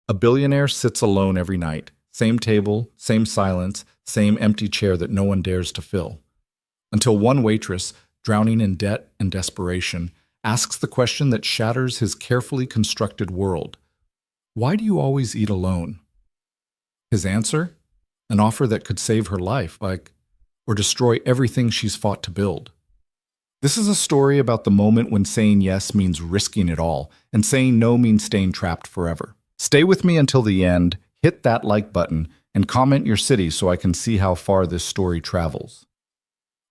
A billionaire sits alone every night. Same table, same silence, same empty chair that no one dares to fill. Until one waitress, drowning in debt and desperation, asks the question that shatters his carefully constructed world. Why do you always eat alone? His answer? An offer that could save her life, or destroy everything she's fought to build. This is a story about the moment when saying yes means risking it all, and saying no means staying trapped forever. Stay with me until the end, hit that like button, and comment your city so I can see how far this story travels.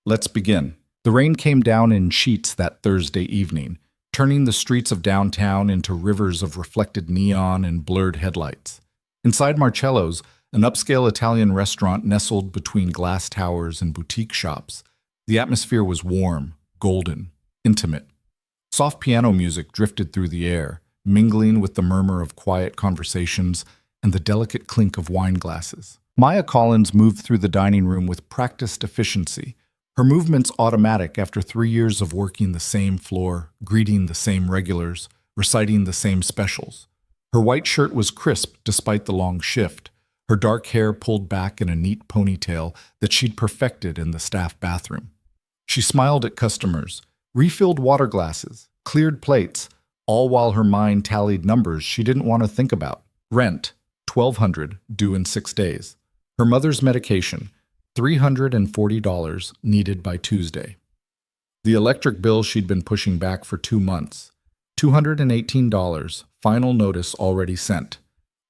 Let's begin. The rain came down in sheets that Thursday evening, turning the streets of downtown into rivers of reflected neon and blurred headlights. Inside Marcello's, an upscale Italian restaurant nestled between glass towers and boutique shops, the atmosphere was warm, golden, intimate. Soft piano music drifted through the air, mingling with the murmur of quiet conversations and the delicate clink of wine glasses. Maya Collins moved through the dining room with practiced efficiency, her movements automatic after 3 years of working the same floor, greeting the same regulars, reciting the same specials. Her white shirt was crisp despite the long shift, her dark hair pulled back in a neat ponytail that she'd perfected in the staff bathroom. She smiled at customers, refilled water glasses, cleared plates, all while her mind tallied numbers she didn't want to think about. Rent, $1,200, due in 6 days. Her mother's medication, $340, needed by Tuesday. The electric bill she'd been pushing back for 2 months, $218, final notice already sent.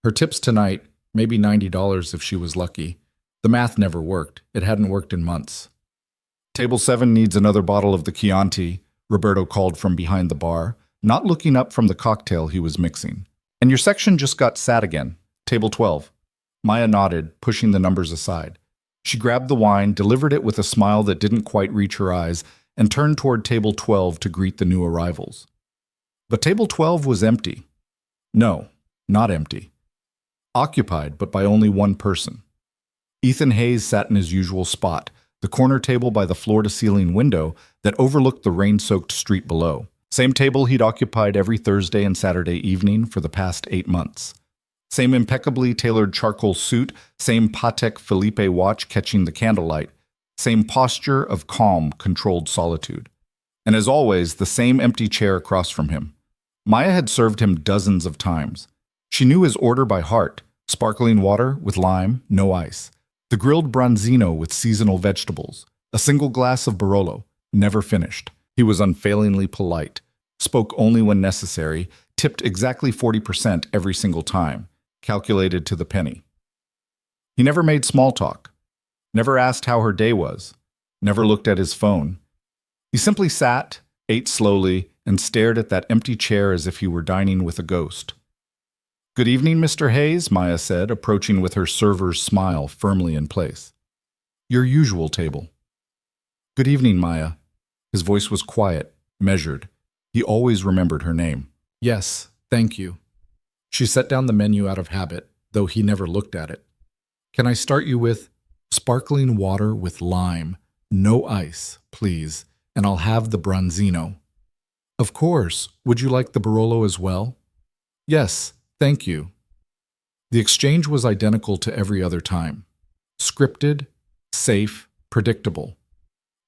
Her tips tonight, maybe $90 if she was lucky. The math never worked. It hadn't worked in months. Table 7 needs another bottle of the Chianti, Roberto called from behind the bar, not looking up from the cocktail he was mixing. And your section just got sat again. Table 12. Maya nodded, pushing the numbers aside. She grabbed the wine, delivered it with a smile that didn't quite reach her eyes, and turned toward table 12 to greet the new arrivals. But table 12 was empty. No, not empty. Occupied, but by only one person. Ethan Hayes sat in his usual spot, the corner table by the floor-to-ceiling window that overlooked the rain-soaked street below. Same table he'd occupied every Thursday and Saturday evening for the past 8 months. Same impeccably tailored charcoal suit, same Patek Philippe watch catching the candlelight, same posture of calm, controlled solitude. And as always, the same empty chair across from him. Maya had served him dozens of times. She knew his order by heart: sparkling water with lime, no ice. The grilled branzino with seasonal vegetables. A single glass of Barolo, never finished. He was unfailingly polite, spoke only when necessary, tipped exactly 40% every single time, calculated to the penny. He never made small talk, never asked how her day was, never looked at his phone. He simply sat, ate slowly, and stared at that empty chair as if he were dining with a ghost. "Good evening, Mr. Hayes," Maya said, approaching with her server's smile firmly in place. "Your usual table." "Good evening, Maya." His voice was quiet, measured. He always remembered her name. "Yes, thank you." She set down the menu out of habit, though he never looked at it. "Can I start you with sparkling water with lime, no ice, please, and I'll have the branzino." "Of course. Would you like the Barolo as well?" "Yes, thank you." The exchange was identical to every other time. Scripted, safe, predictable.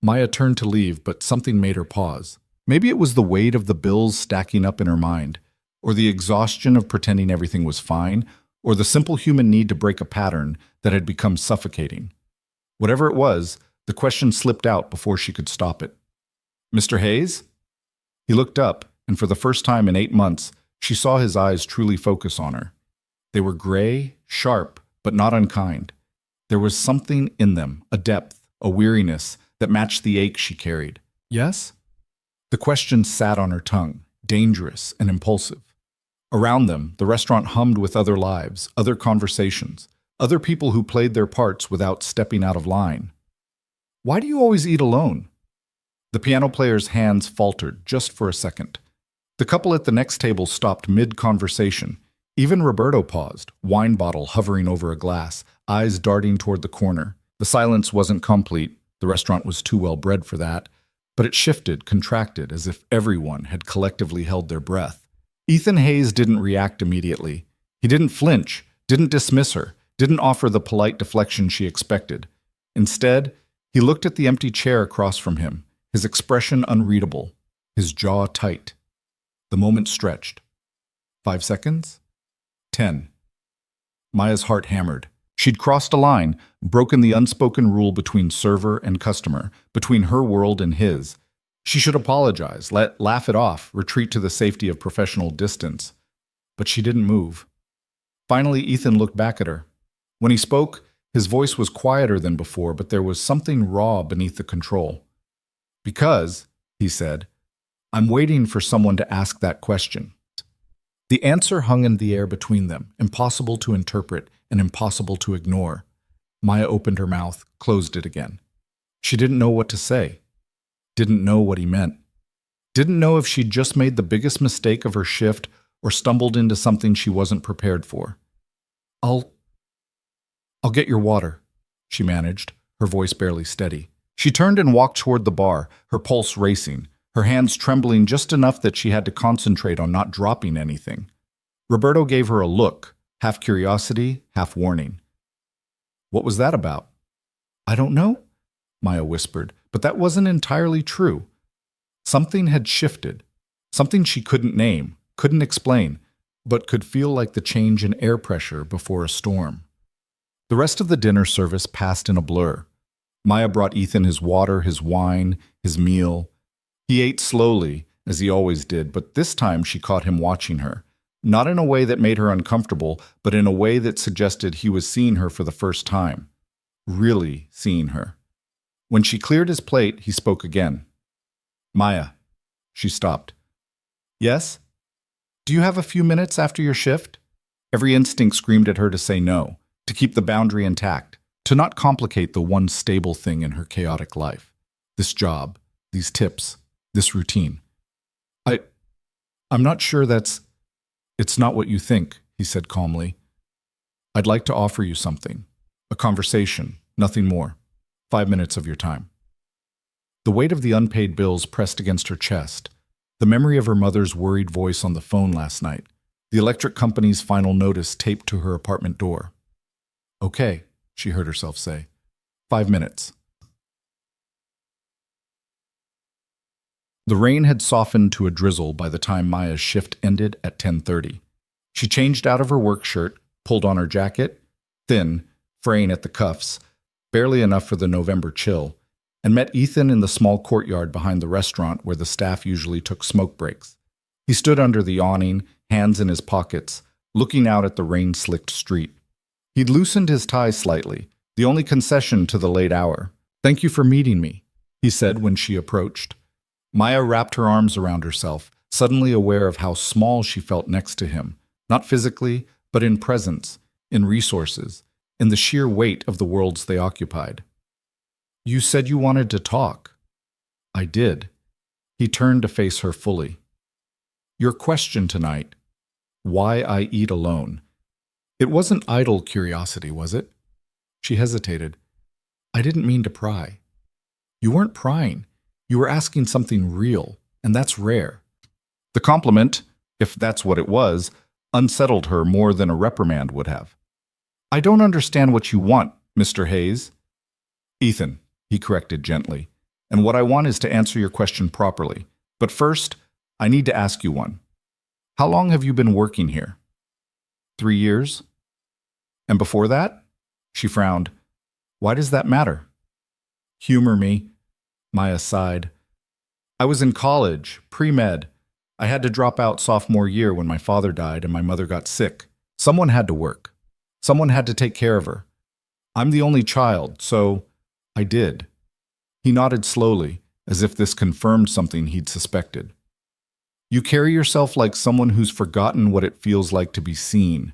Maya turned to leave, but something made her pause. Maybe it was the weight of the bills stacking up in her mind, or the exhaustion of pretending everything was fine, or the simple human need to break a pattern that had become suffocating. Whatever it was, the question slipped out before she could stop it. "Mr. Hayes?" He looked up, and for the first time in 8 months, she saw his eyes truly focus on her. They were gray, sharp, but not unkind. There was something in them, a depth, a weariness, that matched the ache she carried. "Yes?" The question sat on her tongue, dangerous and impulsive. Around them, the restaurant hummed with other lives, other conversations, other people who played their parts without stepping out of line. "Why do you always eat alone?" The piano player's hands faltered just for a second. The couple at the next table stopped mid-conversation. Even Roberto paused, wine bottle hovering over a glass, eyes darting toward the corner. The silence wasn't complete. The restaurant was too well bred for that. But it shifted, contracted, as if everyone had collectively held their breath. Ethan Hayes didn't react immediately. He didn't flinch, didn't dismiss her, didn't offer the polite deflection she expected. Instead, he looked at the empty chair across from him, his expression unreadable, his jaw tight. The moment stretched. 5 seconds? 10. Maya's heart hammered. She'd crossed a line, broken the unspoken rule between server and customer, between her world and his. She should apologize, laugh it off, retreat to the safety of professional distance. But she didn't move. Finally, Ethan looked back at her. When he spoke, his voice was quieter than before, but there was something raw beneath the control. "Because," he said, "I'm waiting for someone to ask that question." The answer hung in the air between them, impossible to interpret and impossible to ignore. Maya opened her mouth, closed it again. She didn't know what to say. Didn't know what he meant. Didn't know if she'd just made the biggest mistake of her shift or stumbled into something she wasn't prepared for. I'll get your water," she managed, her voice barely steady. She turned and walked toward the bar, her pulse racing, her hands trembling just enough that she had to concentrate on not dropping anything. Roberto gave her a look, half curiosity, half warning. "What was that about?" "I don't know," Maya whispered, but that wasn't entirely true. Something had shifted, something she couldn't name, couldn't explain, but could feel like the change in air pressure before a storm. The rest of the dinner service passed in a blur. Maya brought Ethan his water, his wine, his meal. He ate slowly, as he always did, but this time she caught him watching her, not in a way that made her uncomfortable, but in a way that suggested he was seeing her for the first time. Really seeing her. When she cleared his plate, he spoke again. "Maya." She stopped. "Yes? Do you have a few minutes after your shift?" Every instinct screamed at her to say no, to keep the boundary intact, to not complicate the one stable thing in her chaotic life. This job, these tips, this routine. I'm not sure it's not what you think," he said calmly. "I'd like to offer you something. A conversation, nothing more. 5 minutes of your time." The weight of the unpaid bills pressed against her chest. The memory of her mother's worried voice on the phone last night. The electric company's final notice taped to her apartment door. "Okay," she heard herself say. 5 minutes. The rain had softened to a drizzle by the time Maya's shift ended at 10:30. She changed out of her work shirt, pulled on her jacket, thin, fraying at the cuffs, barely enough for the November chill, and met Ethan in the small courtyard behind the restaurant where the staff usually took smoke breaks. He stood under the awning, hands in his pockets, looking out at the rain-slicked street. He'd loosened his tie slightly, the only concession to the late hour. "Thank you for meeting me," he said when she approached. Maya wrapped her arms around herself, suddenly aware of how small she felt next to him, not physically, but in presence, in resources, in the sheer weight of the worlds they occupied. "You said you wanted to talk." "I did." He turned to face her fully. "Your question tonight, why I eat alone. It wasn't idle curiosity, was it?" She hesitated. "I didn't mean to pry." "You weren't prying. You were asking something real, and that's rare." The compliment, if that's what it was, unsettled her more than a reprimand would have. "I don't understand what you want, Mr. Hayes." "Ethan," he corrected gently, "and what I want is to answer your question properly. But first, I need to ask you one. How long have you been working here?" 3 years. "And before that?" She frowned. "Why does that matter?" "Humor me." Maya sighed. "I was in college, pre-med. I had to drop out sophomore year when my father died and my mother got sick. Someone had to work. Someone had to take care of her. I'm the only child, so I did." He nodded slowly, as if this confirmed something he'd suspected. "You carry yourself like someone who's forgotten what it feels like to be seen,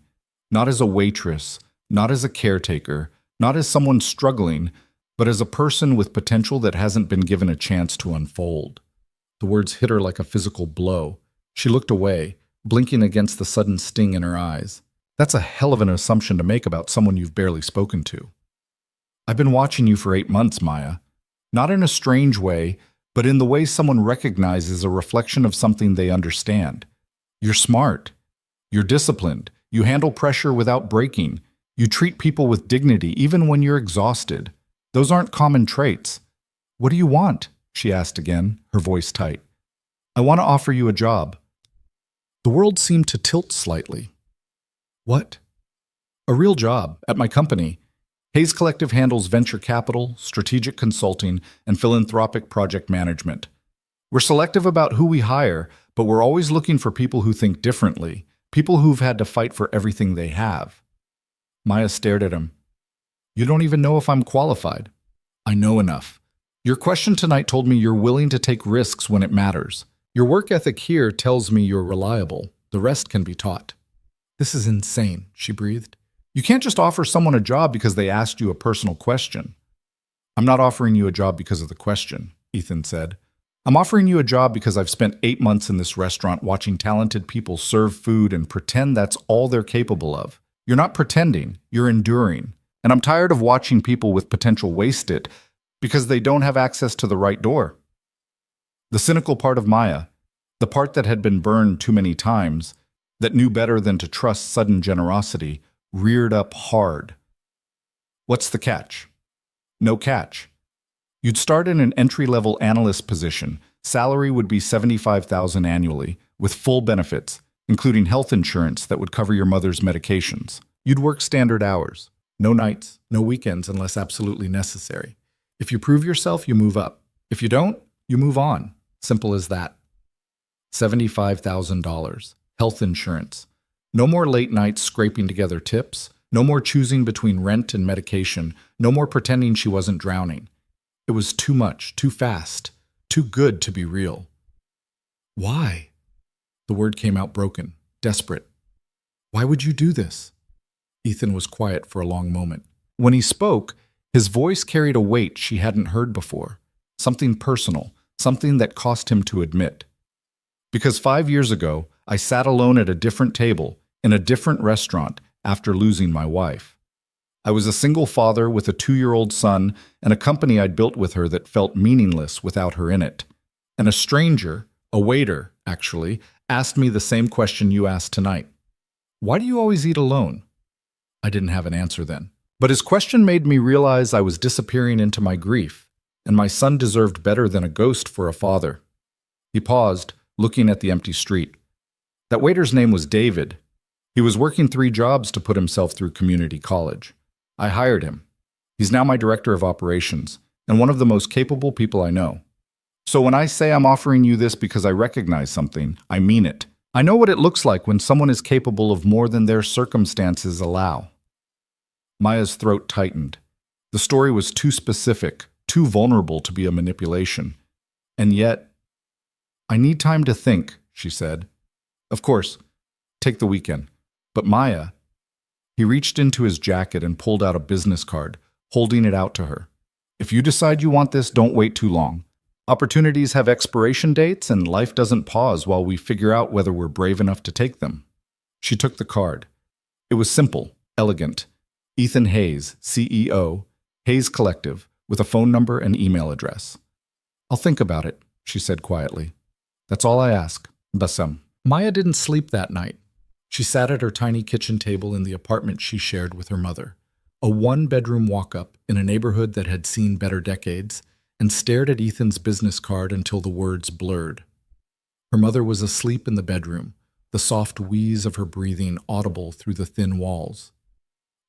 not as a waitress, not as a caretaker, not as someone struggling, but as a person with potential that hasn't been given a chance to unfold." The words hit her like a physical blow. She looked away, blinking against the sudden sting in her eyes. "That's a hell of an assumption to make about someone you've barely spoken to." "I've been watching you for 8 months, Maya. Not in a strange way, but in the way someone recognizes a reflection of something they understand. You're smart. You're disciplined. You handle pressure without breaking. You treat people with dignity even when you're exhausted. Those aren't common traits. What do you want? She asked again, her voice tight. I want to offer you a job. The world seemed to tilt slightly. What? A real job, at my company. Hayes Collective handles venture capital, strategic consulting, and philanthropic project management. We're selective about who we hire, but we're always looking for people who think differently, people who've had to fight for everything they have. Maya stared at him. You don't even know if I'm qualified. I know enough. Your question tonight told me you're willing to take risks when it matters. Your work ethic here tells me you're reliable. The rest can be taught. This is insane, she breathed. You can't just offer someone a job because they asked you a personal question. I'm not offering you a job because of the question, Ethan said. I'm offering you a job because I've spent 8 months in this restaurant watching talented people serve food and pretend that's all they're capable of. You're not pretending, you're enduring. And I'm tired of watching people with potential waste it because they don't have access to the right door. The cynical part of Maya, the part that had been burned too many times, that knew better than to trust sudden generosity, reared up hard. What's the catch? No catch. You'd start in an entry-level analyst position. Salary would be $75,000 annually, with full benefits, including health insurance that would cover your mother's medications. You'd work standard hours. No nights, no weekends unless absolutely necessary. If you prove yourself, you move up. If you don't, you move on. Simple as that. $75,000. Health insurance. No more late nights scraping together tips. No more choosing between rent and medication. No more pretending she wasn't drowning. It was too much, too fast, too good to be real. Why? The word came out broken, desperate. Why would you do this? Ethan was quiet for a long moment. When he spoke, his voice carried a weight she hadn't heard before. Something personal, something that cost him to admit. Because 5 years ago, I sat alone at a different table, in a different restaurant, after losing my wife. I was a single father with a 2-year-old son and a company I'd built with her that felt meaningless without her in it. And a stranger, a waiter, actually, asked me the same question you asked tonight. Why do you always eat alone? I didn't have an answer then. But his question made me realize I was disappearing into my grief, and my son deserved better than a ghost for a father. He paused, looking at the empty street. That waiter's name was David. He was working 3 jobs to put himself through community college. I hired him. He's now my director of operations, and one of the most capable people I know. So when I say I'm offering you this because I recognize something, I mean it. I know what it looks like when someone is capable of more than their circumstances allow. Maya's throat tightened. The story was too specific, too vulnerable to be a manipulation. And yet, I need time to think, she said. Of course, take the weekend. But Maya, he reached into his jacket and pulled out a business card, holding it out to her. If you decide you want this, don't wait too long. Opportunities have expiration dates, and life doesn't pause while we figure out whether we're brave enough to take them. She took the card. It was simple, elegant. Ethan Hayes, CEO, Hayes Collective, with a phone number and email address. I'll think about it, she said quietly. That's all I ask. Bassem. Maya didn't sleep that night. She sat at her tiny kitchen table in the apartment she shared with her mother, a 1-bedroom walk-up in a neighborhood that had seen better decades, and stared at Ethan's business card until the words blurred. Her mother was asleep in the bedroom, the soft wheeze of her breathing audible through the thin walls.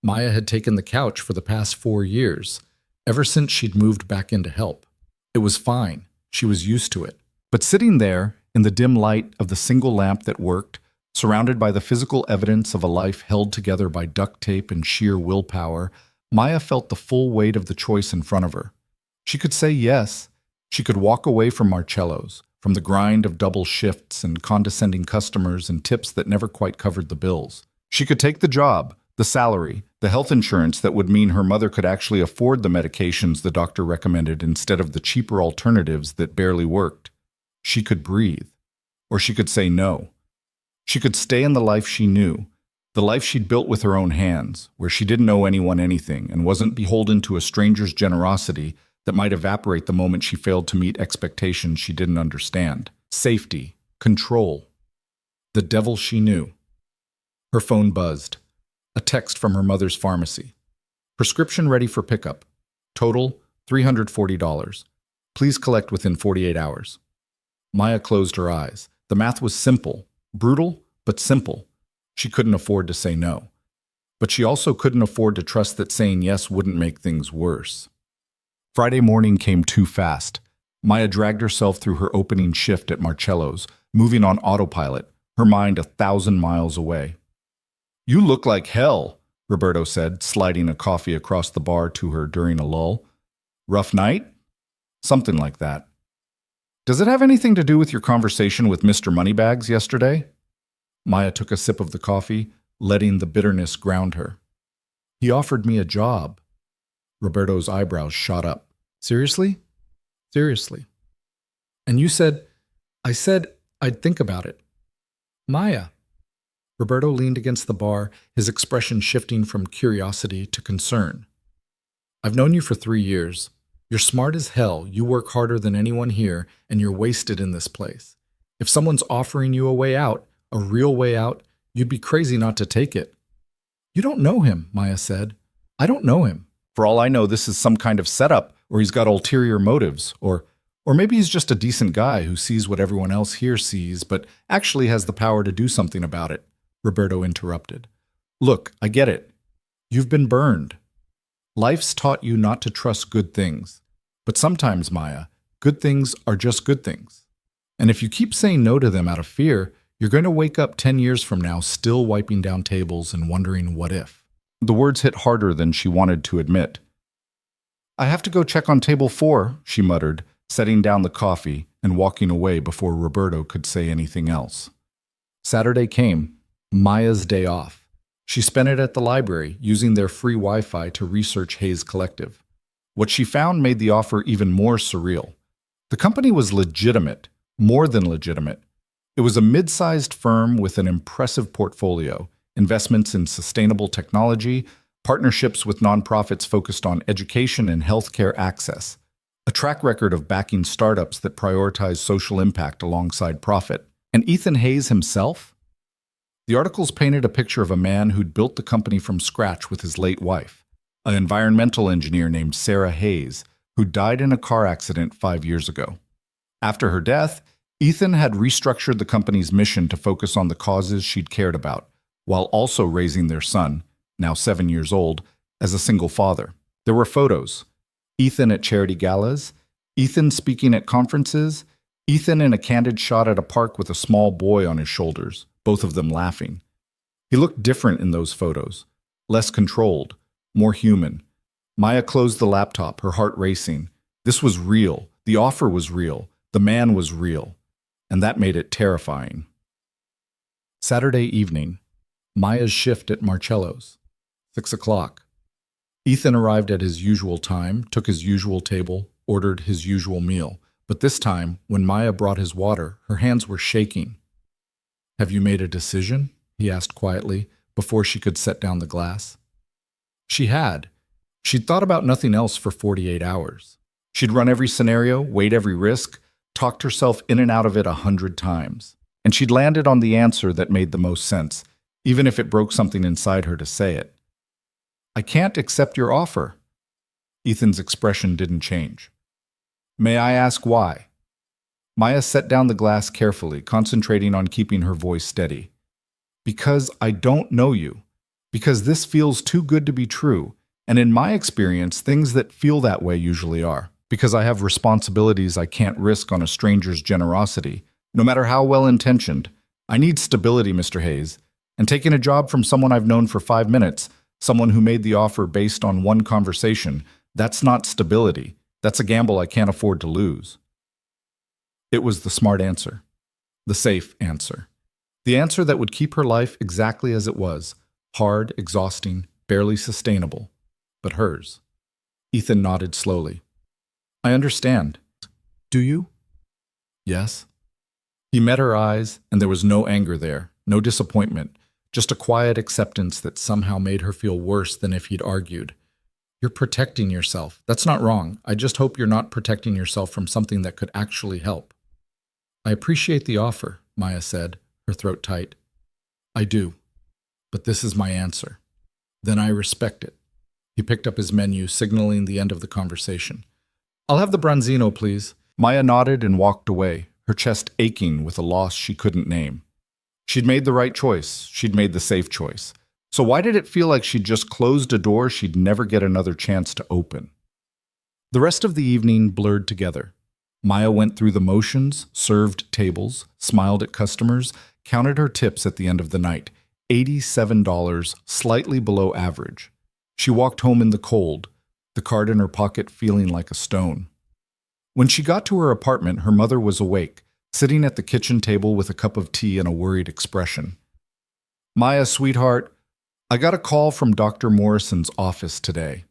Maya had taken the couch for the past 4 years, ever since she'd moved back in to help. It was fine. She was used to it. But sitting there, in the dim light of the single lamp that worked, surrounded by the physical evidence of a life held together by duct tape and sheer willpower, Maya felt the full weight of the choice in front of her. She could say yes. She could walk away from Marcello's, from the grind of double shifts and condescending customers and tips that never quite covered the bills. She could take the job, the salary, the health insurance that would mean her mother could actually afford the medications the doctor recommended instead of the cheaper alternatives that barely worked. She could breathe. Or she could say no. She could stay in the life she knew, the life she'd built with her own hands, where she didn't owe anyone anything and wasn't beholden to a stranger's generosity that might evaporate the moment she failed to meet expectations she didn't understand. Safety, control, the devil she knew. Her phone buzzed. A text from her mother's pharmacy. Prescription ready for pickup. Total $340. Please collect within 48 hours. Maya closed her eyes. The math was simple. Brutal, but simple. She couldn't afford to say no. But she also couldn't afford to trust that saying yes wouldn't make things worse. Friday morning came too fast. Maya dragged herself through her opening shift at Marcello's, moving on autopilot, her mind 1,000 miles away. "You look like hell," Roberto said, sliding a coffee across the bar to her during a lull. "Rough night?" "Something like that." "Does it have anything to do with your conversation with Mr. Moneybags yesterday?" Maya took a sip of the coffee, letting the bitterness ground her. "He offered me a job." Roberto's eyebrows shot up. "Seriously?" "Seriously." "And you said—" "I said I'd think about it." "Maya." Roberto leaned against the bar, his expression shifting from curiosity to concern. "I've known you for 3 years. You're smart as hell, you work harder than anyone here, and you're wasted in this place. If someone's offering you a way out, a real way out, you'd be crazy not to take it." "You don't know him," Maya said. "I don't know him. For all I know, this is some kind of setup, or he's got ulterior motives, or maybe he's just a decent guy who sees what everyone else here sees, but actually has the power to do something about it," Roberto interrupted. "Look, I get it. You've been burned. Life's taught you not to trust good things. But sometimes, Maya, good things are just good things. And if you keep saying no to them out of fear, you're going to wake up 10 years from now still wiping down tables and wondering what if." The words hit harder than she wanted to admit. "I have to go check on table 4, she muttered, setting down the coffee and walking away before Roberto could say anything else. Saturday came, Maya's day off. She spent it at the library, using their free Wi-Fi to research Hayes Collective. What she found made the offer even more surreal. The company was legitimate, more than legitimate. It was a mid-sized firm with an impressive portfolio, investments in sustainable technology, partnerships with nonprofits focused on education and healthcare access, a track record of backing startups that prioritize social impact alongside profit. And Ethan Hayes himself? The articles painted a picture of a man who'd built the company from scratch with his late wife, an environmental engineer named Sarah Hayes, who died in a car accident 5 years ago. After her death, Ethan had restructured the company's mission to focus on the causes she'd cared about, while also raising their son, now 7 years old, as a single father. There were photos. Ethan at charity galas, Ethan speaking at conferences, Ethan in a candid shot at a park with a small boy on his shoulders, both of them laughing. He looked different in those photos, less controlled, more human. Maya closed the laptop, her heart racing. This was real. The offer was real. The man was real. And that made it terrifying. Saturday evening, Maya's shift at Marcello's. 6 o'clock. Ethan arrived at his usual time, took his usual table, ordered his usual meal. But this time, when Maya brought his water, her hands were shaking. "Have you made a decision?" he asked quietly, before she could set down the glass. She had. She'd thought about nothing else for 48 hours. She'd run every scenario, weighed every risk, talked herself in and out of it 100 times. And she'd landed on the answer that made the most sense, even if it broke something inside her to say it. "I can't accept your offer." Ethan's expression didn't change. "May I ask why?" Maya set down the glass carefully, concentrating on keeping her voice steady. "Because I don't know you. Because this feels too good to be true. And in my experience, things that feel that way usually are. Because I have responsibilities I can't risk on a stranger's generosity, no matter how well-intentioned. I need stability, Mr. Hayes. And taking a job from someone I've known for 5 minutes, someone who made the offer based on one conversation, that's not stability. That's a gamble I can't afford to lose." It was the smart answer. The safe answer. The answer that would keep her life exactly as it was. Hard, exhausting, barely sustainable. But hers. Ethan nodded slowly. "I understand. Do you?" "Yes." He met her eyes, and there was no anger there, no disappointment, just a quiet acceptance that somehow made her feel worse than if he'd argued. "You're protecting yourself. That's not wrong. I just hope you're not protecting yourself from something that could actually help." "I appreciate the offer," Maya said, her throat tight. "I do. but this is my answer. Then I respect it. He picked up his menu, signaling the end of the conversation. I'll have the branzino, please. Maya nodded and walked away, her chest aching with a loss she couldn't name. She'd made the right choice. She'd made the safe choice. So why did it feel like she'd just closed a door she'd never get another chance to open? The rest of the evening blurred together. Maya went through the motions, served tables, smiled at customers, counted her tips at the end of the night. $87, slightly below average. She walked home in the cold, the card in her pocket feeling like a stone. When she got to her apartment, her mother was awake, sitting at the kitchen table with a cup of tea and a worried expression. Maya, sweetheart, I got a call from Dr. Morrison's office today.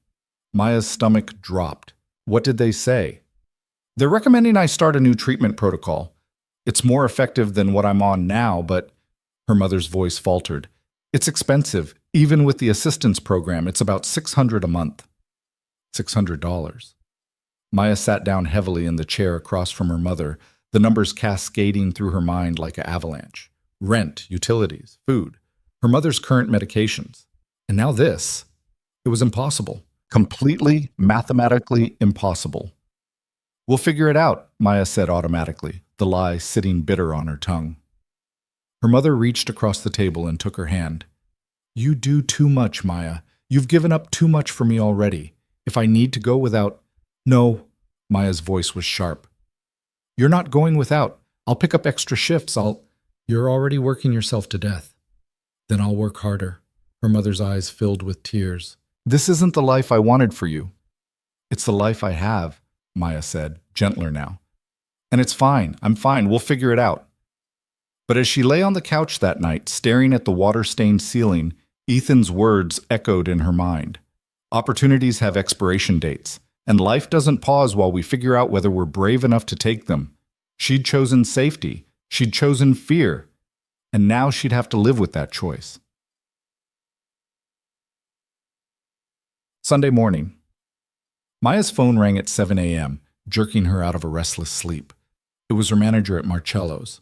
Maya's stomach dropped. What did they say? They're recommending I start a new treatment protocol. It's more effective than what I'm on now, but her mother's voice faltered. It's expensive. Even with the assistance program, it's about $600 a month. $600. Maya sat down heavily in the chair across from her mother, the numbers cascading through her mind like an avalanche. Rent, utilities, food, her mother's current medications. And now this. It was impossible. Completely, mathematically impossible. We'll figure it out, Maya said automatically, the lie sitting bitter on her tongue. Her mother reached across the table and took her hand. You do too much, Maya. You've given up too much for me already. If I need to go without... No, Maya's voice was sharp. You're not going without. I'll pick up extra shifts. You're already working yourself to death. Then I'll work harder. Her mother's eyes filled with tears. This isn't the life I wanted for you. It's the life I have, Maya said, gentler now. And it's fine. I'm fine. We'll figure it out. But as she lay on the couch that night, staring at the water-stained ceiling, Ethan's words echoed in her mind. Opportunities have expiration dates, and life doesn't pause while we figure out whether we're brave enough to take them. She'd chosen safety. She'd chosen fear. And now she'd have to live with that choice. Sunday morning. Maya's phone rang at 7 a.m., jerking her out of a restless sleep. It was her manager at Marcello's.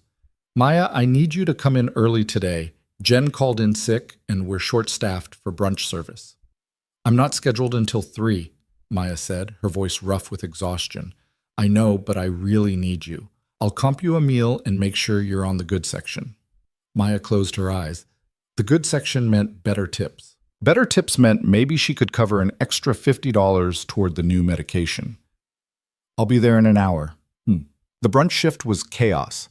Maya, I need you to come in early today. Jen called in sick, and we're short-staffed for brunch service. I'm not scheduled until 3, Maya said, her voice rough with exhaustion. I know, but I really need you. I'll comp you a meal and make sure you're on the good section. Maya closed her eyes. The good section meant better tips. Better tips meant maybe she could cover an extra $50 toward the new medication. I'll be there in an hour. The brunch shift was chaos.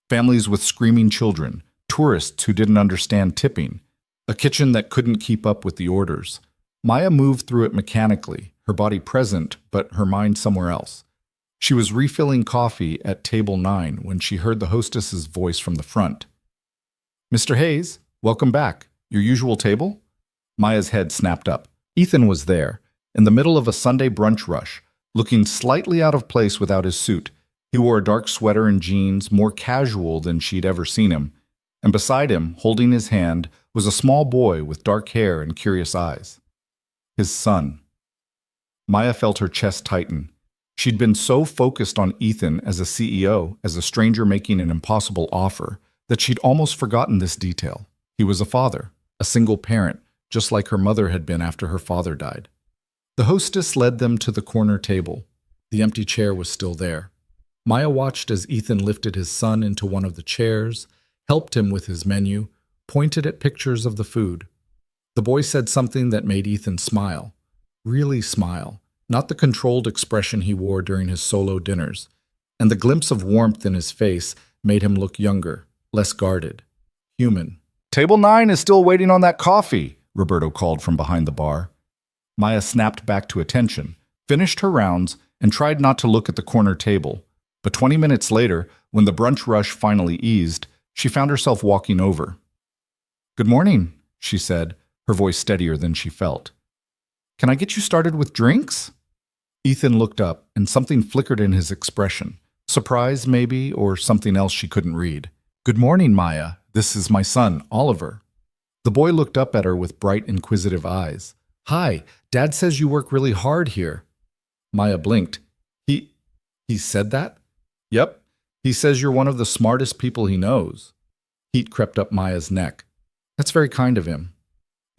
Families with screaming children, tourists who didn't understand tipping, a kitchen that couldn't keep up with the orders. Maya moved through it mechanically, her body present, but her mind somewhere else. She was refilling coffee at table 9 when she heard the hostess's voice from the front. Mr. Hayes, welcome back. Your usual table? Maya's head snapped up. Ethan was there, in the middle of a Sunday brunch rush, looking slightly out of place without his suit. He wore a dark sweater and jeans, more casual than she'd ever seen him. And beside him, holding his hand, was a small boy with dark hair and curious eyes. His son. Maya felt her chest tighten. She'd been so focused on Ethan as a CEO, as a stranger making an impossible offer, that she'd almost forgotten this detail. He was a father, a single parent, just like her mother had been after her father died. The hostess led them to the corner table. The empty chair was still there. Maya watched as Ethan lifted his son into one of the chairs, helped him with his menu, pointed at pictures of the food. The boy said something that made Ethan smile. Really smile, not the controlled expression he wore during his solo dinners. And the glimpse of warmth in his face made him look younger, less guarded, human. Table 9 is still waiting on that coffee, Roberto called from behind the bar. Maya snapped back to attention, finished her rounds, and tried not to look at the corner table. But 20 minutes later, when the brunch rush finally eased, she found herself walking over. Good morning, she said, her voice steadier than she felt. Can I get you started with drinks? Ethan looked up, and something flickered in his expression. Surprise, maybe, or something else she couldn't read. Good morning, Maya. This is my son, Oliver. The boy looked up at her with bright, inquisitive eyes. Hi, Dad says you work really hard here. Maya blinked. He said that? Yep. He says you're one of the smartest people he knows. Heat crept up Maya's neck. That's very kind of him.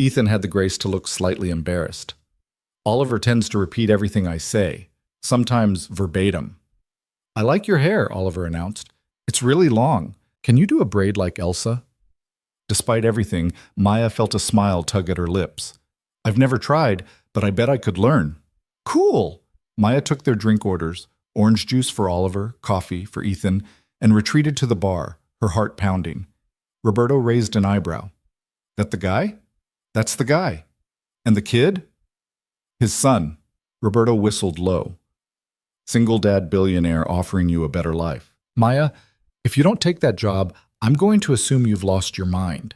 Ethan had the grace to look slightly embarrassed. Oliver tends to repeat everything I say, sometimes verbatim. I like your hair, Oliver announced. It's really long. Can you do a braid like Elsa? Despite everything, Maya felt a smile tug at her lips. I've never tried, but I bet I could learn. Cool! Maya took their drink orders, orange juice for Oliver, coffee for Ethan, and retreated to the bar, her heart pounding. Roberto raised an eyebrow. That the guy? That's the guy. And the kid? His son. Roberto whistled low. Single dad billionaire offering you a better life. Maya, if you don't take that job, I'm going to assume you've lost your mind.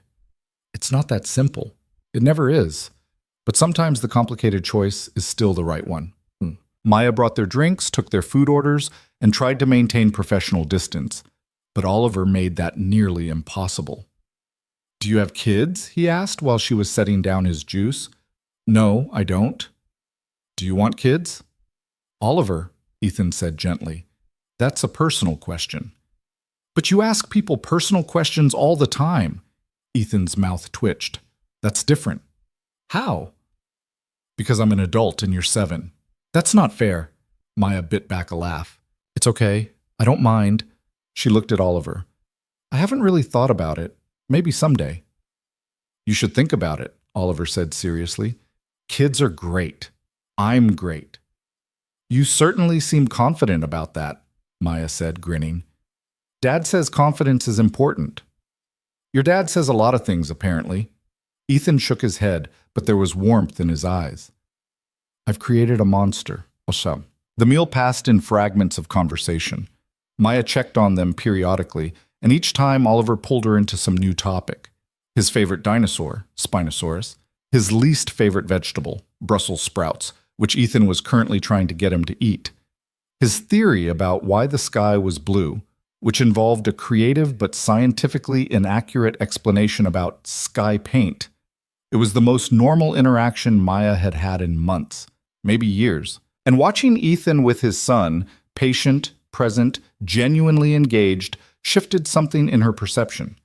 It's not that simple. It never is. But sometimes the complicated choice is still the right one. Maya brought their drinks, took their food orders, and tried to maintain professional distance. But Oliver made that nearly impossible. Do you have kids? He asked while she was setting down his juice. No, I don't. Do you want kids? Oliver, Ethan said gently, that's a personal question. But you ask people personal questions all the time. Ethan's mouth twitched. That's different. How? Because I'm an adult and you're 7. That's not fair. Maya bit back a laugh. It's okay. I don't mind. She looked at Oliver. I haven't really thought about it. Maybe someday. You should think about it, Oliver said seriously. Kids are great. I'm great. You certainly seem confident about that, Maya said, grinning. Dad says confidence is important. Your dad says a lot of things, apparently. Ethan shook his head, but there was warmth in his eyes. I've created a monster. The meal passed in fragments of conversation. Maya checked on them periodically, and each time Oliver pulled her into some new topic. His favorite dinosaur, Spinosaurus. His least favorite vegetable, Brussels sprouts, which Ethan was currently trying to get him to eat. His theory about why the sky was blue, which involved a creative but scientifically inaccurate explanation about sky paint. It was the most normal interaction Maya had had in months, maybe years. And watching Ethan with his son, patient, present, genuinely engaged, shifted something in her perception.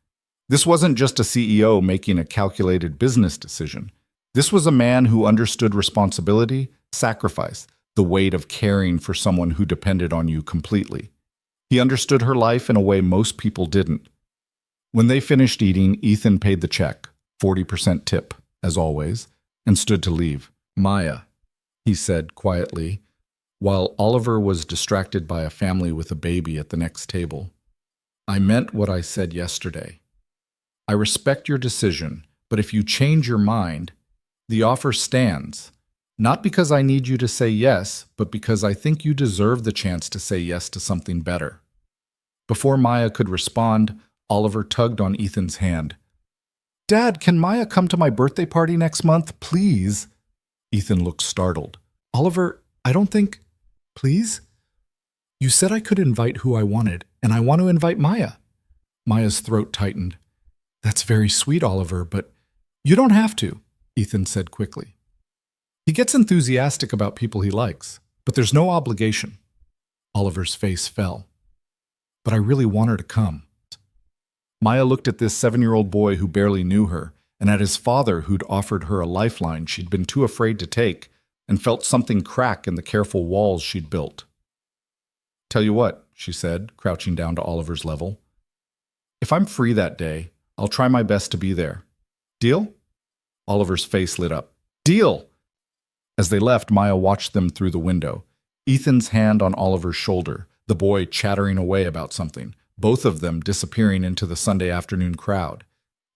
This wasn't just a CEO making a calculated business decision. This was a man who understood responsibility, sacrifice, the weight of caring for someone who depended on you completely. He understood her life in a way most people didn't. When they finished eating, Ethan paid the check, 40% tip, as always, and stood to leave. Maya, he said quietly, while Oliver was distracted by a family with a baby at the next table. I meant what I said yesterday. I respect your decision, but if you change your mind, the offer stands. Not because I need you to say yes, but because I think you deserve the chance to say yes to something better. Before Maya could respond, Oliver tugged on Ethan's hand. Dad, can Maya come to my birthday party next month, please? Ethan looked startled. Oliver, I don't think... Please? You said I could invite who I wanted, and I want to invite Maya. Maya's throat tightened. That's very sweet, Oliver, but you don't have to, Ethan said quickly. He gets enthusiastic about people he likes, but there's no obligation. Oliver's face fell. But I really want her to come. Maya looked at this 7-year-old boy who barely knew her, and at his father who'd offered her a lifeline she'd been too afraid to take, and felt something crack in the careful walls she'd built. Tell you what, she said, crouching down to Oliver's level. If I'm free that day, I'll try my best to be there. Deal? Oliver's face lit up. Deal! As they left, Maya watched them through the window, Ethan's hand on Oliver's shoulder, the boy chattering away about something, both of them disappearing into the Sunday afternoon crowd.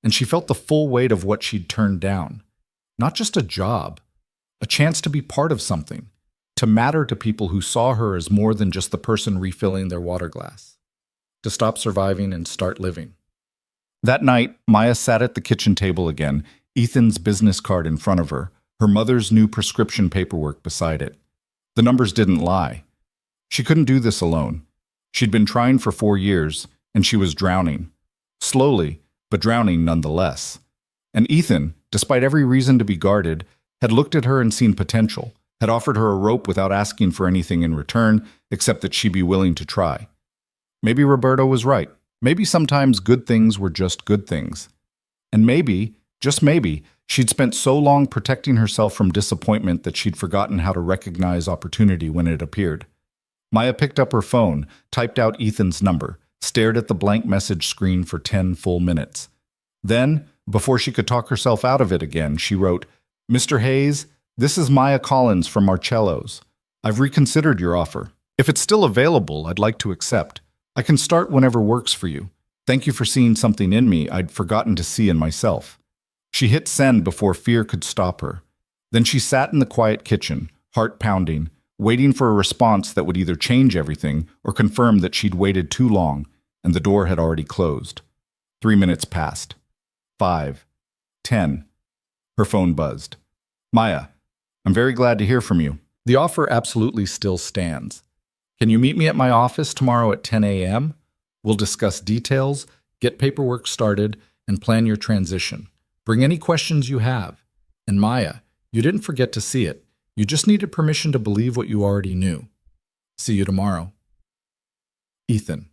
And she felt the full weight of what she'd turned down. Not just a job, a chance to be part of something, to matter to people who saw her as more than just the person refilling their water glass, to stop surviving and start living. That night, Maya sat at the kitchen table again, Ethan's business card in front of her, her mother's new prescription paperwork beside it. The numbers didn't lie. She couldn't do this alone. She'd been trying for 4 years, and she was drowning. Slowly, but drowning nonetheless. And Ethan, despite every reason to be guarded, had looked at her and seen potential, had offered her a rope without asking for anything in return, except that she be willing to try. Maybe Roberto was right. Maybe sometimes good things were just good things. And maybe, just maybe, She'd spent so long protecting herself from disappointment that she'd forgotten how to recognize opportunity when it appeared. Maya picked up her phone, typed out Ethan's number, stared at the blank message screen for 10 full minutes. Then, before she could talk herself out of it again, she wrote, "Mr. Hayes, this is Maya Collins from Marcello's. I've reconsidered your offer. If it's still available, I'd like to accept. I can start whenever works for you. Thank you for seeing something in me I'd forgotten to see in myself." She hit send before fear could stop her. Then she sat in the quiet kitchen, heart pounding, waiting for a response that would either change everything or confirm that she'd waited too long and the door had already closed. 3 minutes passed. 5. 10. Her phone buzzed. "Maya, I'm very glad to hear from you. The offer absolutely still stands. Can you meet me at my office tomorrow at 10 a.m.? We'll discuss details, get paperwork started, and plan your transition. Bring any questions you have. And Maya, you didn't forget to see it. You just needed permission to believe what you already knew. See you tomorrow." Ethan.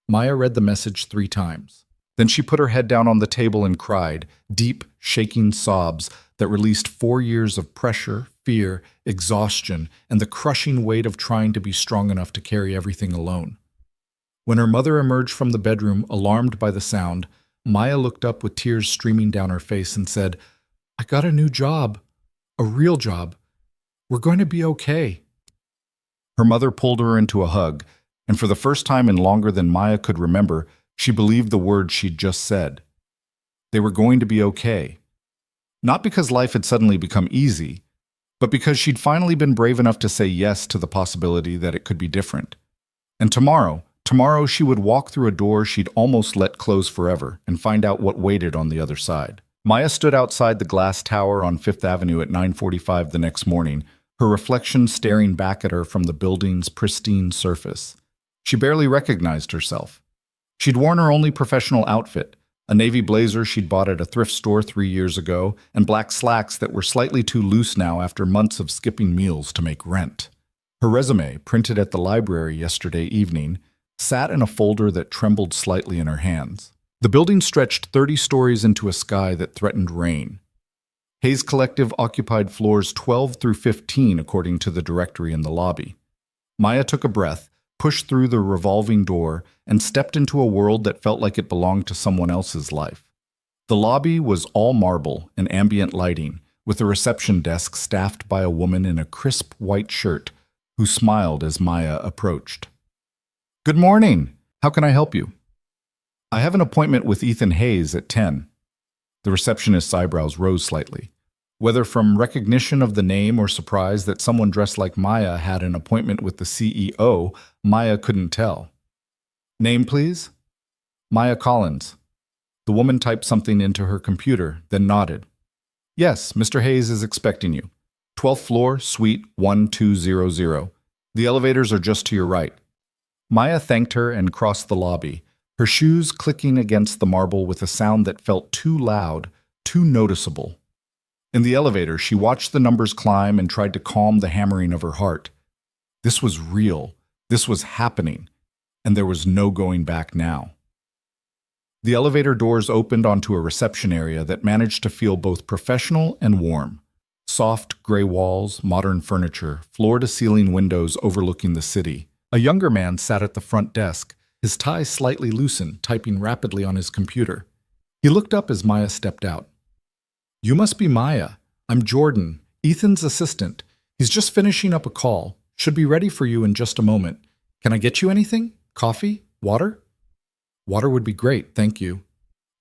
Maya read the message 3 times. Then she put her head down on the table and cried, deep, shaking sobs that released 4 years of pressure, fear, exhaustion, and the crushing weight of trying to be strong enough to carry everything alone. When her mother emerged from the bedroom, alarmed by the sound, Maya looked up with tears streaming down her face and said, "I got a new job. A real job. We're going to be okay." Her mother pulled her into a hug, and for the first time in longer than Maya could remember, she believed the words she'd just said. They were going to be okay. Not because life had suddenly become easy, but because she'd finally been brave enough to say yes to the possibility that it could be different. And tomorrow she would walk through a door she'd almost let close forever and find out what waited on the other side. Maya stood outside the glass tower on 5th Avenue at 9:45 the next morning, her reflection staring back at her from the building's pristine surface. She barely recognized herself. She'd worn her only professional outfit, a navy blazer she'd bought at a thrift store 3 years ago, and black slacks that were slightly too loose now after months of skipping meals to make rent. Her resume, printed at the library yesterday evening, sat in a folder that trembled slightly in her hands. The building stretched 30 stories into a sky that threatened rain. Hayes Collective occupied floors 12 through 15 according to the directory in the lobby. Maya took a breath, pushed through the revolving door, and stepped into a world that felt like it belonged to someone else's life. The lobby was all marble and ambient lighting, with a reception desk staffed by a woman in a crisp white shirt who smiled as Maya approached. "Good morning. How can I help you?" "I have an appointment with Ethan Hayes at 10. The receptionist's eyebrows rose slightly. Whether from recognition of the name or surprise that someone dressed like Maya had an appointment with the CEO, Maya couldn't tell. "Name, please?" "Maya Collins." The woman typed something into her computer, then nodded. "Yes, Mr. Hayes is expecting you. 12th floor, suite 1200. The elevators are just to your right." Maya thanked her and crossed the lobby, her shoes clicking against the marble with a sound that felt too loud, too noticeable. In the elevator, she watched the numbers climb and tried to calm the hammering of her heart. This was real. This was happening. And there was no going back now. The elevator doors opened onto a reception area that managed to feel both professional and warm. Soft gray walls, modern furniture, floor-to-ceiling windows overlooking the city. A younger man sat at the front desk, his tie slightly loosened, typing rapidly on his computer. He looked up as Maya stepped out. "You must be Maya. I'm Jordan, Ethan's assistant. He's just finishing up a call. Should be ready for you in just a moment. Can I get you anything? Coffee? Water?" "Water would be great, thank you."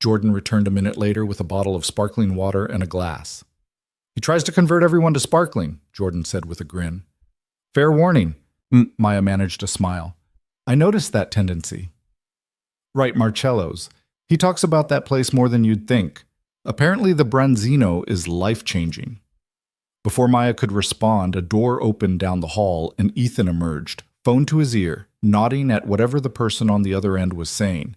Jordan returned a minute later with a bottle of sparkling water and a glass. "He tries to convert everyone to sparkling," Jordan said with a grin. "Fair warning." Maya managed a smile. "I noticed that tendency." "Right, Marcello's. He talks about that place more than you'd think. Apparently the Branzino is life-changing." Before Maya could respond, a door opened down the hall and Ethan emerged, phone to his ear, nodding at whatever the person on the other end was saying.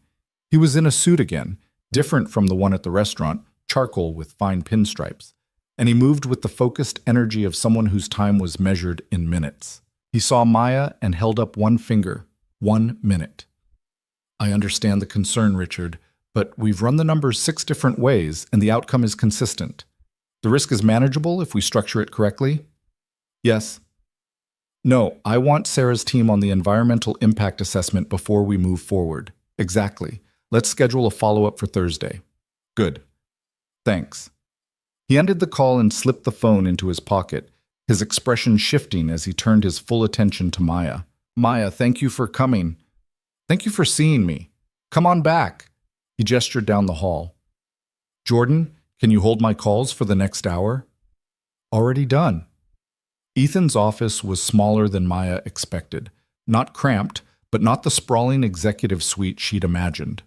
He was in a suit again, different from the one at the restaurant, charcoal with fine pinstripes, and he moved with the focused energy of someone whose time was measured in minutes. He saw Maya and held up one finger. 1 minute. "I understand the concern, Richard, but we've run the numbers 6 different ways and the outcome is consistent. The risk is manageable if we structure it correctly? Yes. No, I want Sarah's team on the environmental impact assessment before we move forward. Exactly. Let's schedule a follow-up for Thursday. Good. Thanks. He ended the call and slipped the phone into his pocket, his expression shifting as he turned his full attention to Maya. Maya, thank you for coming. Thank you for seeing me. Come on back. He gestured down the hall. Jordan, can you hold my calls for the next hour? Already done. Ethan's office was smaller than Maya expected. Not cramped, but not the sprawling executive suite she'd imagined.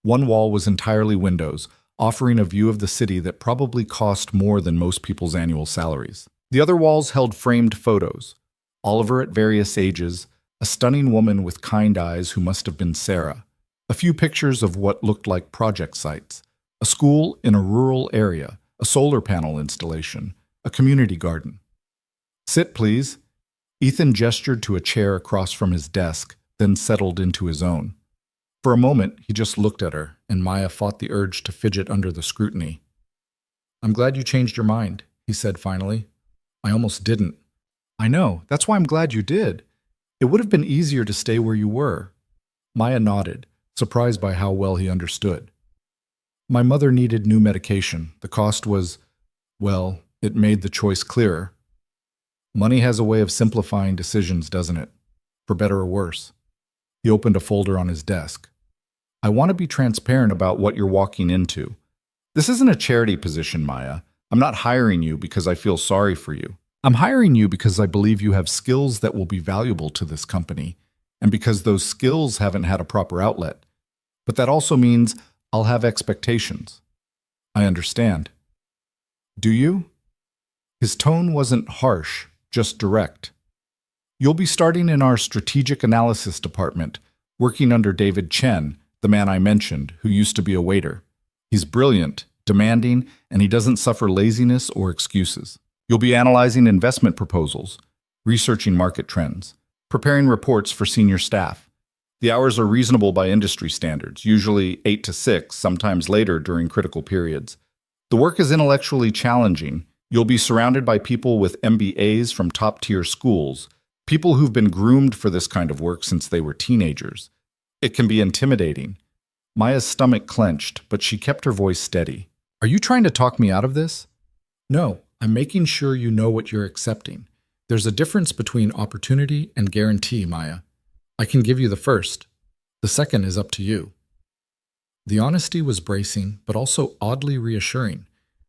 One wall was entirely windows, offering a view of the city that probably cost more than most people's annual salaries. The other walls held framed photos. Oliver at various ages, a stunning woman with kind eyes who must have been Sarah, a few pictures of what looked like project sites, a school in a rural area, a solar panel installation, a community garden. Sit, please. Ethan gestured to a chair across from his desk, then settled into his own. For a moment, he just looked at her, and Maya fought the urge to fidget under the scrutiny. I'm glad you changed your mind, he said finally. I almost didn't. I know, that's why I'm glad you did. It would have been easier to stay where you were. Maya nodded, surprised by how well he understood. My mother needed new medication. The cost was, well, it made the choice clearer. Money has a way of simplifying decisions, doesn't it? For better or worse. He opened a folder on his desk. I want to be transparent about what you're walking into. This isn't a charity position, Maya. I'm not hiring you because I feel sorry for you. I'm hiring you because I believe you have skills that will be valuable to this company, and because those skills haven't had a proper outlet. But that also means I'll have expectations. I understand. Do you? His tone wasn't harsh, just direct. You'll be starting in our strategic analysis department, working under David Chen, the man I mentioned, who used to be a waiter. He's brilliant, demanding, and he doesn't suffer laziness or excuses. You'll be analyzing investment proposals, researching market trends, preparing reports for senior staff. The hours are reasonable by industry standards, usually 8 to 6, sometimes later during critical periods. The work is intellectually challenging. You'll be surrounded by people with MBAs from top-tier schools, people who've been groomed for this kind of work since they were teenagers. It can be intimidating. Maya's stomach clenched, but she kept her voice steady. Are you trying to talk me out of this? No, I'm making sure you know what you're accepting. There's a difference between opportunity and guarantee, Maya. I can give you the first. The second is up to you. The honesty was bracing, but also oddly reassuring.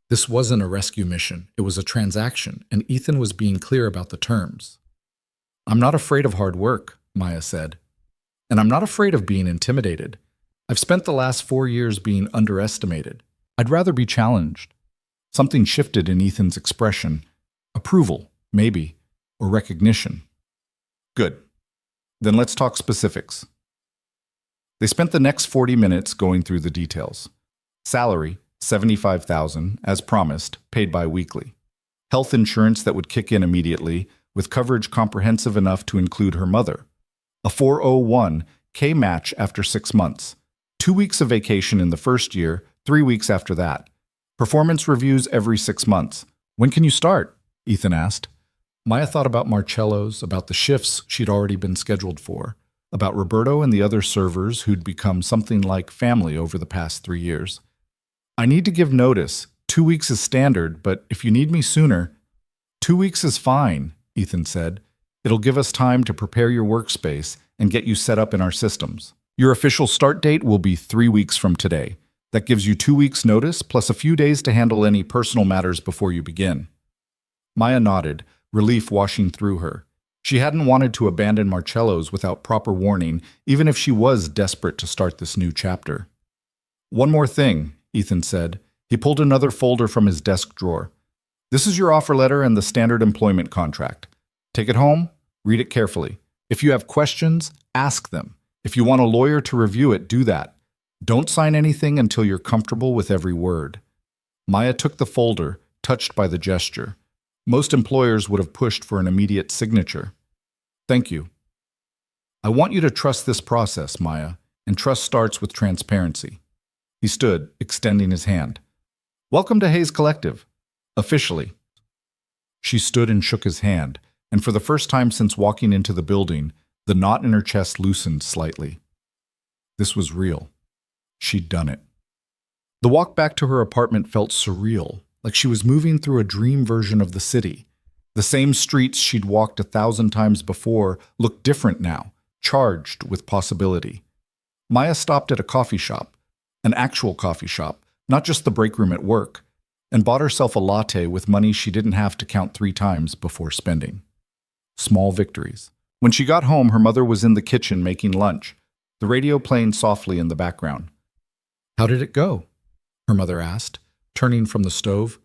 This wasn't a rescue mission. It was a transaction, and Ethan was being clear about the terms. I'm not afraid of hard work, Maya said. And I'm not afraid of being intimidated. I've spent the last 4 years being underestimated. I'd rather be challenged. Something shifted in Ethan's expression. Approval, maybe, or recognition. Good. Then let's talk specifics. They spent the next 40 minutes going through the details. Salary, $75,000, as promised, paid bi-weekly. Health insurance that would kick in immediately, with coverage comprehensive enough to include her mother. A 401k match after 6 months. 2 weeks of vacation in the first year, 3 weeks after that. Performance reviews every 6 months. When can you start? Ethan asked. Maya thought about Marcello's, about the shifts she'd already been scheduled for, about Roberto and the other servers who'd become something like family over the past 3 years. I need to give notice. 2 weeks is standard, but if you need me sooner, 2 weeks is fine, Ethan said. It'll give us time to prepare your workspace and get you set up in our systems. Your official start date will be 3 weeks from today. That gives you 2 weeks' notice, plus a few days to handle any personal matters before you begin. Maya nodded, relief washing through her. She hadn't wanted to abandon Marcello's without proper warning, even if she was desperate to start this new chapter. One more thing, Ethan said. He pulled another folder from his desk drawer. This is your offer letter and the standard employment contract. Take it home, read it carefully. If you have questions, ask them. If you want a lawyer to review it, do that. Don't sign anything until you're comfortable with every word. Maya took the folder, touched by the gesture. Most employers would have pushed for an immediate signature. Thank you. I want you to trust this process, Maya, and trust starts with transparency. He stood, extending his hand. Welcome to Hayes Collective. Officially. She stood and shook his hand, and for the first time since walking into the building, the knot in her chest loosened slightly. This was real. She'd done it. The walk back to her apartment felt surreal, like she was moving through a dream version of the city. The same streets she'd walked 1,000 times before looked different now, charged with possibility. Maya stopped at a coffee shop, an actual coffee shop, not just the break room at work, and bought herself a latte with money she didn't have to count 3 times before spending. Small victories. When she got home, her mother was in the kitchen making lunch, the radio playing softly in the background. "How did it go?" her mother asked, turning from the stove.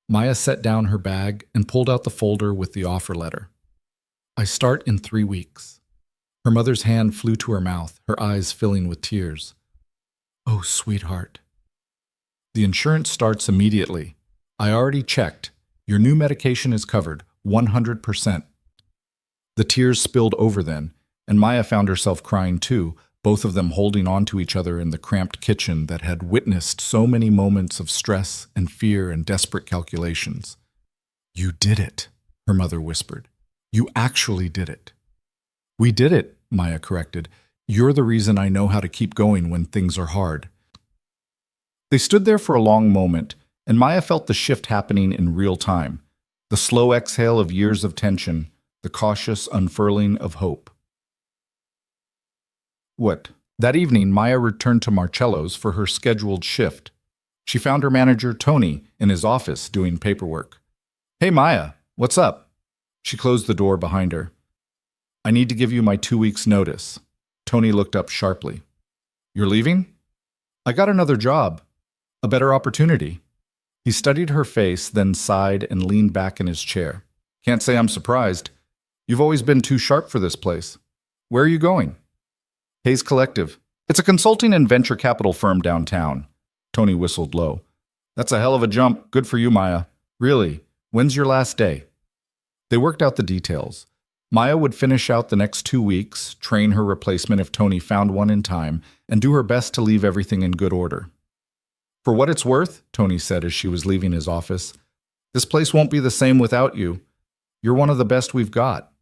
Maya set down her bag and pulled out the folder with the offer letter. "I start in 3 weeks." Her mother's hand flew to her mouth, her eyes filling with tears. "Oh, sweetheart." "The insurance starts immediately. I already checked. Your new medication is covered, 100%. The tears spilled over then, and Maya found herself crying too, both of them holding on to each other in the cramped kitchen that had witnessed so many moments of stress and fear and desperate calculations. "You did it," her mother whispered. "You actually did it." "We did it," Maya corrected. "You're the reason I know how to keep going when things are hard." They stood there for a long moment, and Maya felt the shift happening in real time, the slow exhale of years of tension, the cautious unfurling of hope. What? That evening, Maya returned to Marcello's for her scheduled shift. She found her manager, Tony, in his office doing paperwork. "Hey, Maya, what's up?" She closed the door behind her. "I need to give you my 2 weeks' notice." Tony looked up sharply. "You're leaving?" "I got another job. A better opportunity." He studied her face, then sighed and leaned back in his chair. "Can't say I'm surprised. You've always been too sharp for this place. Where are you going?" "Hayes Collective. It's a consulting and venture capital firm downtown." Tony whistled low. "That's a hell of a jump. Good for you, Maya. Really, when's your last day?" They worked out the details. Maya would finish out the next 2 weeks, train her replacement if Tony found one in time, and do her best to leave everything in good order. "For what it's worth," Tony said as she was leaving his office, "this place won't be the same without you. You're one of the best we've got."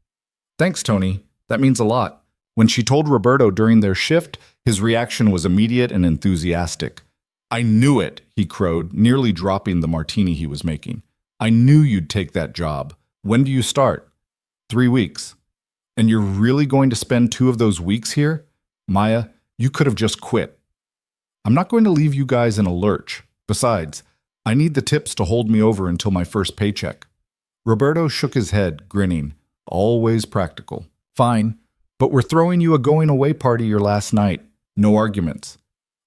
"Thanks, Tony. That means a lot." When she told Roberto during their shift, his reaction was immediate and enthusiastic. "I knew it," he crowed, nearly dropping the martini he was making. "I knew you'd take that job. When do you start?" 3 weeks. "And you're really going to spend 2 of those weeks here? Maya, you could have just quit." "I'm not going to leave you guys in a lurch. Besides, I need the tips to hold me over until my first paycheck." Roberto shook his head, grinning. Always practical. "Fine. But we're throwing you a going-away party your last night. No arguments."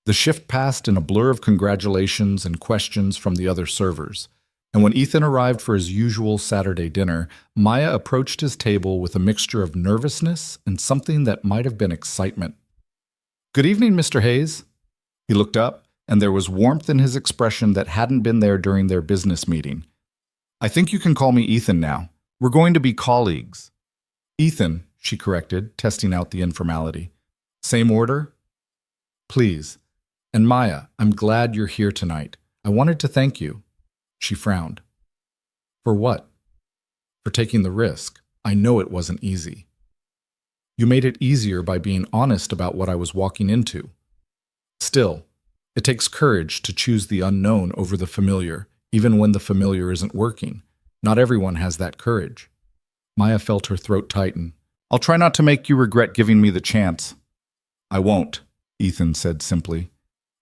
The shift passed in a blur of congratulations and questions from the other servers. And when Ethan arrived for his usual Saturday dinner, Maya approached his table with a mixture of nervousness and something that might have been excitement. "Good evening, Mr. Hayes." He looked up, and there was warmth in his expression that hadn't been there during their business meeting. "I think you can call me Ethan now. We're going to be colleagues." "Ethan," she corrected, testing out the informality. "Same order?" "Please. And Maya, I'm glad you're here tonight. I wanted to thank you." She frowned. "For what?" "For taking the risk. I know it wasn't easy." "You made it easier by being honest about what I was walking into." "Still, it takes courage to choose the unknown over the familiar, even when the familiar isn't working. Not everyone has that courage." Maya felt her throat tighten. "I'll try not to make you regret giving me the chance." "I won't," Ethan said simply.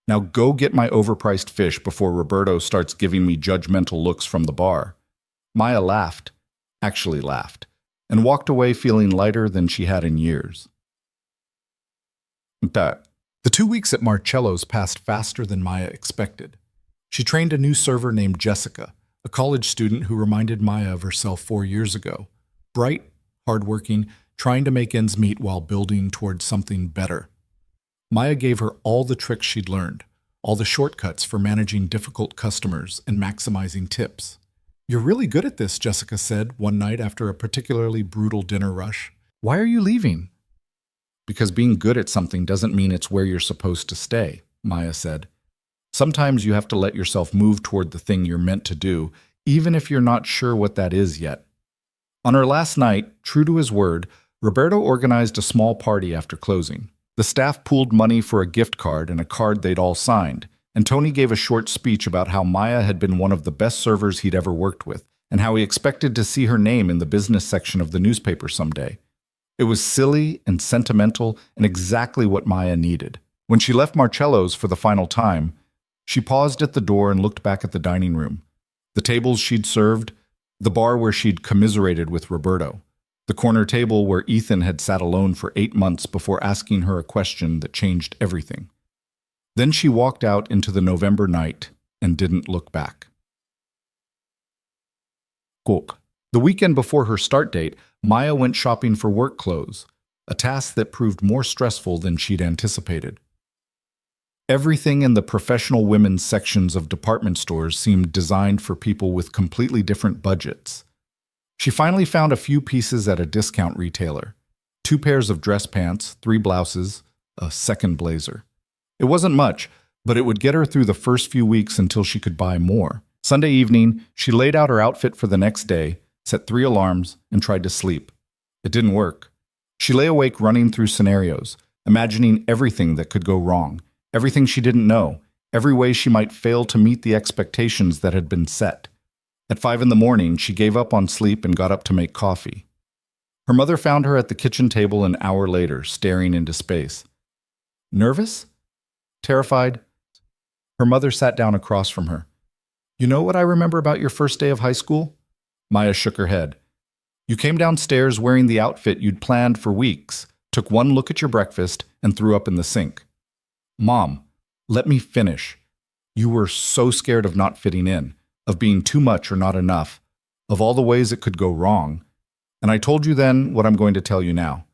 "Now go get my overpriced fish before Roberto starts giving me judgmental looks from the bar." Maya laughed, actually laughed, and walked away feeling lighter than she had in years. The 2 weeks at Marcello's passed faster than Maya expected. She trained a new server named Jessica, a college student who reminded Maya of herself 4 years ago. Bright, hardworking, trying to make ends meet while building towards something better. Maya gave her all the tricks she'd learned, all the shortcuts for managing difficult customers and maximizing tips. "You're really good at this," Jessica said one night after a particularly brutal dinner rush. "Why are you leaving?" "Because being good at something doesn't mean it's where you're supposed to stay," Maya said. "Sometimes you have to let yourself move toward the thing you're meant to do, even if you're not sure what that is yet. On her last night, true to his word, Roberto organized a small party after closing. The staff pooled money for a gift card and a card they'd all signed, and Tony gave a short speech about how Maya had been one of the best servers he'd ever worked with, and how he expected to see her name in the business section of the newspaper someday. It was silly and sentimental and exactly what Maya needed. When she left Marcello's for the final time, she paused at the door and looked back at the dining room. The tables she'd served, the bar where she'd commiserated with Roberto, the corner table where Ethan had sat alone for 8 months before asking her a question that changed everything. Then she walked out into the November night and didn't look back. The weekend before her start date, Maya went shopping for work clothes, a task that proved more stressful than she'd anticipated. Everything in the professional women's sections of department stores seemed designed for people with completely different budgets. She finally found a few pieces at a discount retailer. 2 pairs of dress pants, 3 blouses, a second blazer. It wasn't much, but it would get her through the first few weeks until she could buy more. Sunday evening, she laid out her outfit for the next day, set 3 alarms, and tried to sleep. It didn't work. She lay awake running through scenarios, imagining everything that could go wrong, everything she didn't know, every way she might fail to meet the expectations that had been set. At 5 in the morning, she gave up on sleep and got up to make coffee. Her mother found her at the kitchen table an hour later, staring into space. Nervous? Terrified? Her mother sat down across from her. You know what I remember about your first day of high school? Maya shook her head. You came downstairs wearing the outfit you'd planned for weeks, took one look at your breakfast, and threw up in the sink. Mom, let me finish. You were so scared of not fitting in, of being too much or not enough, of all the ways it could go wrong. And I told you then what I'm going to tell you now.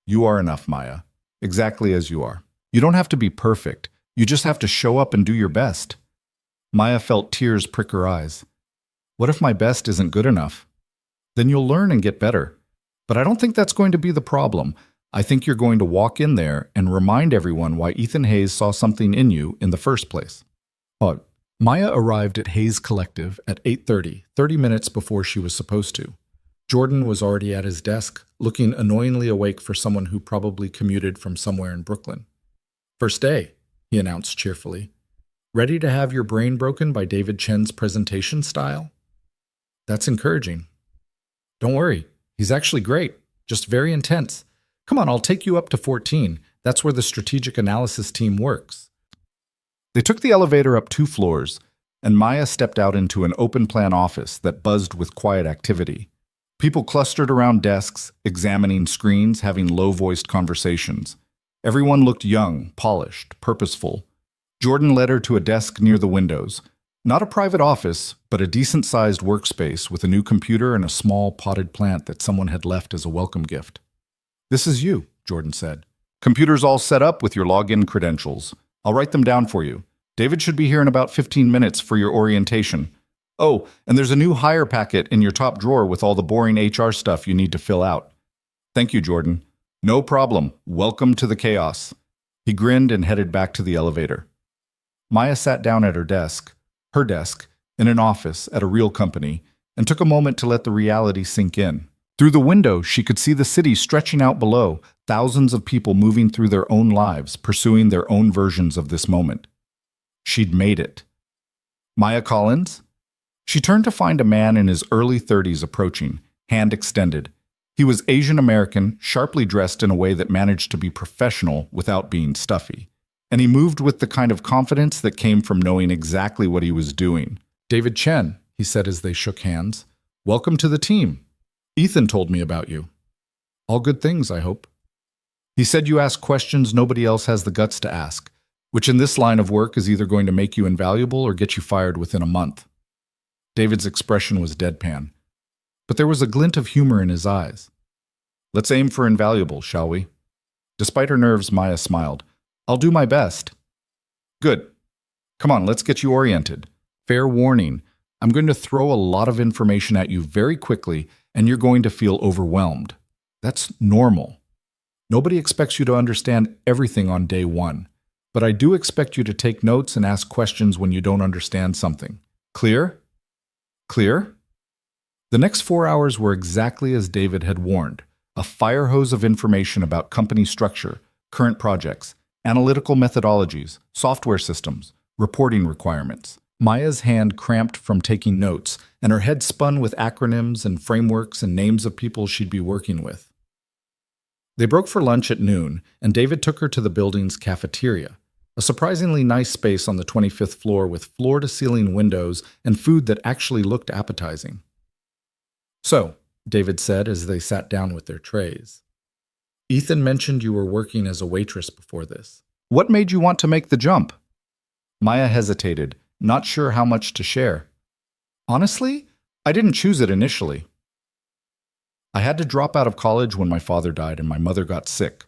You are enough, Maya, exactly as you are. You don't have to be perfect. You just have to show up and do your best. Maya felt tears prick her eyes. What if my best isn't good enough? Then you'll learn and get better. But I don't think that's going to be the problem. I think you're going to walk in there and remind everyone why Ethan Hayes saw something in you in the first place. Maya arrived at Hayes Collective at 8:30, 30 minutes before she was supposed to. Jordan was already at his desk, looking annoyingly awake for someone who probably commuted from somewhere in Brooklyn. First day, he announced cheerfully. Ready to have your brain broken by David Chen's presentation style? That's encouraging. Don't worry, he's actually great, just very intense. Come on, I'll take you up to 14. That's where the strategic analysis team works. They took the elevator up 2 floors, and Maya stepped out into an open-plan office that buzzed with quiet activity. People clustered around desks, examining screens, having low-voiced conversations. Everyone looked young, polished, purposeful. Jordan led her to a desk near the windows. Not a private office, but a decent-sized workspace with a new computer and a small potted plant that someone had left as a welcome gift. This is you, Jordan said. Computer's all set up with your login credentials. I'll write them down for you. David should be here in about 15 minutes for your orientation. Oh, and there's a new hire packet in your top drawer with all the boring HR stuff you need to fill out. Thank you, Jordan. No problem. Welcome to the chaos. He grinned and headed back to the elevator. Maya sat down at her desk, in an office at a real company, and took a moment to let the reality sink in. Through the window, she could see the city stretching out below, thousands of people moving through their own lives, pursuing their own versions of this moment. She'd made it. Maya Collins? She turned to find a man in his early 30s approaching, hand extended. He was Asian American, sharply dressed in a way that managed to be professional without being stuffy. And he moved with the kind of confidence that came from knowing exactly what he was doing. David Chen, he said as they shook hands. Welcome to the team. Ethan told me about you. All good things, I hope. He said you ask questions nobody else has the guts to ask, which in this line of work is either going to make you invaluable or get you fired within a month. David's expression was deadpan, but there was a glint of humor in his eyes. Let's aim for invaluable, shall we? Despite her nerves, Maya smiled. I'll do my best. Good. Come on, let's get you oriented. Fair warning, I'm going to throw a lot of information at you very quickly, and you're going to feel overwhelmed. That's normal. Nobody expects you to understand everything on day 1, but I do expect you to take notes and ask questions when you don't understand something. Clear? Clear? The next 4 hours were exactly as David had warned, a fire hose of information about company structure, current projects, analytical methodologies, software systems, reporting requirements. Maya's hand cramped from taking notes, and her head spun with acronyms and frameworks and names of people she'd be working with. They broke for lunch at noon, and David took her to the building's cafeteria, a surprisingly nice space on the 25th floor with floor-to-ceiling windows and food that actually looked appetizing. "So," David said as they sat down with their trays, "Ethan mentioned you were working as a waitress before this. What made you want to make the jump?" Maya hesitated, not sure how much to share. "Honestly, I didn't choose it initially. I had to drop out of college when my father died and my mother got sick.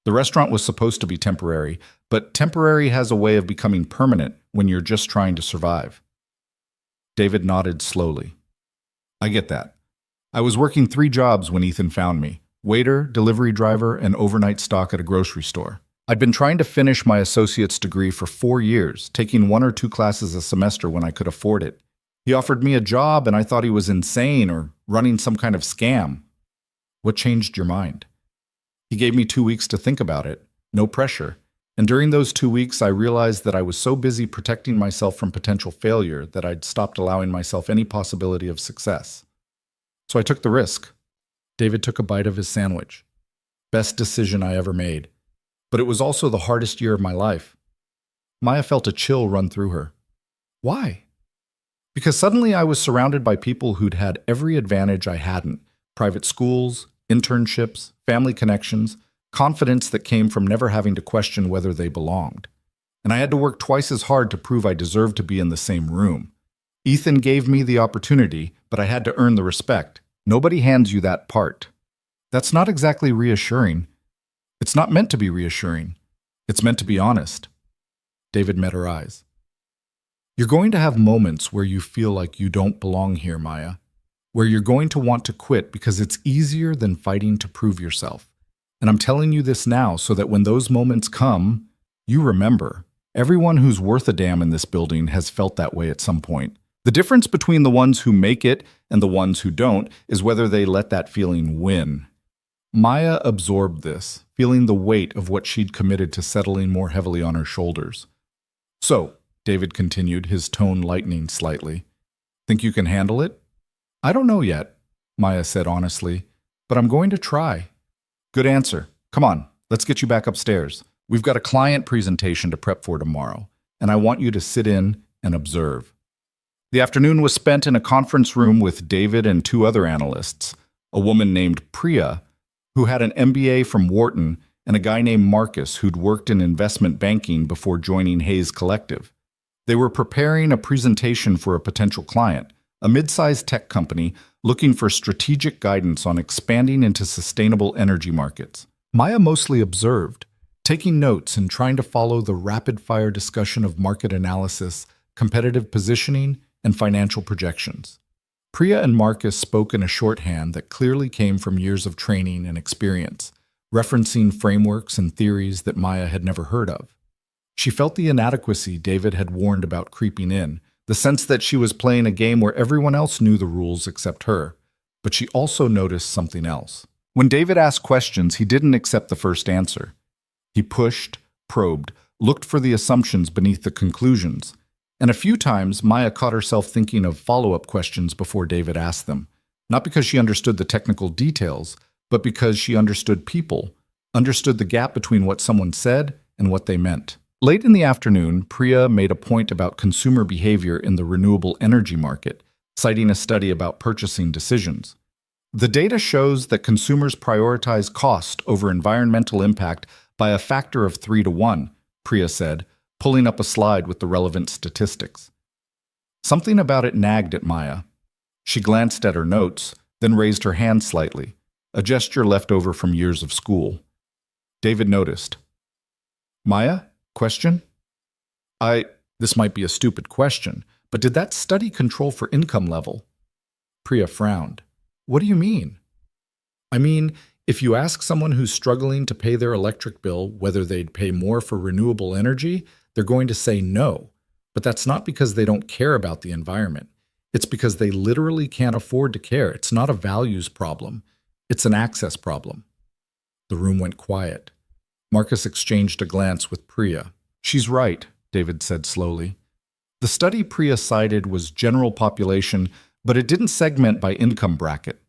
The restaurant was supposed to be temporary, but temporary has a way of becoming permanent when you're just trying to survive." David nodded slowly. "I get that. I was working 3 jobs when Ethan found me: waiter, delivery driver, and overnight stock at a grocery store. I'd been trying to finish my associate's degree for 4 years, taking 1 or 2 classes a semester when I could afford it. He offered me a job and I thought he was insane or running some kind of scam." "What changed your mind?" "He gave me 2 weeks to think about it. No pressure. And during those 2 weeks, I realized that I was so busy protecting myself from potential failure that I'd stopped allowing myself any possibility of success. So I took the risk." David took a bite of his sandwich. "Best decision I ever made. But it was also the hardest year of my life." Maya felt a chill run through her. "Why?" "Because suddenly I was surrounded by people who'd had every advantage I hadn't: private schools, internships, family connections, confidence that came from never having to question whether they belonged. And I had to work twice as hard to prove I deserved to be in the same room. Ethan gave me the opportunity, but I had to earn the respect. Nobody hands you that part." "That's not exactly reassuring." "It's not meant to be reassuring. It's meant to be honest." David met her eyes. "You're going to have moments where you feel like you don't belong here, Maya, where you're going to want to quit because it's easier than fighting to prove yourself. And I'm telling you this now so that when those moments come, you remember. Everyone who's worth a damn in this building has felt that way at some point. The difference between the ones who make it and the ones who don't is whether they let that feeling win." Maya absorbed this, feeling the weight of what she'd committed to settling more heavily on her shoulders. "So," David continued, his tone lightening slightly, "think you can handle it?" "I don't know yet," Maya said honestly, "but I'm going to try." "Good answer. Come on, let's get you back upstairs. We've got a client presentation to prep for tomorrow, and I want you to sit in and observe." The afternoon was spent in a conference room with David and 2 other analysts, a woman named Priya, who had an MBA from Wharton, and a guy named Marcus who'd worked in investment banking before joining Hayes Collective. They were preparing a presentation for a potential client, a mid-sized tech company looking for strategic guidance on expanding into sustainable energy markets. Maya mostly observed, taking notes and trying to follow the rapid-fire discussion of market analysis, competitive positioning, and financial projections. Priya and Marcus spoke in a shorthand that clearly came from years of training and experience, referencing frameworks and theories that Maya had never heard of. She felt the inadequacy David had warned about creeping in, the sense that she was playing a game where everyone else knew the rules except her. But she also noticed something else. When David asked questions, he didn't accept the first answer. He pushed, probed, looked for the assumptions beneath the conclusions. And a few times, Maya caught herself thinking of follow-up questions before David asked them, not because she understood the technical details, but because she understood people, understood the gap between what someone said and what they meant. Late in the afternoon, Priya made a point about consumer behavior in the renewable energy market, citing a study about purchasing decisions. The data shows that consumers prioritize cost over environmental impact by a factor of 3 to 1, Priya said, pulling up a slide with the relevant statistics. Something about it nagged at Maya. She glanced at her notes, then raised her hand slightly, a gesture left over from years of school. David noticed. "Maya? Question?" This might be a stupid question, but did that study control for income level?" Priya frowned. "What do you mean?" "I mean, if you ask someone who's struggling to pay their electric bill whether they'd pay more for renewable energy, they're going to say no. But that's not because they don't care about the environment. It's because they literally can't afford to care. It's not a values problem. It's an access problem. The room went quiet. Marcus exchanged a glance with Priya. She's right, David said slowly. The study Priya cited was general population, but it didn't segment by income bracket.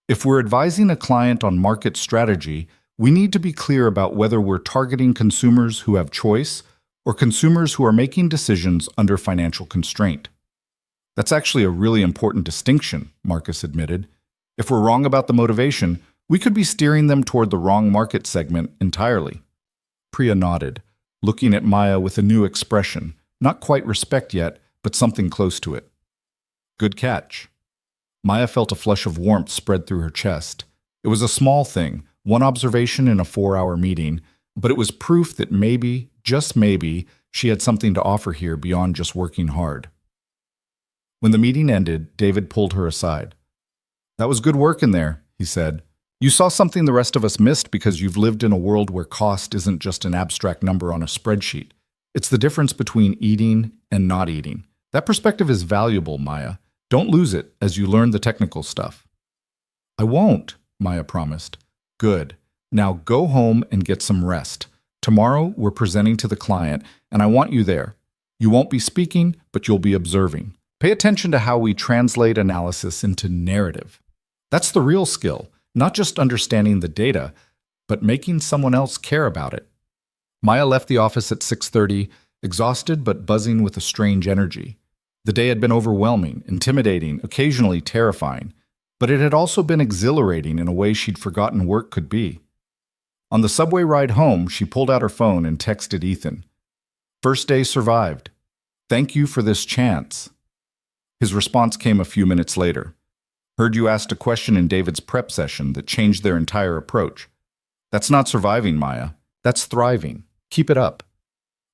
If we're advising a client on market strategy, we need to be clear about whether we're targeting consumers who have choice or consumers who are making decisions under financial constraint. That's actually a really important distinction, Marcus admitted. If we're wrong about the motivation, we could be steering them toward the wrong market segment entirely. Priya nodded, looking at Maya with a new expression, not quite respect yet, but something close to it. Good catch. Maya felt a flush of warmth spread through her chest. It was a small thing, one observation in a 4-hour meeting, but it was proof that maybe, just maybe, she had something to offer here beyond just working hard. When the meeting ended, David pulled her aside. That was good work in there, he said. You saw something the rest of us missed because you've lived in a world where cost isn't just an abstract number on a spreadsheet. It's the difference between eating and not eating. That perspective is valuable, Maya. Don't lose it as you learn the technical stuff. I won't, Maya promised. Good. Now go home and get some rest. Tomorrow we're presenting to the client, and I want you there. You won't be speaking, but you'll be observing. Pay attention to how we translate analysis into narrative. That's the real skill, not just understanding the data, but making someone else care about it. Maya left the office at 6:30, exhausted but buzzing with a strange energy. The day had been overwhelming, intimidating, occasionally terrifying, but it had also been exhilarating in a way she'd forgotten work could be. On the subway ride home, she pulled out her phone and texted Ethan. First day survived. Thank you for this chance. His response came a few minutes later. Heard you asked a question in David's prep session that changed their entire approach. That's not surviving, Maya. That's thriving. Keep it up.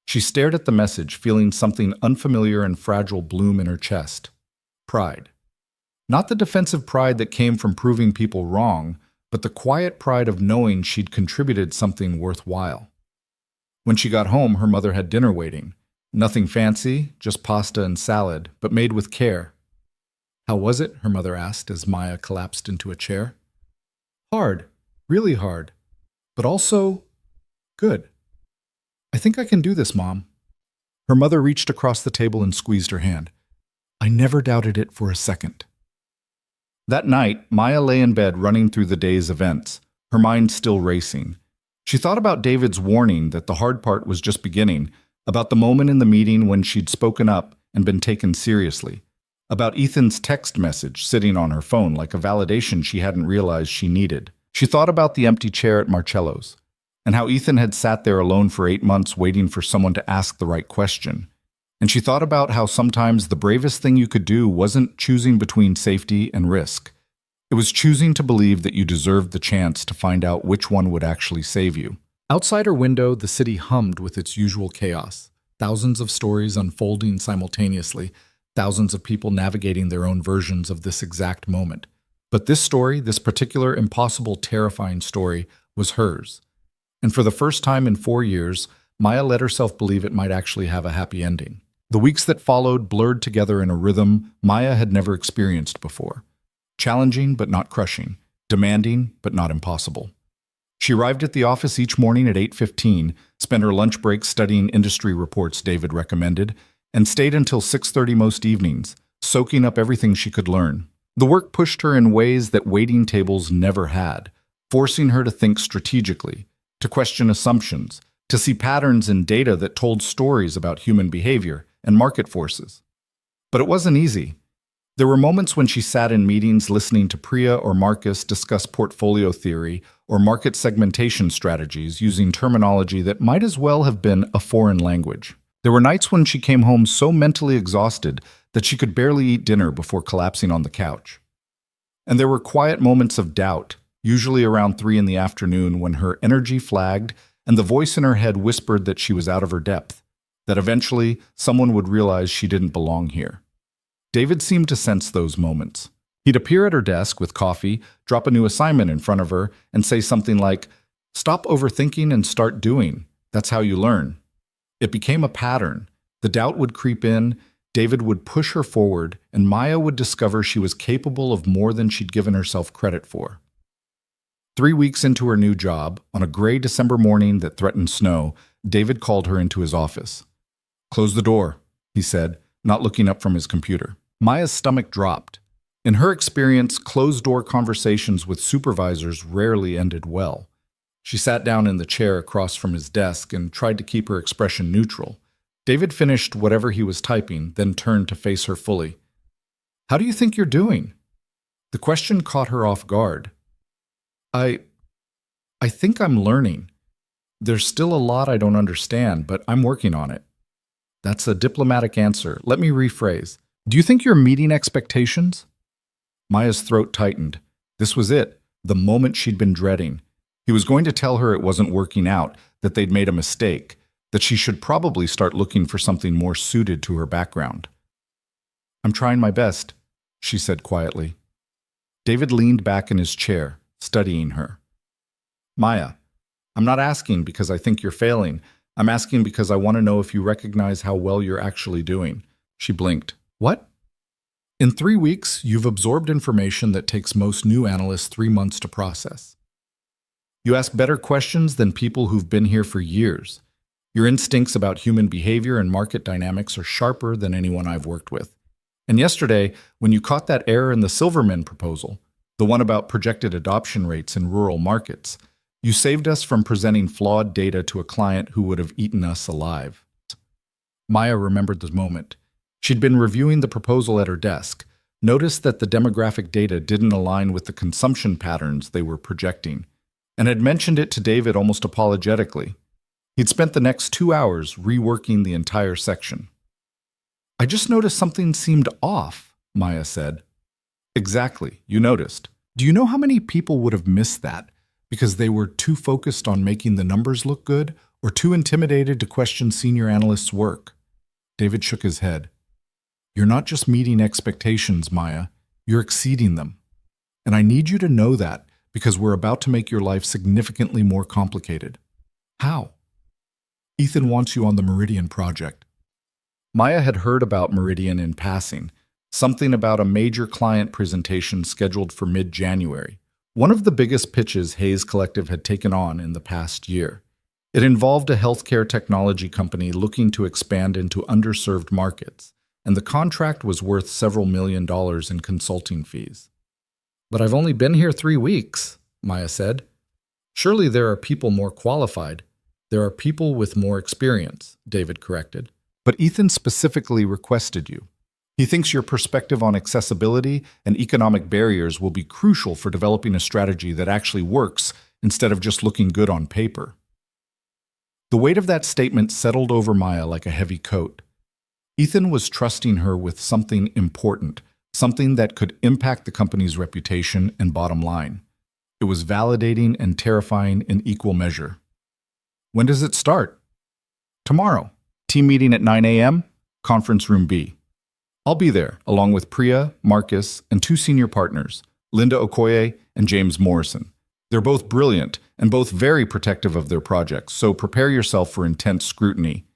She stared at the message, feeling something unfamiliar and fragile bloom in her chest. Pride. Not the defensive pride that came from proving people wrong, but the quiet pride of knowing she'd contributed something worthwhile. When she got home, her mother had dinner waiting. Nothing fancy, just pasta and salad, but made with care. How was it? Her mother asked as Maya collapsed into a chair. Hard, really hard, but also good. I think I can do this, Mom. Her mother reached across the table and squeezed her hand. I never doubted it for a second. That night, Maya lay in bed running through the day's events, her mind still racing. She thought about David's warning that the hard part was just beginning, about the moment in the meeting when she'd spoken up and been taken seriously, about Ethan's text message sitting on her phone like a validation she hadn't realized she needed. She thought about the empty chair at Marcello's, and how Ethan had sat there alone for 8 months waiting for someone to ask the right question. And she thought about how sometimes the bravest thing you could do wasn't choosing between safety and risk. It was choosing to believe that you deserved the chance to find out which one would actually save you. Outside her window, the city hummed with its usual chaos. Thousands of stories unfolding simultaneously, thousands of people navigating their own versions of this exact moment. But this story, this particular impossible, terrifying story, was hers. And for the first time in 4 years, Maya let herself believe it might actually have a happy ending. The weeks that followed blurred together in a rhythm Maya had never experienced before. Challenging but not crushing, demanding but not impossible. She arrived at the office each morning at 8:15, spent her lunch break studying industry reports David recommended, and stayed until 6:30 most evenings, soaking up everything she could learn. The work pushed her in ways that waiting tables never had, forcing her to think strategically, to question assumptions, to see patterns in data that told stories about human behavior and market forces. But it wasn't easy. There were moments when she sat in meetings listening to Priya or Marcus discuss portfolio theory or market segmentation strategies using terminology that might as well have been a foreign language. There were nights when she came home so mentally exhausted that she could barely eat dinner before collapsing on the couch. And there were quiet moments of doubt, usually around 3 in the afternoon when her energy flagged and the voice in her head whispered that she was out of her depth, that eventually someone would realize she didn't belong here. David seemed to sense those moments. He'd appear at her desk with coffee, drop a new assignment in front of her, and say something like, "Stop overthinking and start doing. That's how you learn." It became a pattern. The doubt would creep in, David would push her forward, and Maya would discover she was capable of more than she'd given herself credit for. 3 weeks into her new job, on a gray December morning that threatened snow, David called her into his office. "Close the door," he said, not looking up from his computer. Maya's stomach dropped. In her experience, closed-door conversations with supervisors rarely ended well. She sat down in the chair across from his desk and tried to keep her expression neutral. David finished whatever he was typing, then turned to face her fully. "How do you think you're doing?" The question caught her off guard. I think I'm learning. There's still a lot I don't understand, but I'm working on it." That's a diplomatic answer. Let me rephrase. Do you think you're meeting expectations? Maya's throat tightened. This was it, the moment she'd been dreading. He was going to tell her it wasn't working out, that they'd made a mistake, that she should probably start looking for something more suited to her background. "I'm trying my best," she said quietly. David leaned back in his chair, studying her. "Maya, I'm not asking because I think you're failing. I'm asking because I want to know if you recognize how well you're actually doing." She blinked. "What?" "In 3 weeks, you've absorbed information that takes most new analysts 3 months to process. You ask better questions than people who've been here for years. Your instincts about human behavior and market dynamics are sharper than anyone I've worked with. And yesterday, when you caught that error in the Silverman proposal, the one about projected adoption rates in rural markets, you saved us from presenting flawed data to a client who would have eaten us alive." Maya remembered the moment. She'd been reviewing the proposal at her desk, noticed that the demographic data didn't align with the consumption patterns they were projecting, and had mentioned it to David almost apologetically. He'd spent the next 2 hours reworking the entire section. "I just noticed something seemed off," Maya said. "Exactly, you noticed. Do you know how many people would have missed that because they were too focused on making the numbers look good or too intimidated to question senior analysts' work?" David shook his head. "You're not just meeting expectations, Maya. You're exceeding them. And I need you to know that because we're about to make your life significantly more complicated." "How?" "Ethan wants you on the Meridian project." Maya had heard about Meridian in passing, something about a major client presentation scheduled for mid-January, one of the biggest pitches Hayes Collective had taken on in the past year. It involved a healthcare technology company looking to expand into underserved markets, and the contract was worth several $1 million in consulting fees. "But I've only been here 3 weeks, Maya said. "Surely there are people more qualified. There are people with more experience," David corrected. "But Ethan specifically requested you. He thinks your perspective on accessibility and economic barriers will be crucial for developing a strategy that actually works instead of just looking good on paper." The weight of that statement settled over Maya like a heavy coat. Ethan was trusting her with something important, something that could impact the company's reputation and bottom line. It was validating and terrifying in equal measure. "When does it start?" "Tomorrow. Team meeting at 9 a.m., conference room B. I'll be there, along with Priya, Marcus, and 2 senior partners, Linda Okoye and James Morrison. They're both brilliant and both very protective of their projects, so prepare yourself for intense scrutiny."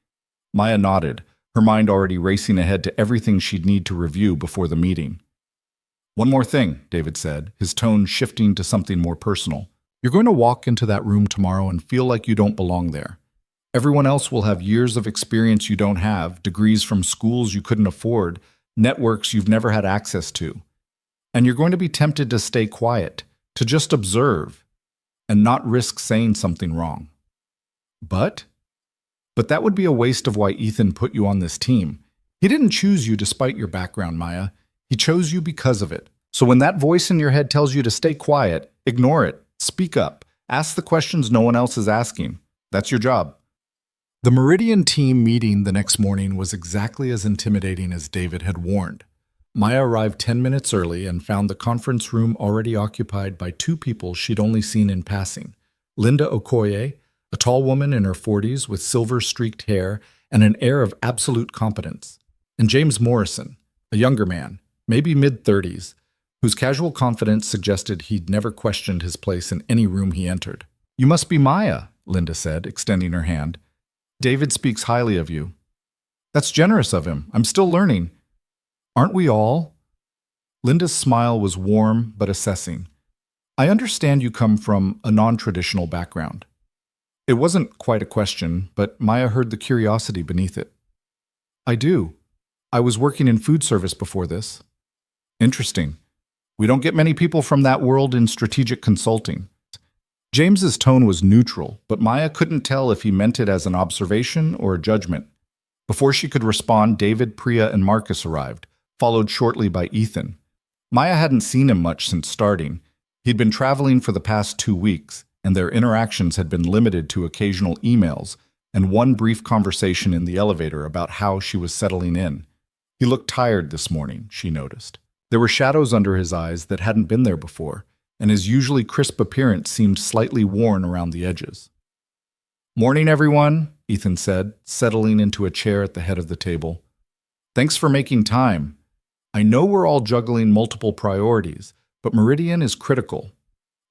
Maya nodded, her mind already racing ahead to everything she'd need to review before the meeting. "One more thing," David said, his tone shifting to something more personal. "You're going to walk into that room tomorrow and feel like you don't belong there. Everyone else will have years of experience you don't have, degrees from schools you couldn't afford, networks you've never had access to. And you're going to be tempted to stay quiet, to just observe, and not risk saying something wrong. But that would be a waste of why Ethan put you on this team. He didn't choose you despite your background, Maya. He chose you because of it. So when that voice in your head tells you to stay quiet, ignore it, speak up, ask the questions no one else is asking. That's your job." The Meridian team meeting the next morning was exactly as intimidating as David had warned. Maya arrived 10 minutes early and found the conference room already occupied by 2 people she'd only seen in passing. Linda Okoye, a tall woman in her 40s with silver-streaked hair and an air of absolute competence, and James Morrison, a younger man, maybe mid-30s, whose casual confidence suggested he'd never questioned his place in any room he entered. "You must be Maya," Linda said, extending her hand. "David speaks highly of you." That's generous of him. I'm still learning. Aren't we all? Linda's smile was warm but assessing. I understand you come from a non-traditional background. It wasn't quite a question, but Maya heard the curiosity beneath it. I do. I was working in food service before this. Interesting. We don't get many people from that world in strategic consulting. James's tone was neutral, but Maya couldn't tell if he meant it as an observation or a judgment. Before she could respond, David, Priya, and Marcus arrived, followed shortly by Ethan. Maya hadn't seen him much since starting. He'd been traveling for the past 2 weeks, and their interactions had been limited to occasional emails and one brief conversation in the elevator about how she was settling in. He looked tired this morning, she noticed. There were shadows under his eyes that hadn't been there before, and his usually crisp appearance seemed slightly worn around the edges. "Morning, everyone," Ethan said, settling into a chair at the head of the table. "Thanks for making time. I know we're all juggling multiple priorities, but Meridian is critical.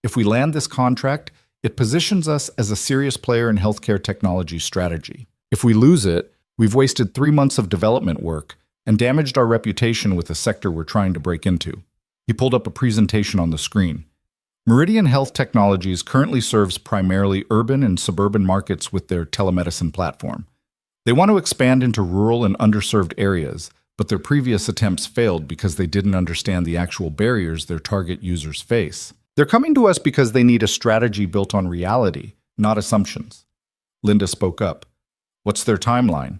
If we land this contract, it positions us as a serious player in healthcare technology strategy. If we lose it, we've wasted 3 months of development work and damaged our reputation with the sector we're trying to break into." He pulled up a presentation on the screen. Meridian Health Technologies currently serves primarily urban and suburban markets with their telemedicine platform. They want to expand into rural and underserved areas, but their previous attempts failed because they didn't understand the actual barriers their target users face. They're coming to us because they need a strategy built on reality, not assumptions. Linda spoke up. "What's their timeline?"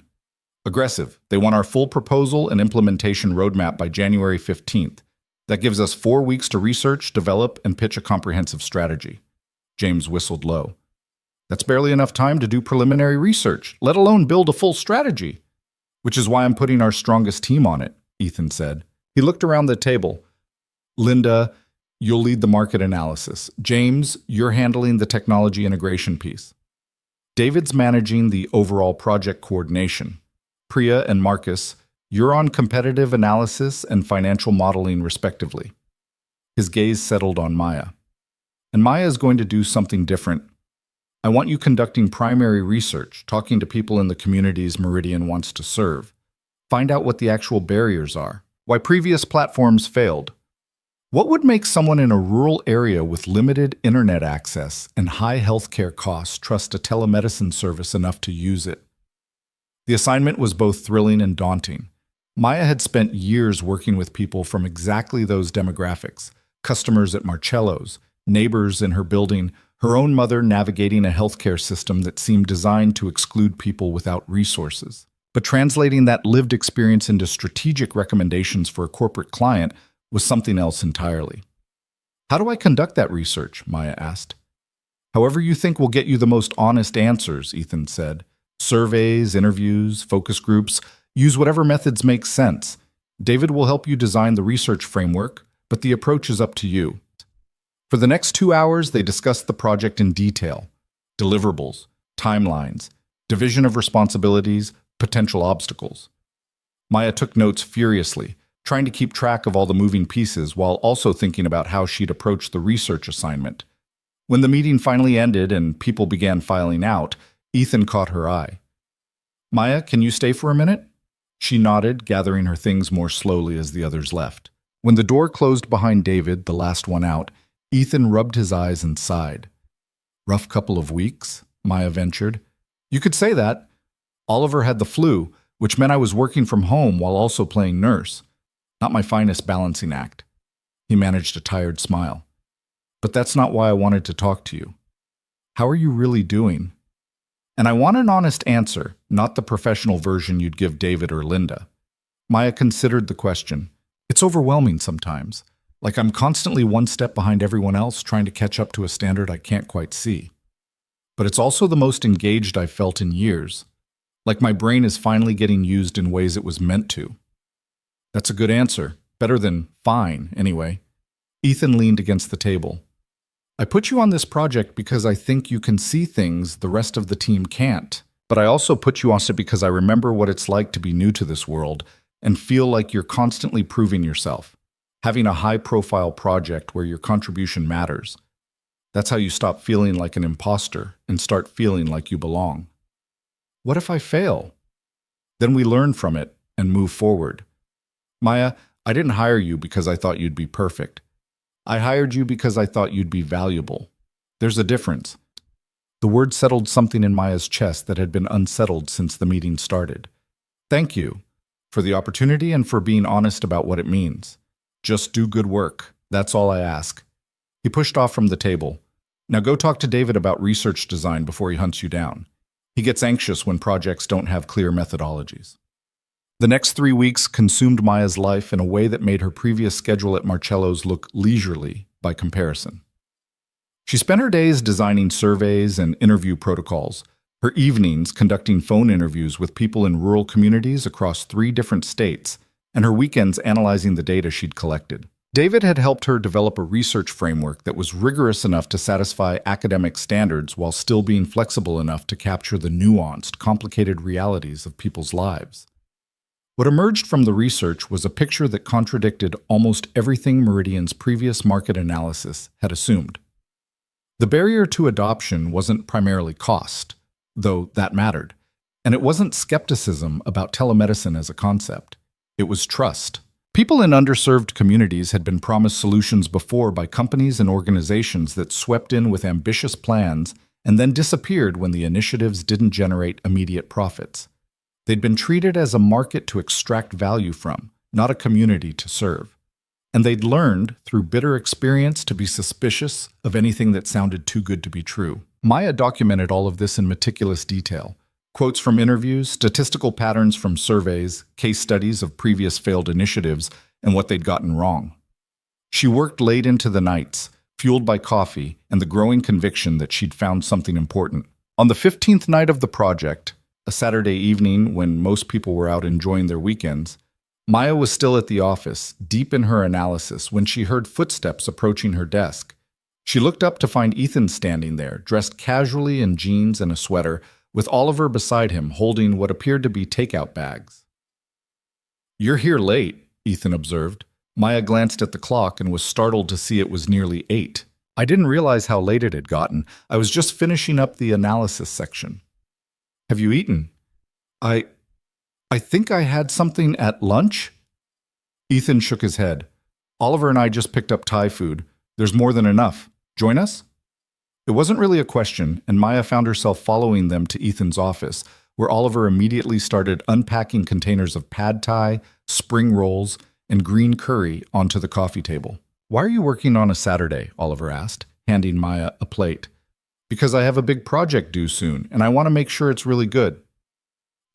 "Aggressive. They want our full proposal and implementation roadmap by January 15th. That gives us 4 weeks to research, develop, and pitch a comprehensive strategy." James whistled low. "That's barely enough time to do preliminary research, let alone build a full strategy." "Which is why I'm putting our strongest team on it," Ethan said. He looked around the table. "Linda, you'll lead the market analysis. James, you're handling the technology integration piece. David's managing the overall project coordination. Priya and Marcus, you're on competitive analysis and financial modeling, respectively." His gaze settled on Maya. "And Maya is going to do something different. I want you conducting primary research, talking to people in the communities Meridian wants to serve. Find out what the actual barriers are, why previous platforms failed. What would make someone in a rural area with limited internet access and high healthcare costs trust a telemedicine service enough to use it?" The assignment was both thrilling and daunting. Maya had spent years working with people from exactly those demographics, customers at Marcello's, neighbors in her building, her own mother navigating a healthcare system that seemed designed to exclude people without resources. But translating that lived experience into strategic recommendations for a corporate client was something else entirely. "How do I conduct that research?" Maya asked. "However you think will get you the most honest answers," Ethan said. "Surveys, interviews, focus groups. Use whatever methods make sense. David will help you design the research framework, but the approach is up to you." For the next 2 hours, they discussed the project in detail. Deliverables, timelines, division of responsibilities, potential obstacles. Maya took notes furiously, trying to keep track of all the moving pieces while also thinking about how she'd approach the research assignment. When the meeting finally ended and people began filing out, Ethan caught her eye. "Maya, can you stay for a minute?" She nodded, gathering her things more slowly as the others left. When the door closed behind David, the last one out, Ethan rubbed his eyes and sighed. "Rough couple of weeks," Maya ventured. "You could say that. Oliver had the flu, which meant I was working from home while also playing nurse. Not my finest balancing act." He managed a tired smile. "But that's not why I wanted to talk to you. How are you really doing? And I want an honest answer, not the professional version you'd give David or Linda." Maya considered the question. "It's overwhelming sometimes. Like I'm constantly one step behind everyone else trying to catch up to a standard I can't quite see. But it's also the most engaged I've felt in years. Like my brain is finally getting used in ways it was meant to." "That's a good answer. Better than fine, anyway." Ethan leaned against the table. "I put you on this project because I think you can see things the rest of the team can't. But I also put you on it because I remember what it's like to be new to this world and feel like you're constantly proving yourself. Having a high-profile project where your contribution matters. That's how you stop feeling like an imposter and start feeling like you belong." "What if I fail?" Then we learn from it and move forward. Maya, I didn't hire you because I thought you'd be perfect. I hired you because I thought you'd be valuable. There's a difference. The word settled something in Maya's chest that had been unsettled since the meeting started. Thank you for the opportunity and for being honest about what it means. Just do good work. That's all I ask. He pushed off from the table. Now go talk to David about research design before he hunts you down. He gets anxious when projects don't have clear methodologies. The next 3 weeks consumed Maya's life in a way that made her previous schedule at Marcello's look leisurely by comparison. She spent her days designing surveys and interview protocols, her evenings conducting phone interviews with people in rural communities across 3 different states, and her weekends analyzing the data she'd collected. David had helped her develop a research framework that was rigorous enough to satisfy academic standards while still being flexible enough to capture the nuanced, complicated realities of people's lives. What emerged from the research was a picture that contradicted almost everything Meridian's previous market analysis had assumed. The barrier to adoption wasn't primarily cost, though that mattered, and it wasn't skepticism about telemedicine as a concept. It was trust. People in underserved communities had been promised solutions before by companies and organizations that swept in with ambitious plans and then disappeared when the initiatives didn't generate immediate profits. They'd been treated as a market to extract value from, not a community to serve. And they'd learned, through bitter experience, to be suspicious of anything that sounded too good to be true. Maya documented all of this in meticulous detail. Quotes from interviews, statistical patterns from surveys, case studies of previous failed initiatives, and what they'd gotten wrong. She worked late into the nights, fueled by coffee and the growing conviction that she'd found something important. On the 15th night of the project, a Saturday evening when most people were out enjoying their weekends, Maya was still at the office, deep in her analysis, when she heard footsteps approaching her desk. She looked up to find Ethan standing there, dressed casually in jeans and a sweater, with Oliver beside him holding what appeared to be takeout bags. "You're here late," Ethan observed. Maya glanced at the clock and was startled to see it was nearly 8. "I didn't realize how late it had gotten. I was just finishing up the analysis section." "Have you eaten?" I think I had something at lunch." Ethan shook his head. "Oliver and I just picked up Thai food. There's more than enough. Join us?" It wasn't really a question, and Maya found herself following them to Ethan's office, where Oliver immediately started unpacking containers of pad thai, spring rolls, and green curry onto the coffee table. "Why are you working on a Saturday?" Oliver asked, handing Maya a plate. "Because I have a big project due soon, and I want to make sure it's really good."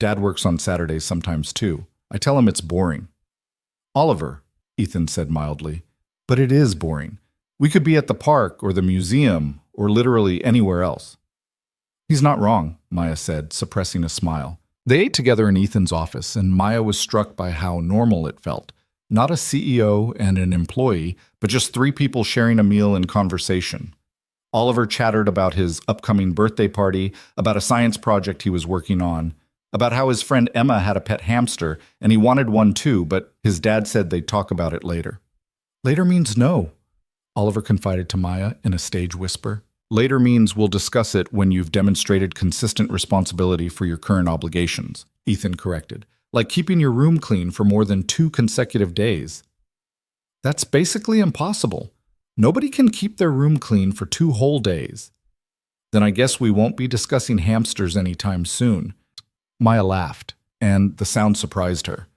"Dad works on Saturdays sometimes too. I tell him it's boring." "Oliver," Ethan said mildly, "but it is boring. We could be at the park or the museum or literally anywhere else." "He's not wrong," Maya said, suppressing a smile. They ate together in Ethan's office, and Maya was struck by how normal it felt. Not a CEO and an employee, but just 3 people sharing a meal and conversation. Oliver chattered about his upcoming birthday party, about a science project he was working on, about how his friend Emma had a pet hamster and he wanted one too, but his dad said they'd talk about it later. "Later means no," Oliver confided to Maya in a stage whisper. "Later means we'll discuss it when you've demonstrated consistent responsibility for your current obligations," Ethan corrected. "Like keeping your room clean for more than 2 consecutive days." "That's basically impossible. Nobody can keep their room clean for 2 whole days." "Then I guess we won't be discussing hamsters anytime soon." Maya laughed, and the sound surprised her.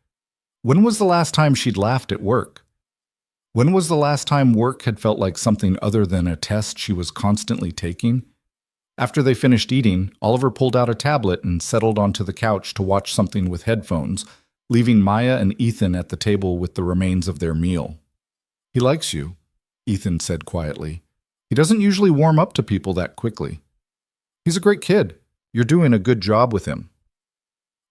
When was the last time she'd laughed at work? When was the last time work had felt like something other than a test she was constantly taking? After they finished eating, Oliver pulled out a tablet and settled onto the couch to watch something with headphones, leaving Maya and Ethan at the table with the remains of their meal. "He likes you," Ethan said quietly. "He doesn't usually warm up to people that quickly. He's a great kid. You're doing a good job with him."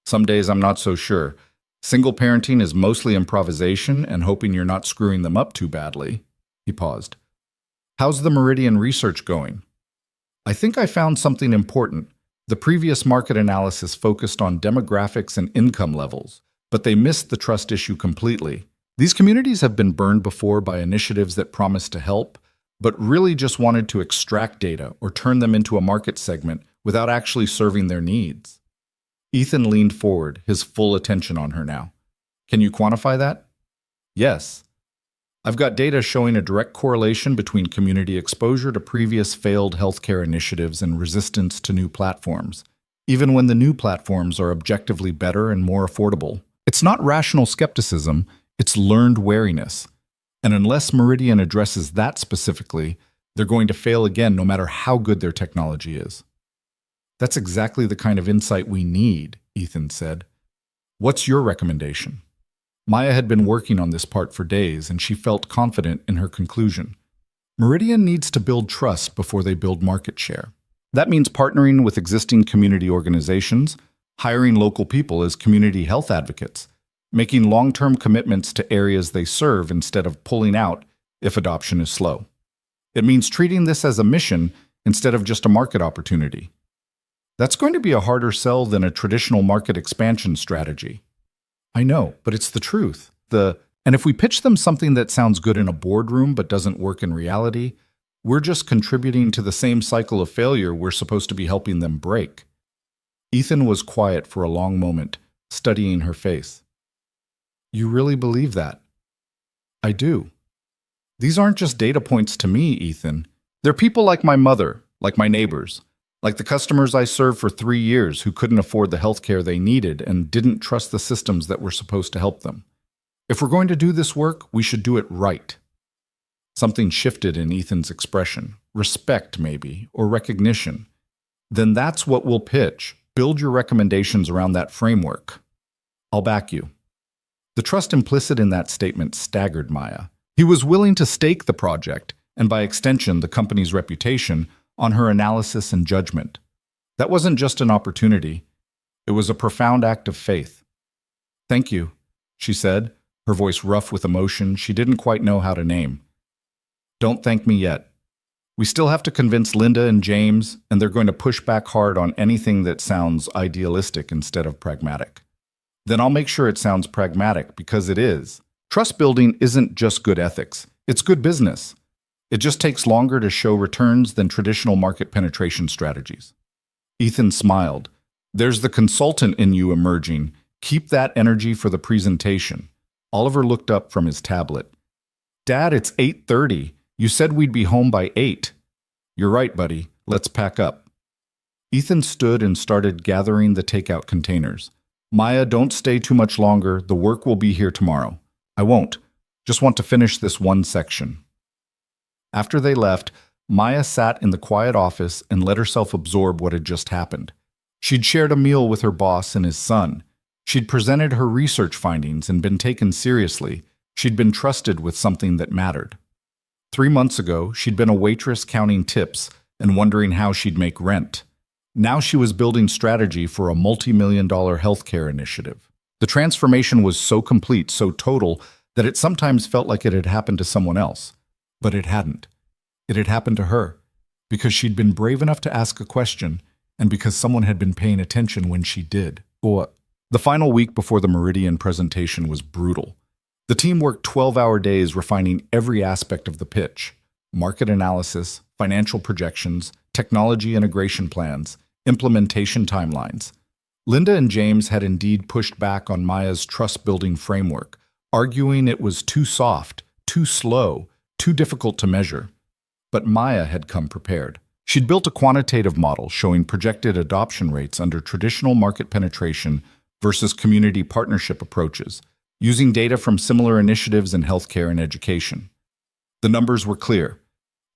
"Some days I'm not so sure. Single parenting is mostly improvisation and hoping you're not screwing them up too badly." He paused. "How's the Meridian research going?" "I think I found something important. The previous market analysis focused on demographics and income levels, but they missed the trust issue completely. These communities have been burned before by initiatives that promised to help, but really just wanted to extract data or turn them into a market segment without actually serving their needs." Ethan leaned forward, his full attention on her now. Can you quantify that? Yes. I've got data showing a direct correlation between community exposure to previous failed healthcare initiatives and resistance to new platforms, even when the new platforms are objectively better and more affordable. It's not rational skepticism, it's learned wariness. And unless Meridian addresses that specifically, they're going to fail again no matter how good their technology is. That's exactly the kind of insight we need, Ethan said. What's your recommendation? Maya had been working on this part for days, and she felt confident in her conclusion. Meridian needs to build trust before they build market share. That means partnering with existing community organizations, hiring local people as community health advocates, making long-term commitments to areas they serve instead of pulling out if adoption is slow. It means treating this as a mission instead of just a market opportunity. That's going to be a harder sell than a traditional market expansion strategy. I know, but it's the truth. And if we pitch them something that sounds good in a boardroom but doesn't work in reality, we're just contributing to the same cycle of failure we're supposed to be helping them break. Ethan was quiet for a long moment, studying her face. You really believe that? I do. These aren't just data points to me, Ethan. They're people like my mother, like my neighbors, like the customers I served for 3 years who couldn't afford the healthcare they needed and didn't trust the systems that were supposed to help them. If we're going to do this work, we should do it right. Something shifted in Ethan's expression. Respect, maybe, or recognition. Then that's what we'll pitch. Build your recommendations around that framework. I'll back you. The trust implicit in that statement staggered Maya. He was willing to stake the project, and by extension the company's reputation, on her analysis and judgment. That wasn't just an opportunity. It was a profound act of faith. Thank you, she said, her voice rough with emotion she didn't quite know how to name. Don't thank me yet. We still have to convince Linda and James, and they're going to push back hard on anything that sounds idealistic instead of pragmatic. Then I'll make sure it sounds pragmatic, because it is. Trust building isn't just good ethics. It's good business. It just takes longer to show returns than traditional market penetration strategies. Ethan smiled. There's the consultant in you emerging. Keep that energy for the presentation. Oliver looked up from his tablet. Dad, it's 8:30. You said we'd be home by 8. You're right, buddy. Let's pack up. Ethan stood and started gathering the takeout containers. Maya, don't stay too much longer. The work will be here tomorrow. I won't. Just want to finish this one section. After they left, Maya sat in the quiet office and let herself absorb what had just happened. She'd shared a meal with her boss and his son. She'd presented her research findings and been taken seriously. She'd been trusted with something that mattered. 3 months ago, she'd been a waitress counting tips and wondering how she'd make rent. Now she was building strategy for a multi-million-dollar healthcare initiative. The transformation was so complete, so total, that it sometimes felt like it had happened to someone else. But it hadn't. It had happened to her, because she'd been brave enough to ask a question, and because someone had been paying attention when she did. The final week before the Meridian presentation was brutal. The team worked 12-hour days refining every aspect of the pitch: market analysis, financial projections, technology integration plans, implementation timelines. Linda and James had indeed pushed back on Maya's trust-building framework, arguing it was too soft, too slow, too difficult to measure. But Maya had come prepared. She'd built a quantitative model showing projected adoption rates under traditional market penetration versus community partnership approaches, using data from similar initiatives in healthcare and education. The numbers were clear.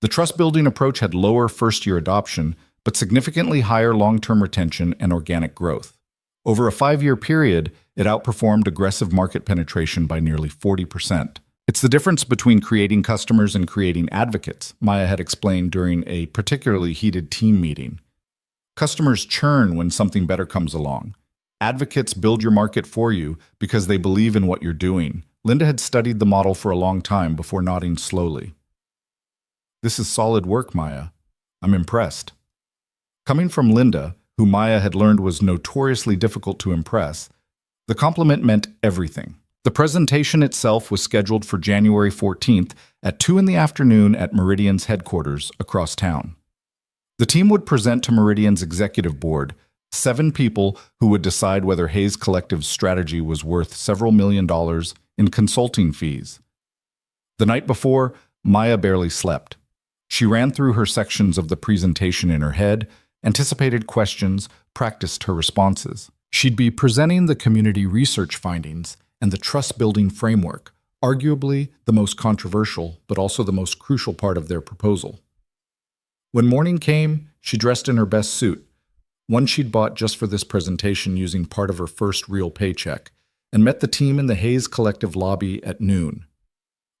The trust-building approach had lower first-year adoption, but significantly higher long-term retention and organic growth. Over a 5-year period, it outperformed aggressive market penetration by nearly 40%. It's the difference between creating customers and creating advocates, Maya had explained during a particularly heated team meeting. Customers churn when something better comes along. Advocates build your market for you because they believe in what you're doing. Linda had studied the model for a long time before nodding slowly. This is solid work, Maya. I'm impressed. Coming from Linda, who Maya had learned was notoriously difficult to impress, the compliment meant everything. The presentation itself was scheduled for January 14th at 2 in the afternoon at Meridian's headquarters across town. The team would present to Meridian's executive board, 7 people who would decide whether Hayes Collective's strategy was worth several $1 million in consulting fees. The night before, Maya barely slept. She ran through her sections of the presentation in her head, anticipated questions, practiced her responses. She'd be presenting the community research findings and the trust-building framework, arguably the most controversial but also the most crucial part of their proposal. When morning came, she dressed in her best suit, one she'd bought just for this presentation using part of her first real paycheck, and met the team in the Hayes Collective lobby at noon.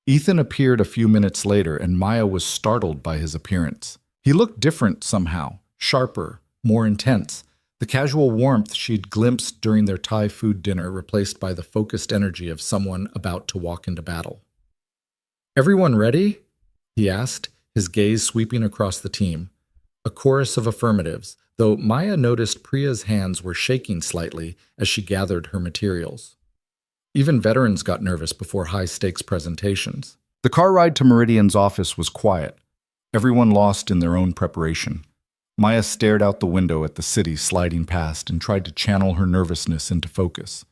Ethan appeared a few minutes later, and Maya was startled by his appearance. He looked different somehow, sharper, more intense, the casual warmth she'd glimpsed during their Thai food dinner replaced by the focused energy of someone about to walk into battle. "Everyone ready?" he asked, his gaze sweeping across the team. A chorus of affirmatives, though Maya noticed Priya's hands were shaking slightly as she gathered her materials. Even veterans got nervous before high-stakes presentations. The car ride to Meridian's office was quiet, everyone lost in their own preparation. Maya stared out the window at the city sliding past and tried to channel her nervousness into focus.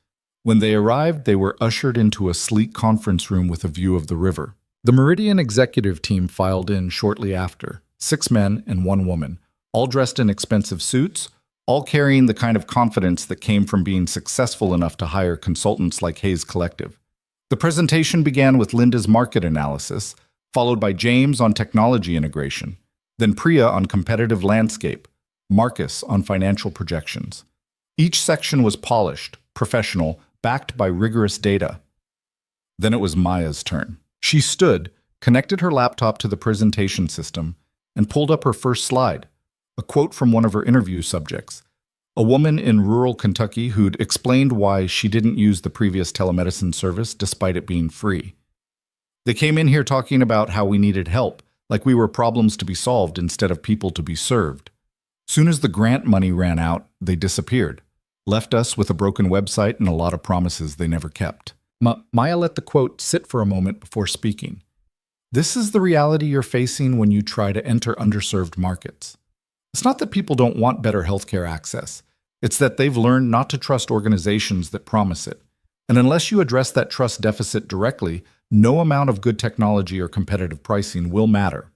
When they arrived, they were ushered into a sleek conference room with a view of the river. The Meridian executive team filed in shortly after, 6 men and 1 woman, all dressed in expensive suits, all carrying the kind of confidence that came from being successful enough to hire consultants like Hayes Collective. The presentation began with Linda's market analysis, followed by James on technology integration, then Priya on competitive landscape, Marcus on financial projections. Each section was polished, professional, backed by rigorous data. Then it was Maya's turn. She stood, connected her laptop to the presentation system, and pulled up her first slide, a quote from one of her interview subjects, a woman in rural Kentucky who'd explained why she didn't use the previous telemedicine service despite it being free. "They came in here talking about how we needed help, like we were problems to be solved instead of people to be served. Soon as the grant money ran out, they disappeared, left us with a broken website and a lot of promises they never kept." Maya let the quote sit for a moment before speaking. "This is the reality you're facing when you try to enter underserved markets. It's not that people don't want better healthcare access. It's that they've learned not to trust organizations that promise it. And unless you address that trust deficit directly, no amount of good technology or competitive pricing will matter."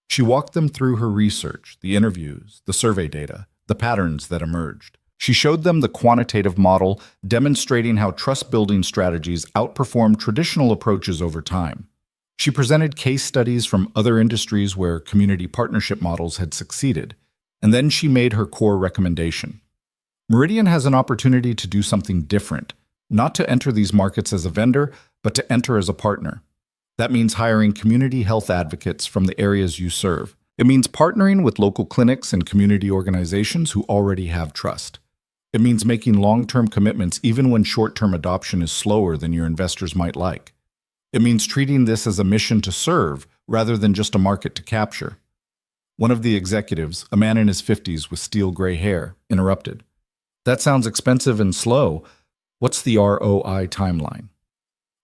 She walked them through her research, the interviews, the survey data, the patterns that emerged. She showed them the quantitative model, demonstrating how trust-building strategies outperform traditional approaches over time. She presented case studies from other industries where community partnership models had succeeded, and then she made her core recommendation. Meridian has an opportunity to do something different, not to enter these markets as a vendor, but to enter as a partner. That means hiring community health advocates from the areas you serve. It means partnering with local clinics and community organizations who already have trust. It means making long-term commitments even when short-term adoption is slower than your investors might like. It means treating this as a mission to serve rather than just a market to capture. One of the executives, a man in his 50s with steel gray hair, interrupted. "That sounds expensive and slow. What's the ROI timeline?"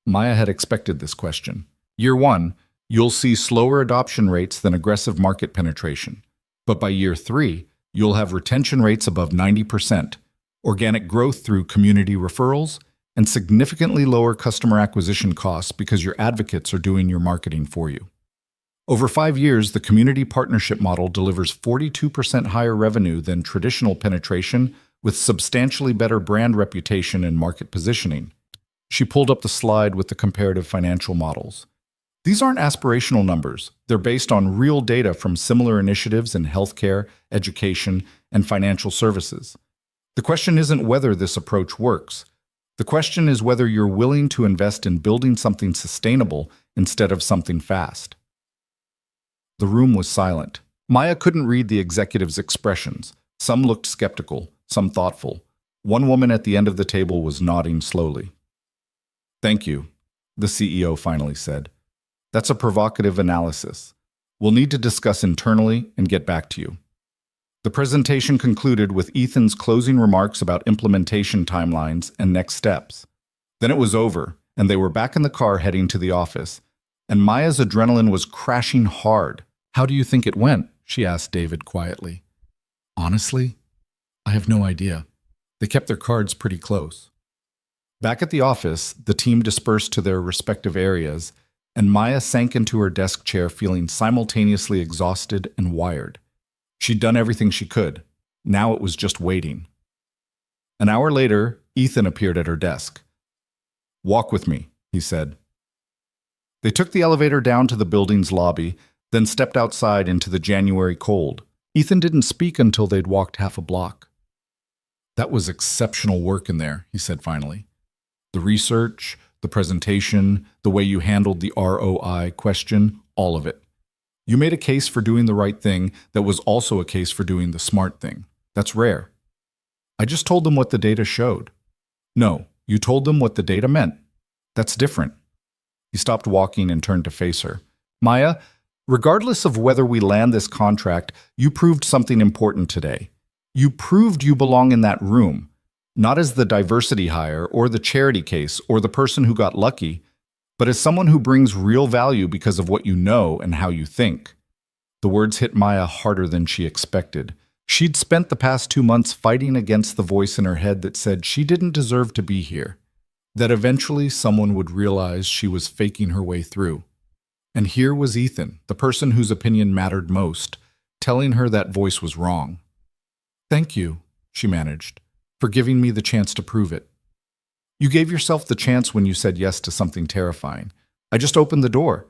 Maya had expected this question. Year 1, you'll see slower adoption rates than aggressive market penetration. But by year 3, you'll have retention rates above 90%, organic growth through community referrals, and significantly lower customer acquisition costs because your advocates are doing your marketing for you. Over 5 years, the community partnership model delivers 42% higher revenue than traditional penetration with substantially better brand reputation and market positioning. She pulled up the slide with the comparative financial models. These aren't aspirational numbers. They're based on real data from similar initiatives in healthcare, education, and financial services. The question isn't whether this approach works. The question is whether you're willing to invest in building something sustainable instead of something fast. The room was silent. Maya couldn't read the executives' expressions. Some looked skeptical, some thoughtful. One woman at the end of the table was nodding slowly. "Thank you," the CEO finally said. "That's a provocative analysis. We'll need to discuss internally and get back to you." The presentation concluded with Ethan's closing remarks about implementation timelines and next steps. Then it was over, and they were back in the car heading to the office, and Maya's adrenaline was crashing hard. "How do you think it went?" she asked David quietly. "Honestly, I have no idea. They kept their cards pretty close. Back at the office, the team dispersed to their respective areas, and Maya sank into her desk chair feeling simultaneously exhausted and wired. She'd done everything she could. Now it was just waiting. An hour later, Ethan appeared at her desk. "Walk with me," he said. They took the elevator down to the building's lobby, then stepped outside into the January cold. Ethan didn't speak until they'd walked half a block. "That was exceptional work in there," he said finally. "The research, the presentation, the way you handled the ROI question, all of it. You made a case for doing the right thing that was also a case for doing the smart thing. That's rare." "I just told them what the data showed." "No, you told them what the data meant. That's different." He stopped walking and turned to face her. "Maya, regardless of whether we land this contract, you proved something important today. You proved you belong in that room, not as the diversity hire or the charity case or the person who got lucky, but as someone who brings real value because of what you know and how you think." The words hit Maya harder than she expected. She'd spent the past 2 months fighting against the voice in her head that said she didn't deserve to be here, that eventually someone would realize she was faking her way through. And here was Ethan, the person whose opinion mattered most, telling her that voice was wrong. "Thank you," she managed, "for giving me the chance to prove it. You gave yourself the chance when you said yes to something terrifying. I just opened the door."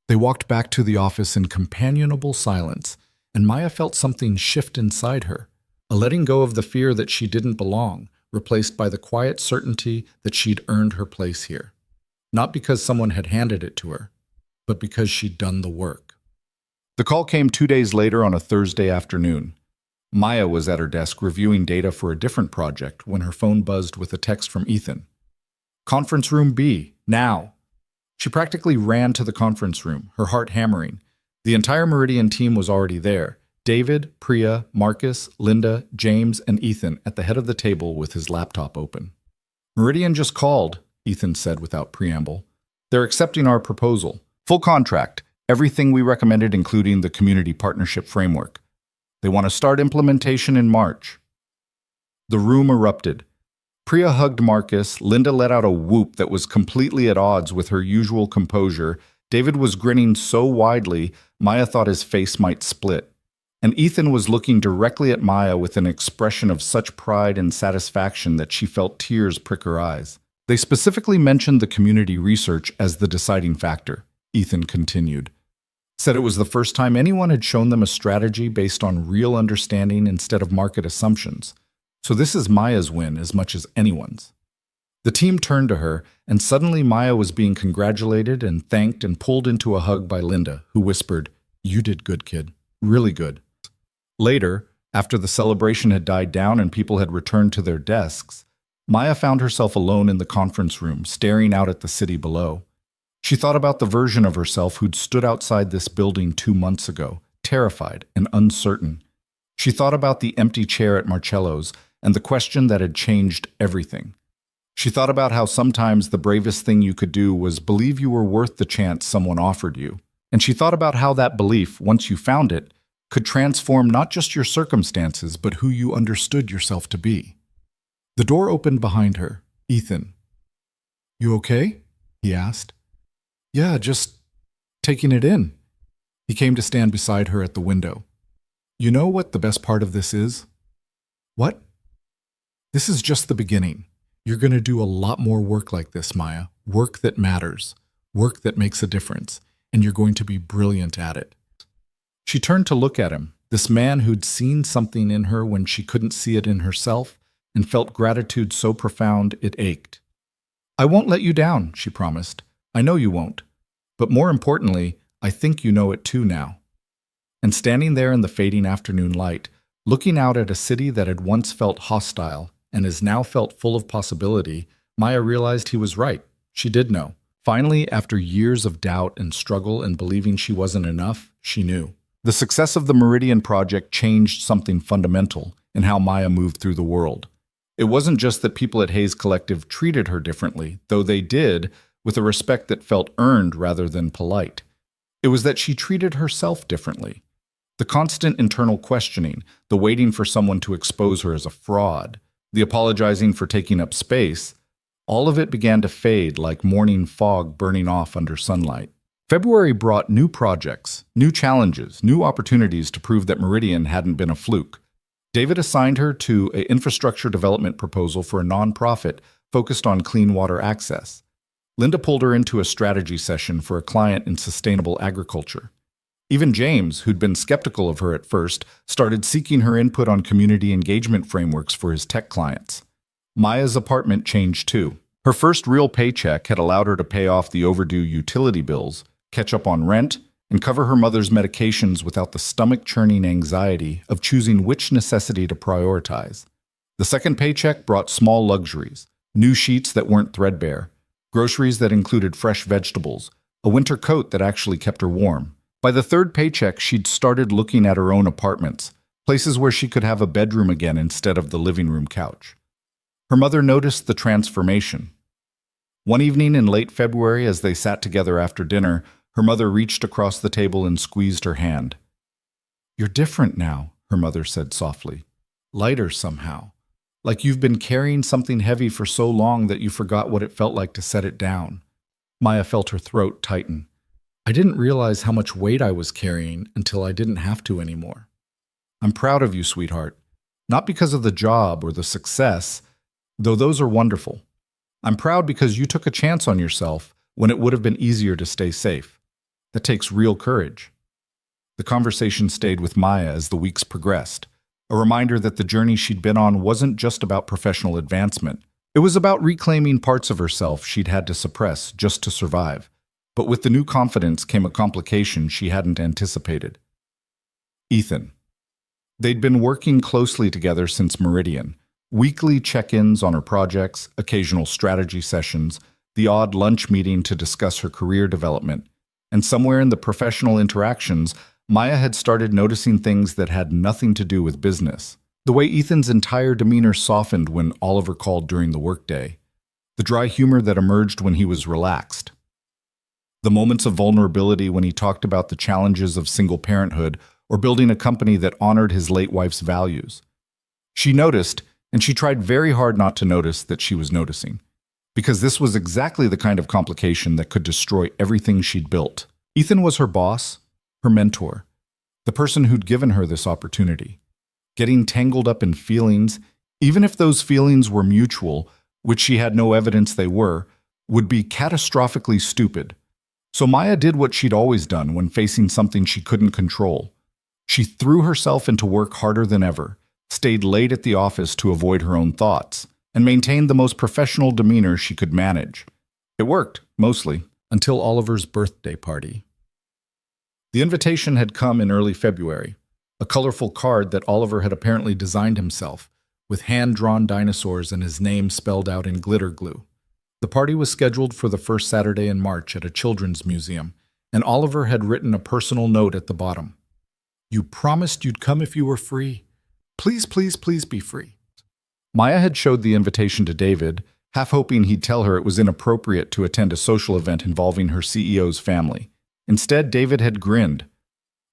They walked back to the office in companionable silence, and Maya felt something shift inside her, a letting go of the fear that she didn't belong, replaced by the quiet certainty that she'd earned her place here. Not because someone had handed it to her, but because she'd done the work. The call came 2 days later on a Thursday afternoon. Maya was at her desk reviewing data for a different project when her phone buzzed with a text from Ethan. "Conference room B, now." She practically ran to the conference room, her heart hammering. The entire Meridian team was already there. David, Priya, Marcus, Linda, James, and Ethan at the head of the table with his laptop open. "Meridian just called," Ethan said without preamble. "They're accepting our proposal. Full contract, everything we recommended including the community partnership framework. They want to start implementation in March." The room erupted. Priya hugged Marcus, Linda let out a whoop that was completely at odds with her usual composure. David was grinning so widely, Maya thought his face might split. And Ethan was looking directly at Maya with an expression of such pride and satisfaction that she felt tears prick her eyes. "They specifically mentioned the community research as the deciding factor," Ethan continued. "Said it was the first time anyone had shown them a strategy based on real understanding instead of market assumptions. So this is Maya's win as much as anyone's." The team turned to her, and suddenly Maya was being congratulated and thanked and pulled into a hug by Linda, who whispered, "You did good, kid. Really good." Later, after the celebration had died down and people had returned to their desks, Maya found herself alone in the conference room, staring out at the city below. She thought about the version of herself who'd stood outside this building 2 months ago, terrified and uncertain. She thought about the empty chair at Marcello's and the question that had changed everything. She thought about how sometimes the bravest thing you could do was believe you were worth the chance someone offered you. And she thought about how that belief, once you found it, could transform not just your circumstances, but who you understood yourself to be. The door opened behind her. "Ethan." "You okay?" he asked. "Yeah, just taking it in." He came to stand beside her at the window. "You know what the best part of this is?" "What?" "This is just the beginning. You're going to do a lot more work like this, Maya. Work that matters. Work that makes a difference. And you're going to be brilliant at it." She turned to look at him, this man who'd seen something in her when she couldn't see it in herself, and felt gratitude so profound it ached. "I won't let you down," she promised. "I know you won't. But more importantly, I think you know it too now." And standing there in the fading afternoon light, looking out at a city that had once felt hostile and is now felt full of possibility, Maya realized he was right. She did know. Finally, after years of doubt and struggle and believing she wasn't enough, she knew. The success of the Meridian Project changed something fundamental in how Maya moved through the world. It wasn't just that people at Hayes Collective treated her differently, though they did, with a respect that felt earned rather than polite. It was that she treated herself differently. The constant internal questioning, the waiting for someone to expose her as a fraud, the apologizing for taking up space, all of it began to fade like morning fog burning off under sunlight. February brought new projects, new challenges, new opportunities to prove that Meridian hadn't been a fluke. David assigned her to an infrastructure development proposal for a nonprofit focused on clean water access. Linda pulled her into a strategy session for a client in sustainable agriculture. Even James, who'd been skeptical of her at first, started seeking her input on community engagement frameworks for his tech clients. Maya's apartment changed too. Her first real paycheck had allowed her to pay off the overdue utility bills, catch up on rent, and cover her mother's medications without the stomach-churning anxiety of choosing which necessity to prioritize. The second paycheck brought small luxuries, new sheets that weren't threadbare, groceries that included fresh vegetables, a winter coat that actually kept her warm. By the third paycheck, she'd started looking at her own apartments, places where she could have a bedroom again instead of the living room couch. Her mother noticed the transformation. One evening in late February, as they sat together after dinner, her mother reached across the table and squeezed her hand. "You're different now," her mother said softly. "Lighter somehow. Like you've been carrying something heavy for so long that you forgot what it felt like to set it down." Maya felt her throat tighten. "I didn't realize how much weight I was carrying until I didn't have to anymore. I'm proud of you, sweetheart. Not because of the job or the success, though those are wonderful. I'm proud because you took a chance on yourself when it would have been easier to stay safe. That takes real courage." The conversation stayed with Maya as the weeks progressed, a reminder that the journey she'd been on wasn't just about professional advancement. It was about reclaiming parts of herself she'd had to suppress just to survive. But with the new confidence came a complication she hadn't anticipated. Ethan. They'd been working closely together since Meridian. Weekly check-ins on her projects, occasional strategy sessions, the odd lunch meeting to discuss her career development. And somewhere in the professional interactions, Maya had started noticing things that had nothing to do with business. The way Ethan's entire demeanor softened when Oliver called during the workday. The dry humor that emerged when he was relaxed. The moments of vulnerability when he talked about the challenges of single parenthood or building a company that honored his late wife's values. She noticed, and she tried very hard not to notice that she was noticing. Because this was exactly the kind of complication that could destroy everything she'd built. Ethan was her boss, her mentor, the person who'd given her this opportunity. Getting tangled up in feelings, even if those feelings were mutual, which she had no evidence they were, would be catastrophically stupid. So Maya did what she'd always done when facing something she couldn't control. She threw herself into work harder than ever, stayed late at the office to avoid her own thoughts, and maintained the most professional demeanor she could manage. It worked, mostly, until Oliver's birthday party. The invitation had come in early February, a colorful card that Oliver had apparently designed himself, with hand-drawn dinosaurs and his name spelled out in glitter glue. The party was scheduled for the first Saturday in March at a children's museum, and Oliver had written a personal note at the bottom. "You promised you'd come if you were free. Please, please, please be free." Maya had showed the invitation to David, half hoping he'd tell her it was inappropriate to attend a social event involving her CEO's family. Instead, David had grinned.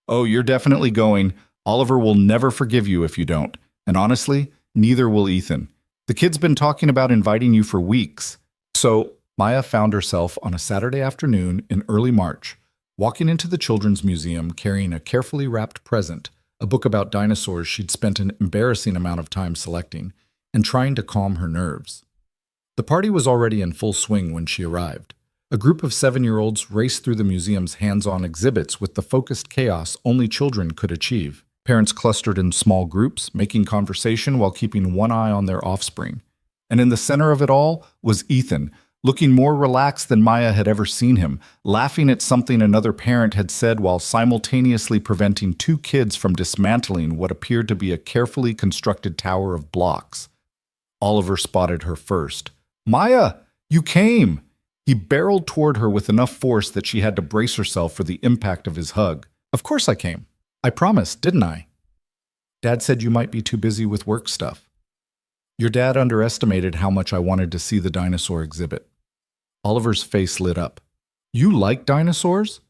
"Oh, you're definitely going. Oliver will never forgive you if you don't. And honestly, neither will Ethan. The kid's been talking about inviting you for weeks." So, Maya found herself on a Saturday afternoon in early March, walking into the Children's Museum carrying a carefully wrapped present, a book about dinosaurs she'd spent an embarrassing amount of time selecting, and trying to calm her nerves. The party was already in full swing when she arrived. A group of 7-year-olds raced through the museum's hands-on exhibits with the focused chaos only children could achieve. Parents clustered in small groups, making conversation while keeping one eye on their offspring. And in the center of it all was Ethan, looking more relaxed than Maya had ever seen him, laughing at something another parent had said while simultaneously preventing 2 kids from dismantling what appeared to be a carefully constructed tower of blocks. Oliver spotted her first. "Maya, you came!" He barreled toward her with enough force that she had to brace herself for the impact of his hug. "Of course I came. I promised, didn't I? Dad said you might be too busy with work stuff." "Your dad underestimated how much I wanted to see the dinosaur exhibit." Oliver's face lit up. "You like dinosaurs?"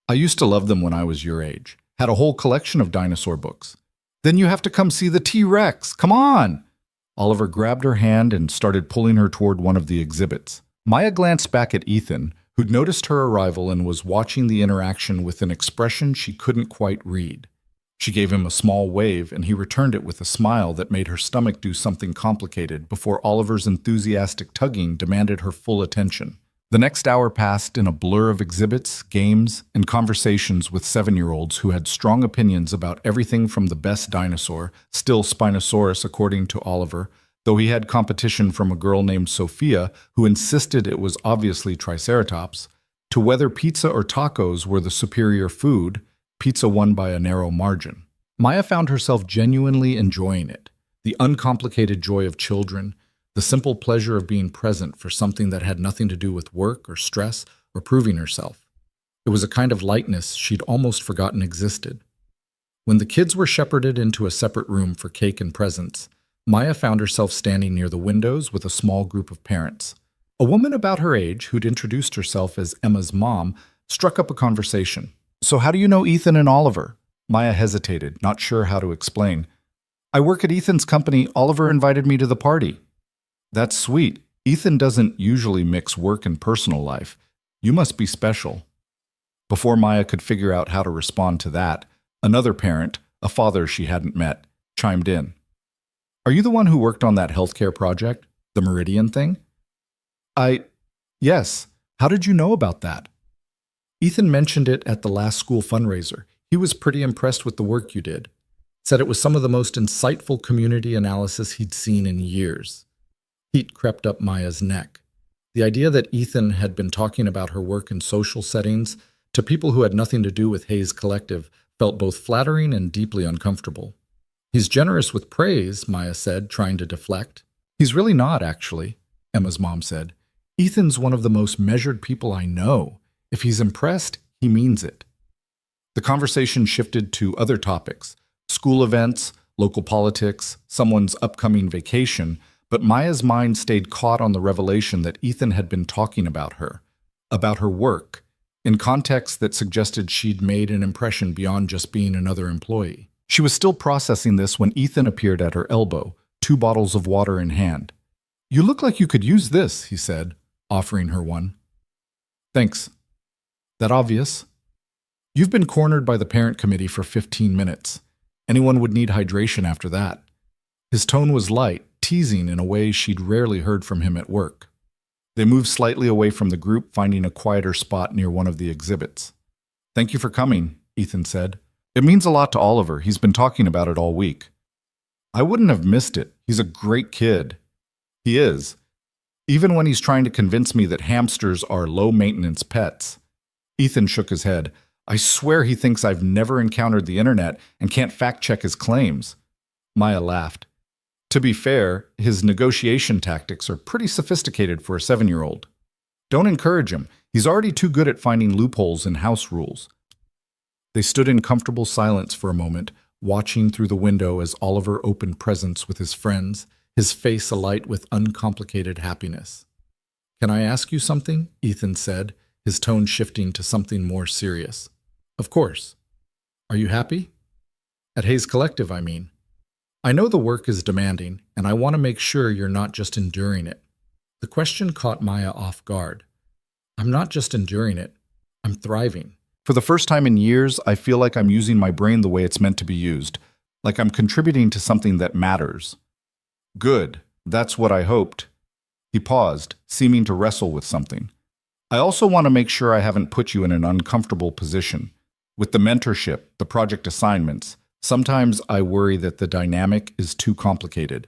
"I used to love them when I was your age. had a whole collection of dinosaur books. Then you have to come see the T-Rex. Come on! Oliver grabbed her hand and started pulling her toward one of the exhibits. Maya glanced back at Ethan, who'd noticed her arrival and was watching the interaction with an expression she couldn't quite read. She gave him a small wave, and he returned it with a smile that made her stomach do something complicated before Oliver's enthusiastic tugging demanded her full attention. The next hour passed in a blur of exhibits, games, and conversations with 7-year-olds who had strong opinions about everything from the best dinosaur, still Spinosaurus according to Oliver, though he had competition from a girl named Sophia who insisted it was obviously Triceratops, to whether pizza or tacos were the superior food. Pizza won by a narrow margin. Maya found herself genuinely enjoying it, the uncomplicated joy of children, the simple pleasure of being present for something that had nothing to do with work or stress or proving herself. It was a kind of lightness she'd almost forgotten existed. When the kids were shepherded into a separate room for cake and presents, Maya found herself standing near the windows with a small group of parents. A woman about her age, who'd introduced herself as Emma's mom, struck up a conversation. "So how do you know Ethan and Oliver?" Maya hesitated, not sure how to explain. "I work at Ethan's company. Oliver invited me to the party." "That's sweet. Ethan doesn't usually mix work and personal life. You must be special." Before Maya could figure out how to respond to that, another parent, a father she hadn't met, chimed in. "Are you the one who worked on that healthcare project, the Meridian thing?" Yes. How did you know about that?" "Ethan mentioned it at the last school fundraiser. He was pretty impressed with the work you did. Said it was some of the most insightful community analysis he'd seen in years." Heat crept up Maya's neck. The idea that Ethan had been talking about her work in social settings to people who had nothing to do with Hayes Collective felt both flattering and deeply uncomfortable. "He's generous with praise," Maya said, trying to deflect. "He's really not, actually," Emma's mom said. "Ethan's one of the most measured people I know. If he's impressed, he means it." The conversation shifted to other topics: school events, local politics, someone's upcoming vacation, but Maya's mind stayed caught on the revelation that Ethan had been talking about her work, in context that suggested she'd made an impression beyond just being another employee. She was still processing this when Ethan appeared at her elbow, 2 bottles of water in hand. "You look like you could use this," he said, offering her one. "Thanks. That obvious?" "You've been cornered by the parent committee for 15 minutes. Anyone would need hydration after that." His tone was light, teasing in a way she'd rarely heard from him at work. They moved slightly away from the group, finding a quieter spot near one of the exhibits. "Thank you for coming," Ethan said. "It means a lot to Oliver. He's been talking about it all week." "I wouldn't have missed it. He's a great kid." "He is. Even when he's trying to convince me that hamsters are low-maintenance pets." Ethan shook his head. "I swear he thinks I've never encountered the internet and can't fact-check his claims." Maya laughed. To be fair, his negotiation tactics are pretty sophisticated for a 7-year-old. "Don't encourage him. He's already too good at finding loopholes in house rules." They stood in comfortable silence for a moment, watching through the window as Oliver opened presents with his friends, his face alight with uncomplicated happiness. "Can I ask you something?" Ethan said, his tone shifting to something more serious. "Of course. Are you happy? At Hayes Collective, I mean. I know the work is demanding, and I want to make sure you're not just enduring it." The question caught Maya off guard. "I'm not just enduring it. I'm thriving. For the first time in years, I feel like I'm using my brain the way it's meant to be used, like I'm contributing to something that matters." "Good. That's what I hoped." He paused, seeming to wrestle with something. "I also want to make sure I haven't put you in an uncomfortable position. With the mentorship, the project assignments, sometimes I worry that the dynamic is too complicated."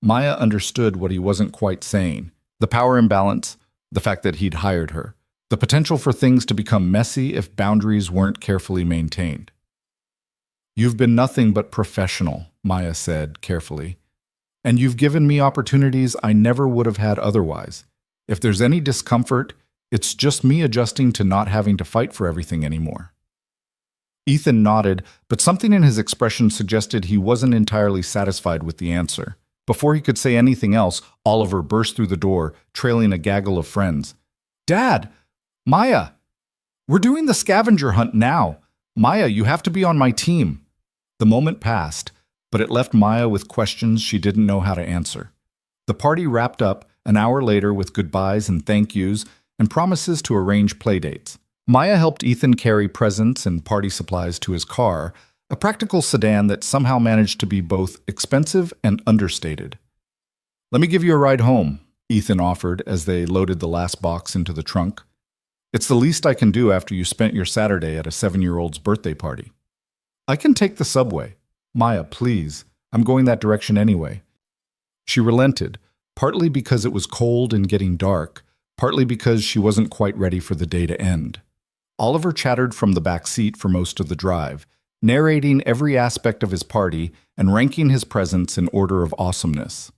Maya understood what he wasn't quite saying: the power imbalance, the fact that he'd hired her, the potential for things to become messy if boundaries weren't carefully maintained. "You've been nothing but professional," Maya said carefully, "and you've given me opportunities I never would have had otherwise. If there's any discomfort, it's just me adjusting to not having to fight for everything anymore." Ethan nodded, but something in his expression suggested he wasn't entirely satisfied with the answer. Before he could say anything else, Oliver burst through the door, trailing a gaggle of friends. "Dad! Maya! We're doing the scavenger hunt now. Maya, you have to be on my team. The moment passed, but it left Maya with questions she didn't know how to answer. The party wrapped up an hour later with goodbyes and thank yous and promises to arrange playdates. Maya helped Ethan carry presents and party supplies to his car, a practical sedan that somehow managed to be both expensive and understated. "Let me give you a ride home," Ethan offered as they loaded the last box into the trunk. "It's the least I can do after you spent your Saturday at a 7-year-old's birthday party." "I can take the subway." "Maya, please. I'm going that direction anyway." She relented, partly because it was cold and getting dark, partly because she wasn't quite ready for the day to end. Oliver chattered from the back seat for most of the drive, narrating every aspect of his party and ranking his presents in order of awesomeness.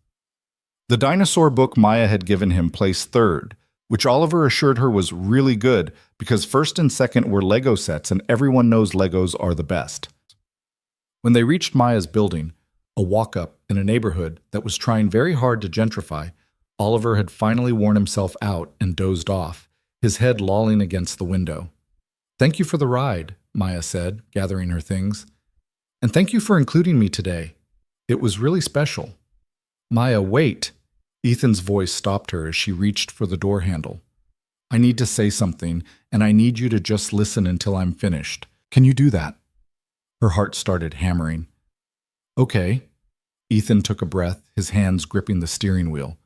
The dinosaur book Maya had given him placed third, which Oliver assured her was really good because first and second were Lego sets and everyone knows Legos are the best. When they reached Maya's building, a walk-up in a neighborhood that was trying very hard to gentrify, Oliver had finally worn himself out and dozed off, his head lolling against the window. "Thank you for the ride," Maya said, gathering her things. "And thank you for including me today. It was really special." "Maya, wait." Ethan's voice stopped her as she reached for the door handle. "I need to say something, and I need you to just listen until I'm finished. Can you do that?" Her heart started hammering. "Okay." Ethan took a breath, his hands gripping the steering wheel.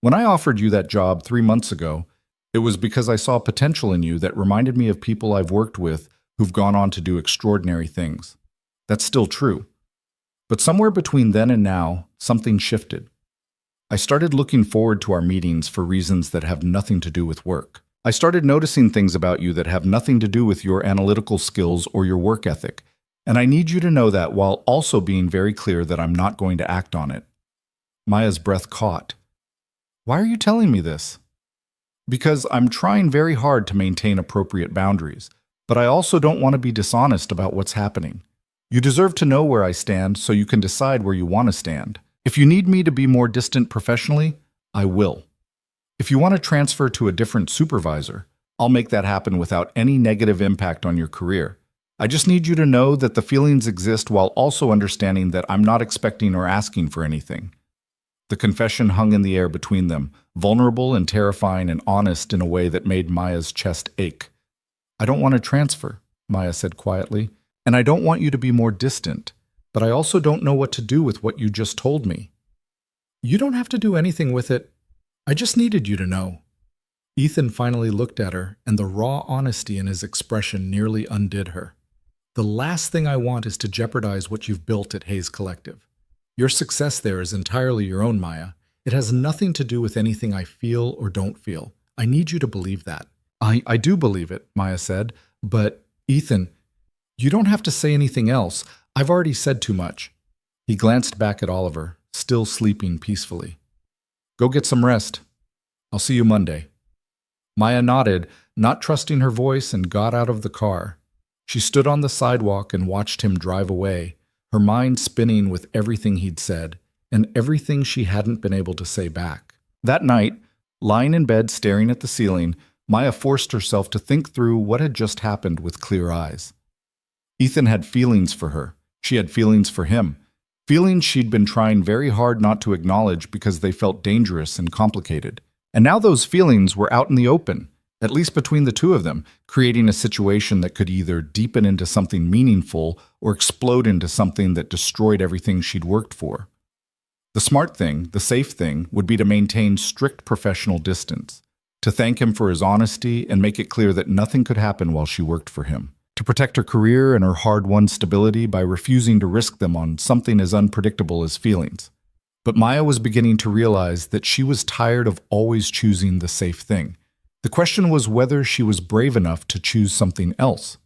"When I offered you that job 3 months ago, it was because I saw potential in you that reminded me of people I've worked with who've gone on to do extraordinary things. That's still true. But somewhere between then and now, something shifted. I started looking forward to our meetings for reasons that have nothing to do with work. I started noticing things about you that have nothing to do with your analytical skills or your work ethic, and I need you to know that while also being very clear that I'm not going to act on it." Maya's breath caught. "Why are you telling me this?" "Because I'm trying very hard to maintain appropriate boundaries, but I also don't want to be dishonest about what's happening. You deserve to know where I stand so you can decide where you want to stand. If you need me to be more distant professionally, I will. If you want to transfer to a different supervisor, I'll make that happen without any negative impact on your career. I just need you to know that the feelings exist while also understanding that I'm not expecting or asking for anything." The confession hung in the air between them, vulnerable and terrifying and honest in a way that made Maya's chest ache. "I don't want to transfer," Maya said quietly, "and I don't want you to be more distant, but I also don't know what to do with what you just told me." "You don't have to do anything with it. I just needed you to know." Ethan finally looked at her, and the raw honesty in his expression nearly undid her. "The last thing I want is to jeopardize what you've built at Hayes Collective. Your success there is entirely your own, Maya. It has nothing to do with anything I feel or don't feel. I need you to believe that." I do believe it," Maya said, "but, Ethan, you don't have to say anything else. I've already said too much." He glanced back at Oliver, still sleeping peacefully. "Go get some rest. I'll see you Monday." Maya nodded, not trusting her voice, and got out of the car. She stood on the sidewalk and watched him drive away, her mind spinning with everything he'd said, and everything she hadn't been able to say back. That night, lying in bed staring at the ceiling, Maya forced herself to think through what had just happened with clear eyes. Ethan had feelings for her. She had feelings for him. Feelings she'd been trying very hard not to acknowledge because they felt dangerous and complicated. And now those feelings were out in the open, at least between the two of them, creating a situation that could either deepen into something meaningful or explode into something that destroyed everything she'd worked for. The smart thing, the safe thing, would be to maintain strict professional distance, to thank him for his honesty and make it clear that nothing could happen while she worked for him, to protect her career and her hard-won stability by refusing to risk them on something as unpredictable as feelings. But Maya was beginning to realize that she was tired of always choosing the safe thing. The question was whether she was brave enough to choose something else.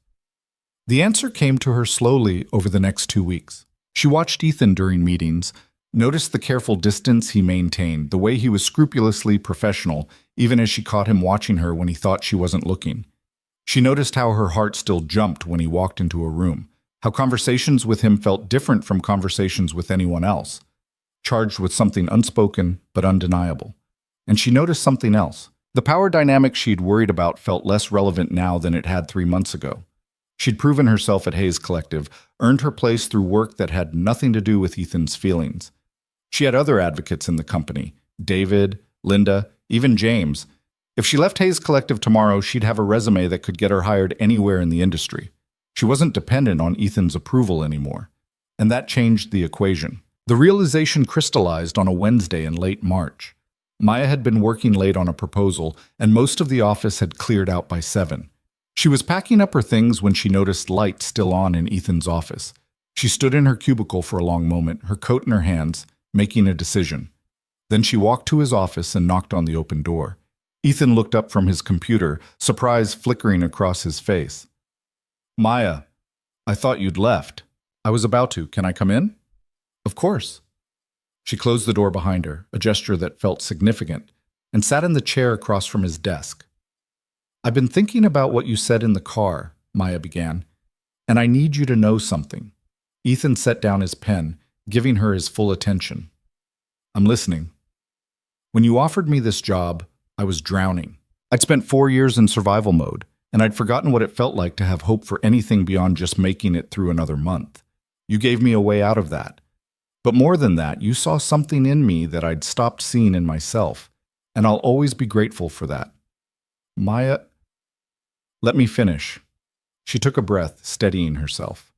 The answer came to her slowly over the next 2 weeks. She watched Ethan during meetings, noticed the careful distance he maintained, the way he was scrupulously professional, even as she caught him watching her when he thought she wasn't looking. She noticed how her heart still jumped when he walked into a room, how conversations with him felt different from conversations with anyone else, charged with something unspoken but undeniable. And she noticed something else. The power dynamic she'd worried about felt less relevant now than it had 3 months ago. She'd proven herself at Hayes Collective, earned her place through work that had nothing to do with Ethan's feelings. She had other advocates in the company: David, Linda, even James. If she left Hayes Collective tomorrow, she'd have a resume that could get her hired anywhere in the industry. She wasn't dependent on Ethan's approval anymore. And that changed the equation. The realization crystallized on a Wednesday in late March. Maya had been working late on a proposal, and most of the office had cleared out by 7. She was packing up her things when she noticed lights still on in Ethan's office. She stood in her cubicle for a long moment, her coat in her hands, making a decision. Then she walked to his office and knocked on the open door. Ethan looked up from his computer, surprise flickering across his face. "Maya, I thought you'd left." "I was about to. Can I come in?" "Of course." She closed the door behind her, a gesture that felt significant, and sat in the chair across from his desk. "I've been thinking about what you said in the car," Maya began, "and I need you to know something." Ethan set down his pen, giving her his full attention. "I'm listening." "When you offered me this job, I was drowning. I'd spent 4 years in survival mode, and I'd forgotten what it felt like to have hope for anything beyond just making it through another month. You gave me a way out of that. But more than that, you saw something in me that I'd stopped seeing in myself, and I'll always be grateful for that." "Maya, let me finish." She took a breath, steadying herself.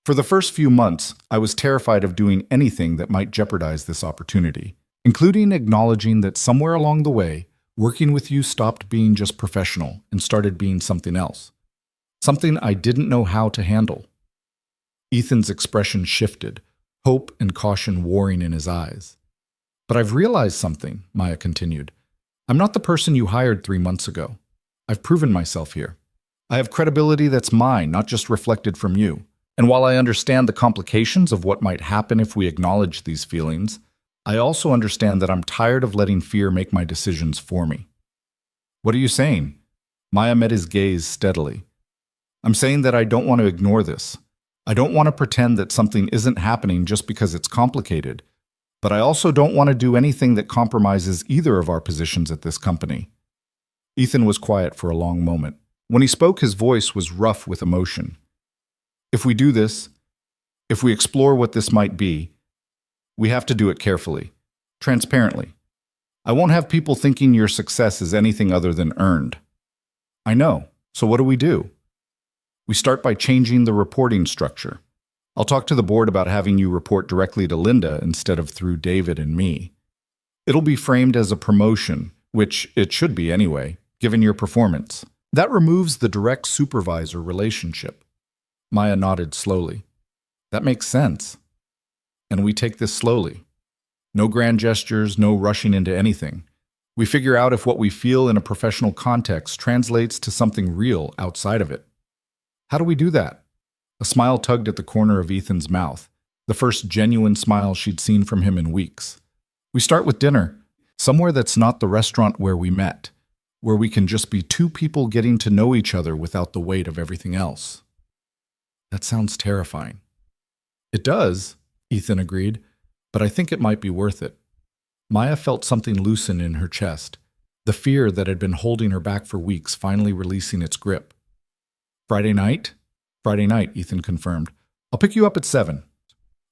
"For the first few months, I was terrified of doing anything that might jeopardize this opportunity, including acknowledging that somewhere along the way, working with you stopped being just professional and started being something else. Something I didn't know how to handle." Ethan's expression shifted, hope and caution warring in his eyes. "But I've realized something," Maya continued. "I'm not the person you hired 3 months ago. I've proven myself here. I have credibility that's mine, not just reflected from you. And while I understand the complications of what might happen if we acknowledge these feelings, I also understand that I'm tired of letting fear make my decisions for me." "What are you saying?" Maya met his gaze steadily. "I'm saying that I don't want to ignore this. I don't want to pretend that something isn't happening just because it's complicated, but I also don't want to do anything that compromises either of our positions at this company." Ethan was quiet for a long moment. When he spoke, his voice was rough with emotion. "If we do this, if we explore what this might be, we have to do it carefully, transparently. I won't have people thinking your success is anything other than earned." "I know. So what do we do?" "We start by changing the reporting structure. I'll talk to the board about having you report directly to Linda instead of through David and me. It'll be framed as a promotion, which it should be anyway, given your performance. That removes the direct supervisor relationship." Maya nodded slowly. "That makes sense. And we take this slowly. No grand gestures, no rushing into anything. We figure out if what we feel in a professional context translates to something real outside of it." "How do we do that?" A smile tugged at the corner of Ethan's mouth, the first genuine smile she'd seen from him in weeks. "We start with dinner, somewhere that's not the restaurant where we met, where we can just be 2 people getting to know each other without the weight of everything else." "That sounds terrifying." "It does," Ethan agreed, "but I think it might be worth it." Maya felt something loosen in her chest, the fear that had been holding her back for weeks finally releasing its grip. "Friday night?" "Friday night," Ethan confirmed. "I'll pick you up at 7.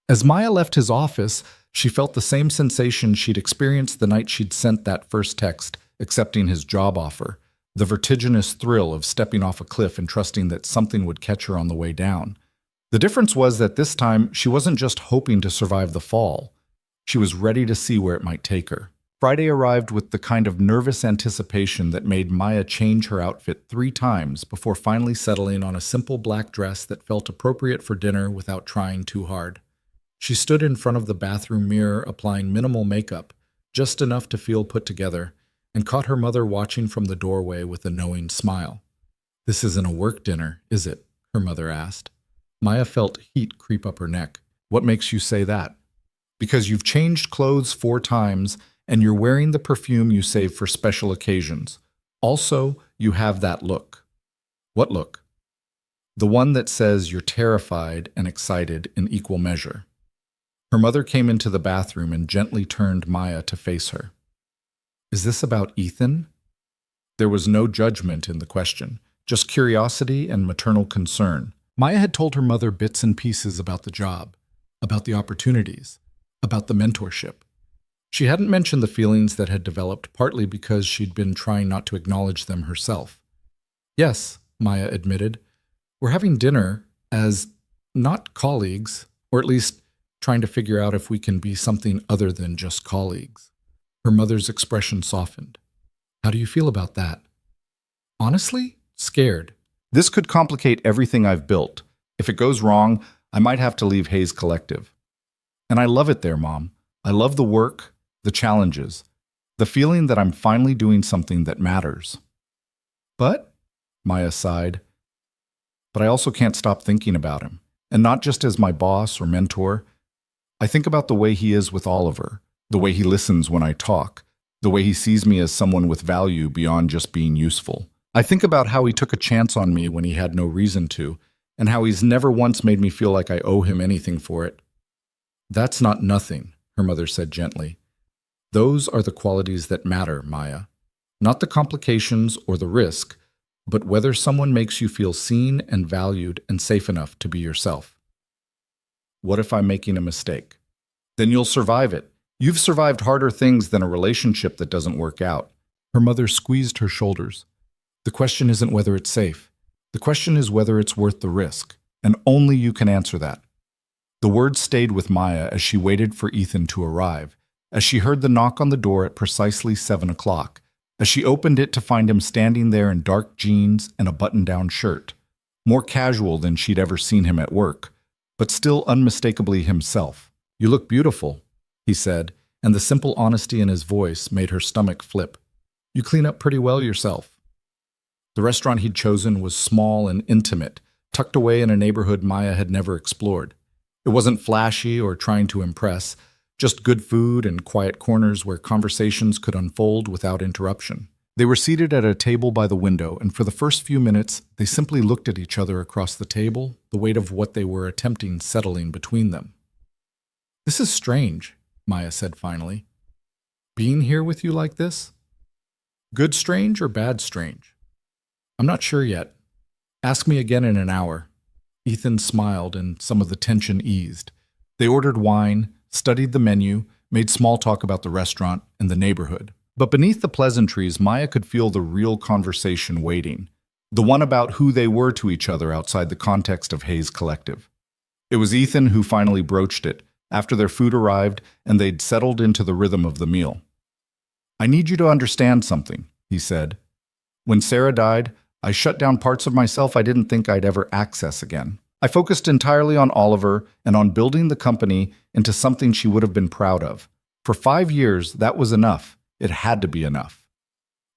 As Maya left his office, she felt the same sensation she'd experienced the night she'd sent that first text, accepting his job offer, the vertiginous thrill of stepping off a cliff and trusting that something would catch her on the way down. The difference was that this time, she wasn't just hoping to survive the fall. She was ready to see where it might take her. Friday arrived with the kind of nervous anticipation that made Maya change her outfit 3 times before finally settling on a simple black dress that felt appropriate for dinner without trying too hard. She stood in front of the bathroom mirror applying minimal makeup, just enough to feel put together, and caught her mother watching from the doorway with a knowing smile. "This isn't a work dinner, is it?" her mother asked. Maya felt heat creep up her neck. "What makes you say that?" "Because you've changed clothes 4 times, and you're wearing the perfume you save for special occasions. Also, you have that look." "What look?" "The one that says you're terrified and excited in equal measure." Her mother came into the bathroom and gently turned Maya to face her. "Is this about Ethan?" There was no judgment in the question, just curiosity and maternal concern. Maya had told her mother bits and pieces about the job, about the opportunities, about the mentorship. She hadn't mentioned the feelings that had developed, partly because she'd been trying not to acknowledge them herself. Yes, Maya admitted, we're having dinner as not colleagues, or at least trying to figure out if we can be something other than just colleagues. Her mother's expression softened. How do you feel about that? Honestly, scared. This could complicate everything I've built. If it goes wrong, I might have to leave Hayes Collective. And I love it there, Mom. I love the work, the challenges, the feeling that I'm finally doing something that matters. But, Maya sighed, but I also can't stop thinking about him. And not just as my boss or mentor. I think about the way he is with Oliver, the way he listens when I talk, the way he sees me as someone with value beyond just being useful. I think about how he took a chance on me when he had no reason to, and how he's never once made me feel like I owe him anything for it. That's not nothing, her mother said gently. Those are the qualities that matter, Maya. Not the complications or the risk, but whether someone makes you feel seen and valued and safe enough to be yourself. What if I'm making a mistake? Then you'll survive it. You've survived harder things than a relationship that doesn't work out. Her mother squeezed her shoulders. The question isn't whether it's safe. The question is whether it's worth the risk, and only you can answer that. The words stayed with Maya as she waited for Ethan to arrive, as she heard the knock on the door at precisely 7 o'clock, as she opened it to find him standing there in dark jeans and a button-down shirt, more casual than she'd ever seen him at work, but still unmistakably himself. You look beautiful, he said, and the simple honesty in his voice made her stomach flip. You clean up pretty well yourself. The restaurant he'd chosen was small and intimate, tucked away in a neighborhood Maya had never explored. It wasn't flashy or trying to impress, just good food and quiet corners where conversations could unfold without interruption. They were seated at a table by the window, and for the first few minutes, they simply looked at each other across the table, the weight of what they were attempting settling between them. This is strange, Maya said finally. Being here with you like this? Good strange or bad strange? I'm not sure yet. Ask me again in an hour. Ethan smiled and some of the tension eased. They ordered wine, studied the menu, made small talk about the restaurant and the neighborhood. But beneath the pleasantries, Maya could feel the real conversation waiting, the one about who they were to each other outside the context of Hayes Collective. It was Ethan who finally broached it, after their food arrived and they'd settled into the rhythm of the meal. I need you to understand something, he said. When Sarah died, I shut down parts of myself I didn't think I'd ever access again. I focused entirely on Oliver and on building the company into something she would have been proud of. For 5 years, that was enough. It had to be enough.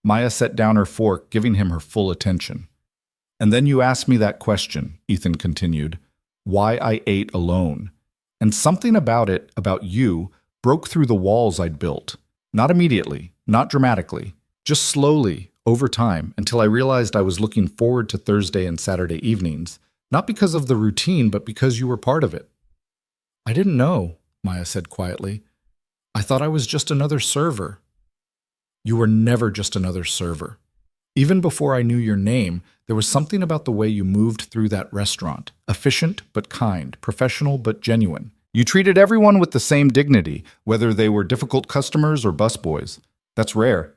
Maya set down her fork, giving him her full attention. And then you asked me that question, Ethan continued, why I ate alone. And something about it, about you, broke through the walls I'd built. Not immediately, not dramatically, just slowly, over time, until I realized I was looking forward to Thursday and Saturday evenings, not because of the routine, but because you were part of it. I didn't know, Maya said quietly. I thought I was just another server. You were never just another server. Even before I knew your name, there was something about the way you moved through that restaurant, efficient but kind, professional but genuine. You treated everyone with the same dignity, whether they were difficult customers or busboys. That's rare.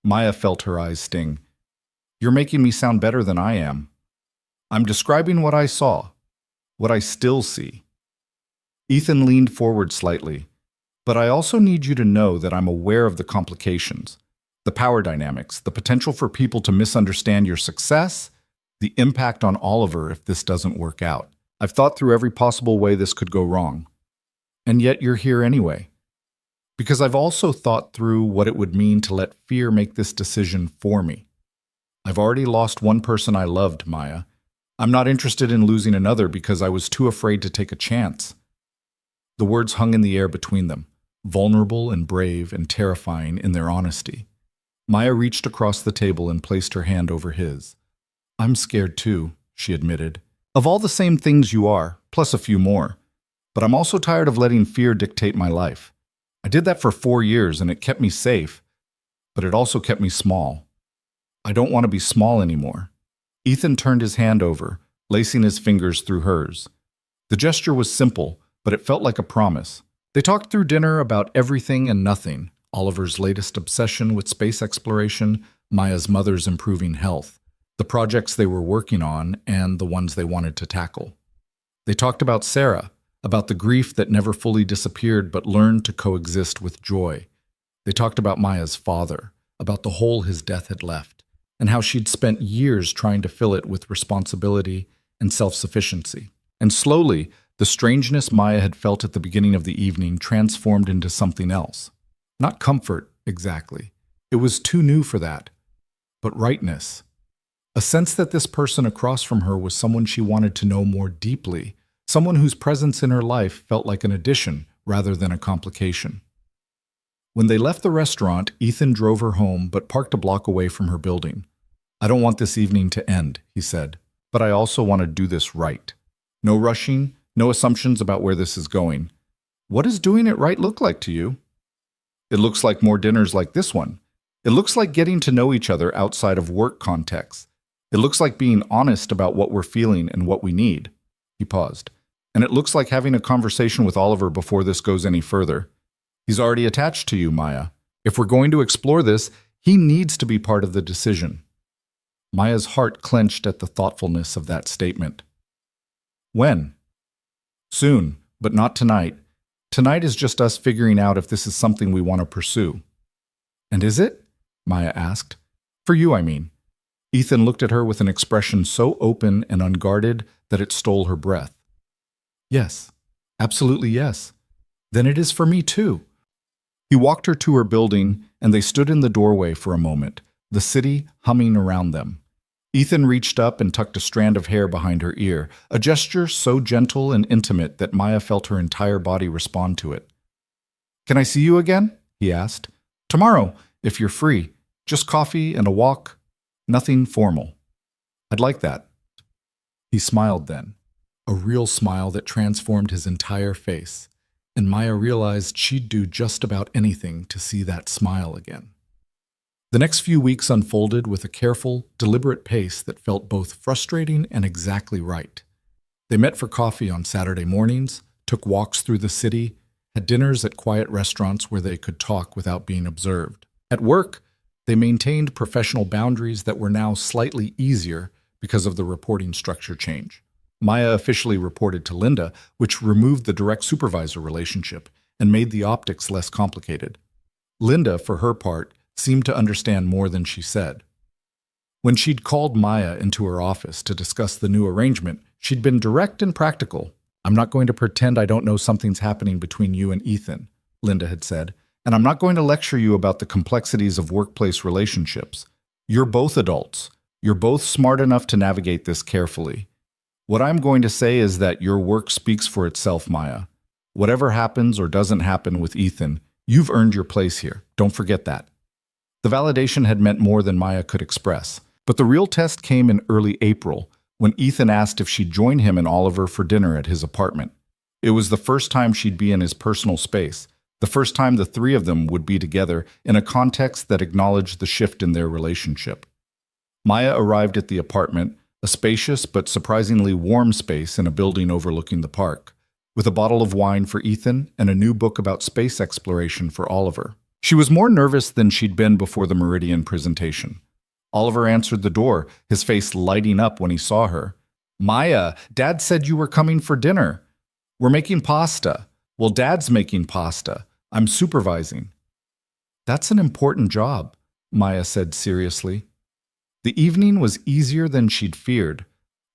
Maya felt her eyes sting. You're making me sound better than I am. I'm describing what I saw, what I still see. Ethan leaned forward slightly. But I also need you to know that I'm aware of the complications, the power dynamics, the potential for people to misunderstand your success, the impact on Oliver if this doesn't work out. I've thought through every possible way this could go wrong. And yet you're here anyway. Because I've also thought through what it would mean to let fear make this decision for me. I've already lost one person I loved, Maya. I'm not interested in losing another because I was too afraid to take a chance. The words hung in the air between them, vulnerable and brave and terrifying in their honesty. Maya reached across the table and placed her hand over his. I'm scared too, she admitted. Of all the same things you are, plus a few more. But I'm also tired of letting fear dictate my life. I did that for 4 years and it kept me safe, but it also kept me small. I don't want to be small anymore. Ethan turned his hand over, lacing his fingers through hers. The gesture was simple, but it felt like a promise. They talked through dinner about everything and nothing: Oliver's latest obsession with space exploration, Maya's mother's improving health, the projects they were working on, and the ones they wanted to tackle. They talked about Sarah, about the grief that never fully disappeared but learned to coexist with joy. They talked about Maya's father, about the hole his death had left, and how she'd spent years trying to fill it with responsibility and self-sufficiency. And slowly, the strangeness Maya had felt at the beginning of the evening transformed into something else. Not comfort, exactly. It was too new for that. But rightness. A sense that this person across from her was someone she wanted to know more deeply, someone whose presence in her life felt like an addition rather than a complication. When they left the restaurant, Ethan drove her home but parked a block away from her building. "I don't want this evening to end," he said, "but I also want to do this right. No rushing, no assumptions about where this is going. What does doing it right look like to you?" "It looks like more dinners like this one. It looks like getting to know each other outside of work contexts. It looks like being honest about what we're feeling and what we need." He paused. "And it looks like having a conversation with Oliver before this goes any further. He's already attached to you, Maya. If we're going to explore this, he needs to be part of the decision." Maya's heart clenched at the thoughtfulness of that statement. "When?" "Soon, but not tonight. Tonight is just us figuring out if this is something we want to pursue." "And is it?" Maya asked. "For you, I mean." Ethan looked at her with an expression so open and unguarded that it stole her breath. "Yes, absolutely yes. Then it is for me too." He walked her to her building, and they stood in the doorway for a moment, the city humming around them. Ethan reached up and tucked a strand of hair behind her ear, a gesture so gentle and intimate that Maya felt her entire body respond to it. "Can I see you again?" he asked. "Tomorrow, if you're free. Just coffee and a walk. Nothing formal." "I'd like that." He smiled then, a real smile that transformed his entire face, and Maya realized she'd do just about anything to see that smile again. The next few weeks unfolded with a careful, deliberate pace that felt both frustrating and exactly right. They met for coffee on Saturday mornings, took walks through the city, had dinners at quiet restaurants where they could talk without being observed. At work, they maintained professional boundaries that were now slightly easier because of the reporting structure change. Maya officially reported to Linda, which removed the direct supervisor relationship and made the optics less complicated. Linda, for her part, seemed to understand more than she said. When she'd called Maya into her office to discuss the new arrangement, she'd been direct and practical. "I'm not going to pretend I don't know something's happening between you and Ethan," Linda had said, "and I'm not going to lecture you about the complexities of workplace relationships. You're both adults. You're both smart enough to navigate this carefully. What I'm going to say is that your work speaks for itself, Maya. Whatever happens or doesn't happen with Ethan, you've earned your place here. Don't forget that." The validation had meant more than Maya could express, but the real test came in early April, when Ethan asked if she'd join him and Oliver for dinner at his apartment. It was the first time she'd be in his personal space, the first time the three of them would be together in a context that acknowledged the shift in their relationship. Maya arrived at the apartment, a spacious but surprisingly warm space in a building overlooking the park, with a bottle of wine for Ethan and a new book about space exploration for Oliver. She was more nervous than she'd been before the Meridian presentation. Oliver answered the door, his face lighting up when he saw her. "Maya, Dad said you were coming for dinner. We're making pasta." "Well, Dad's making pasta. I'm supervising." "That's an important job," Maya said seriously. The evening was easier than she'd feared.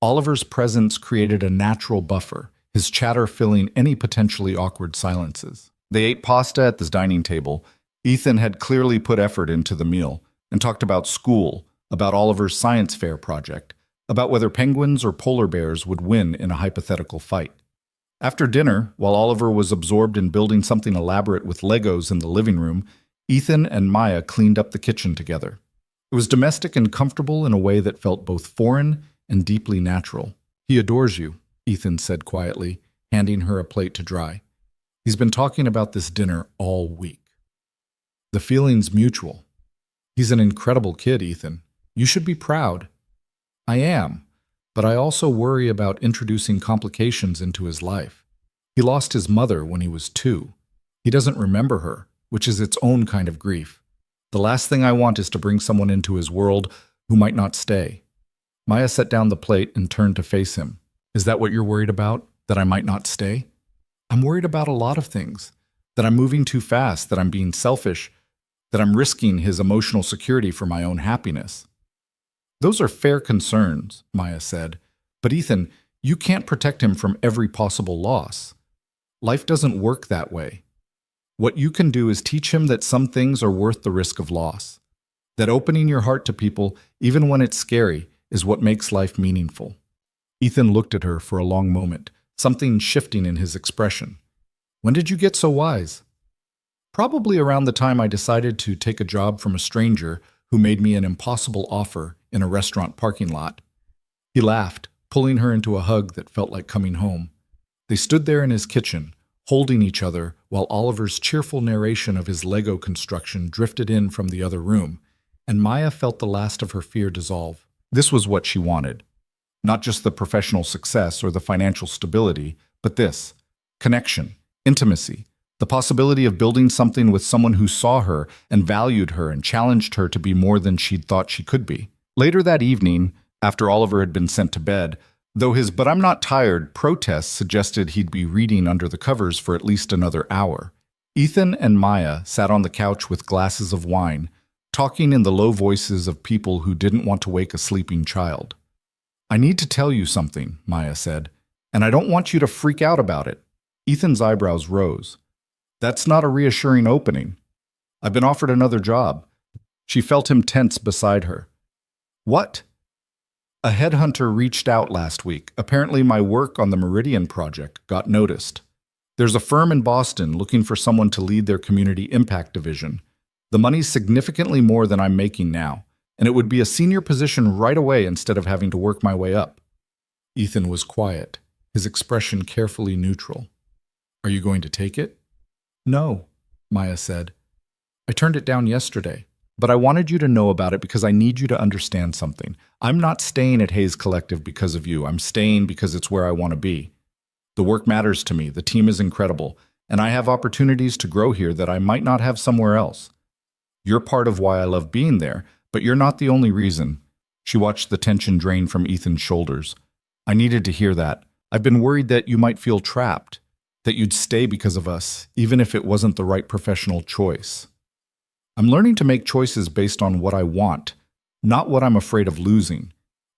Oliver's presence created a natural buffer, his chatter filling any potentially awkward silences. They ate pasta at the dining table. Ethan had clearly put effort into the meal and talked about school, about Oliver's science fair project, about whether penguins or polar bears would win in a hypothetical fight. After dinner, while Oliver was absorbed in building something elaborate with Legos in the living room, Ethan and Maya cleaned up the kitchen together. It was domestic and comfortable in a way that felt both foreign and deeply natural. "He adores you," Ethan said quietly, handing her a plate to dry. "He's been talking about this dinner all week." "The feeling's mutual. He's an incredible kid, Ethan. You should be proud." I am, but I also worry about introducing complications into his life. He lost his mother when he was 2. He doesn't remember her, which is its own kind of grief. The last thing I want is to bring someone into his world who might not stay. Maya set down the plate and turned to face him. Is that what you're worried about? That I might not stay? I'm worried about a lot of things. That I'm moving too fast, that I'm being selfish, that I'm risking his emotional security for my own happiness. Those are fair concerns, Maya said. But Ethan, you can't protect him from every possible loss. Life doesn't work that way. What you can do is teach him that some things are worth the risk of loss. That opening your heart to people, even when it's scary, is what makes life meaningful. Ethan looked at her for a long moment, something shifting in his expression. When did you get so wise? Probably around the time I decided to take a job from a stranger who made me an impossible offer in a restaurant parking lot. He laughed, pulling her into a hug that felt like coming home. They stood there in his kitchen, holding each other while Oliver's cheerful narration of his Lego construction drifted in from the other room, and Maya felt the last of her fear dissolve. This was what she wanted. Not just the professional success or the financial stability, but this: connection, intimacy, the possibility of building something with someone who saw her and valued her and challenged her to be more than she'd thought she could be. Later that evening, after Oliver had been sent to bed, though his "but I'm not tired" protest suggested he'd be reading under the covers for at least another hour, Ethan and Maya sat on the couch with glasses of wine, talking in the low voices of people who didn't want to wake a sleeping child. I need to tell you something, Maya said, and I don't want you to freak out about it. Ethan's eyebrows rose. That's not a reassuring opening. I've been offered another job. She felt him tense beside her. What? A headhunter reached out last week. Apparently my work on the Meridian project got noticed. There's a firm in Boston looking for someone to lead their community impact division. The money's significantly more than I'm making now, and it would be a senior position right away instead of having to work my way up. Ethan was quiet, his expression carefully neutral. Are you going to take it? No, Maya said. I turned it down yesterday, but I wanted you to know about it because I need you to understand something. I'm not staying at Hayes Collective because of you. I'm staying because it's where I want to be. The work matters to me, the team is incredible, and I have opportunities to grow here that I might not have somewhere else. You're part of why I love being there, but you're not the only reason. She watched the tension drain from Ethan's shoulders. I needed to hear that. I've been worried that you might feel trapped, that you'd stay because of us, even if it wasn't the right professional choice. I'm learning to make choices based on what I want, not what I'm afraid of losing.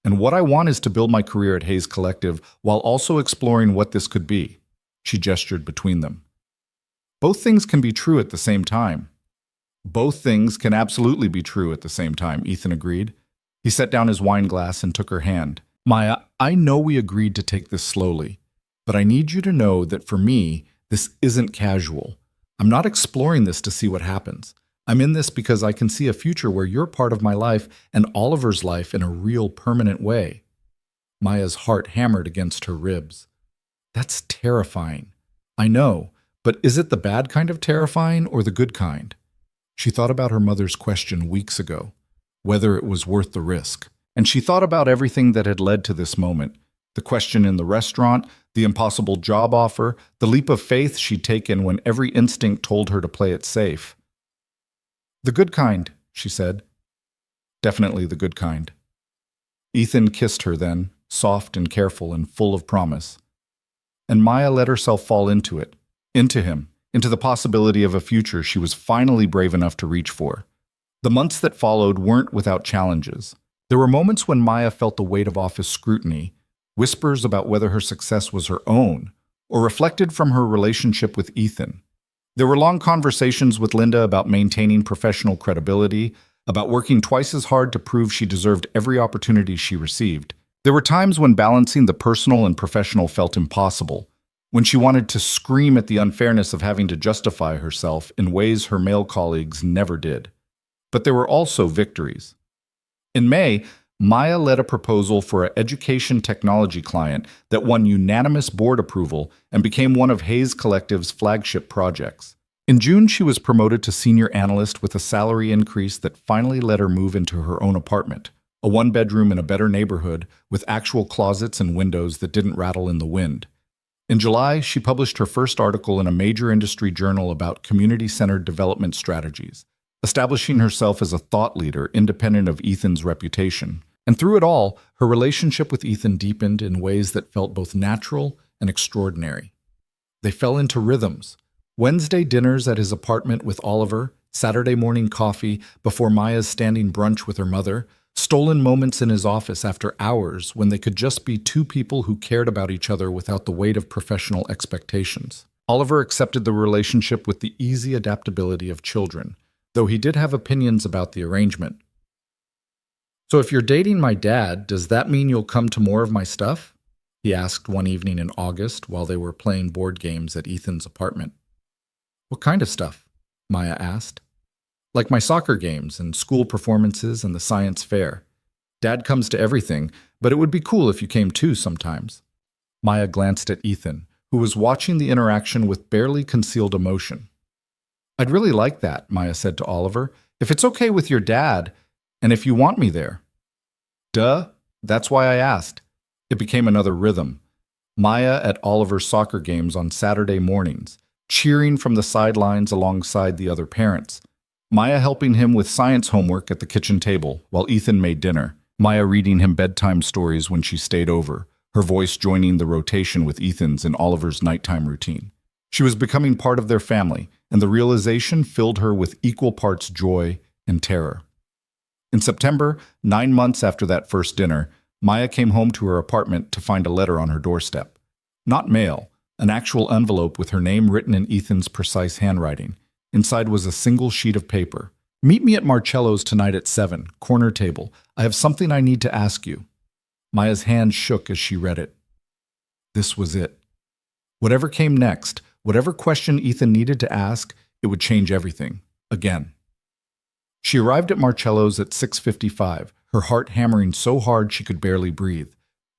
And what I want is to build my career at Hayes Collective while also exploring what this could be. She gestured between them. Both things can be true at the same time. Both things can absolutely be true at the same time, Ethan agreed. He set down his wine glass and took her hand. Maya, I know we agreed to take this slowly, but I need you to know that for me, this isn't casual. I'm not exploring this to see what happens. I'm in this because I can see a future where you're part of my life and Oliver's life in a real, permanent way. Maya's heart hammered against her ribs. That's terrifying. I know, but is it the bad kind of terrifying or the good kind? She thought about her mother's question weeks ago, whether it was worth the risk. And she thought about everything that had led to this moment. The question in the restaurant, the impossible job offer, the leap of faith she'd taken when every instinct told her to play it safe. The good kind, she said. Definitely the good kind. Ethan kissed her then, soft and careful and full of promise. And Maya let herself fall into it, into him, into the possibility of a future she was finally brave enough to reach for. The months that followed weren't without challenges. There were moments when Maya felt the weight of office scrutiny, whispers about whether her success was her own, or reflected from her relationship with Ethan. There were long conversations with Linda about maintaining professional credibility, about working twice as hard to prove she deserved every opportunity she received. There were times when balancing the personal and professional felt impossible, when she wanted to scream at the unfairness of having to justify herself in ways her male colleagues never did. But there were also victories. In May, Maya led a proposal for an education technology client that won unanimous board approval and became one of Hayes Collective's flagship projects. In June, she was promoted to senior analyst with a salary increase that finally let her move into her own apartment, a one-bedroom in a better neighborhood with actual closets and windows that didn't rattle in the wind. In July, she published her first article in a major industry journal about community-centered development strategies, establishing herself as a thought leader independent of Ethan's reputation. And through it all, her relationship with Ethan deepened in ways that felt both natural and extraordinary. They fell into rhythms. Wednesday dinners at his apartment with Oliver, Saturday morning coffee before Maya's standing brunch with her mother, stolen moments in his office after hours when they could just be two people who cared about each other without the weight of professional expectations. Oliver accepted the relationship with the easy adaptability of children, though he did have opinions about the arrangement. "So if you're dating my dad, does that mean you'll come to more of my stuff?" he asked one evening in August while they were playing board games at Ethan's apartment. "What kind of stuff?" Maya asked. "Like my soccer games and school performances and the science fair. Dad comes to everything, but it would be cool if you came too sometimes." Maya glanced at Ethan, who was watching the interaction with barely concealed emotion. "I'd really like that," Maya said to Oliver, "if it's okay with your dad, and if you want me there." "Duh, that's why I asked." It became another rhythm. Maya at Oliver's soccer games on Saturday mornings, cheering from the sidelines alongside the other parents. Maya helping him with science homework at the kitchen table while Ethan made dinner. Maya reading him bedtime stories when she stayed over, her voice joining the rotation with Ethan's in Oliver's nighttime routine. She was becoming part of their family, and the realization filled her with equal parts joy and terror. In September, 9 months after that first dinner, Maya came home to her apartment to find a letter on her doorstep. Not mail, an actual envelope with her name written in Ethan's precise handwriting. Inside was a single sheet of paper. "Meet me at Marcello's tonight at 7, corner table. I have something I need to ask you." Maya's hand shook as she read it. This was it. Whatever came next, whatever question Ethan needed to ask, it would change everything. Again. She arrived at Marcello's at 6:55, her heart hammering so hard she could barely breathe.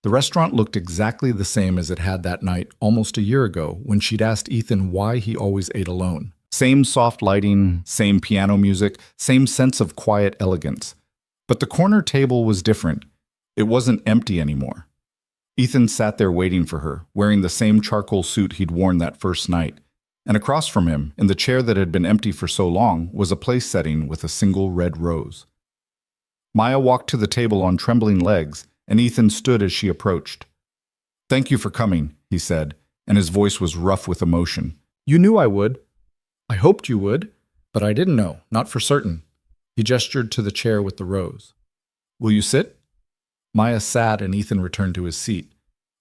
The restaurant looked exactly the same as it had that night almost a year ago when she'd asked Ethan why he always ate alone. Same soft lighting, same piano music, same sense of quiet elegance. But the corner table was different. It wasn't empty anymore. Ethan sat there waiting for her, wearing the same charcoal suit he'd worn that first night. And across from him, in the chair that had been empty for so long, was a place setting with a single red rose. Maya walked to the table on trembling legs, and Ethan stood as she approached. "Thank you for coming," he said, and his voice was rough with emotion. "You knew I would. I hoped you would, but I didn't know, not for certain." He gestured to the chair with the rose. "Will you sit?" Maya sat and Ethan returned to his seat.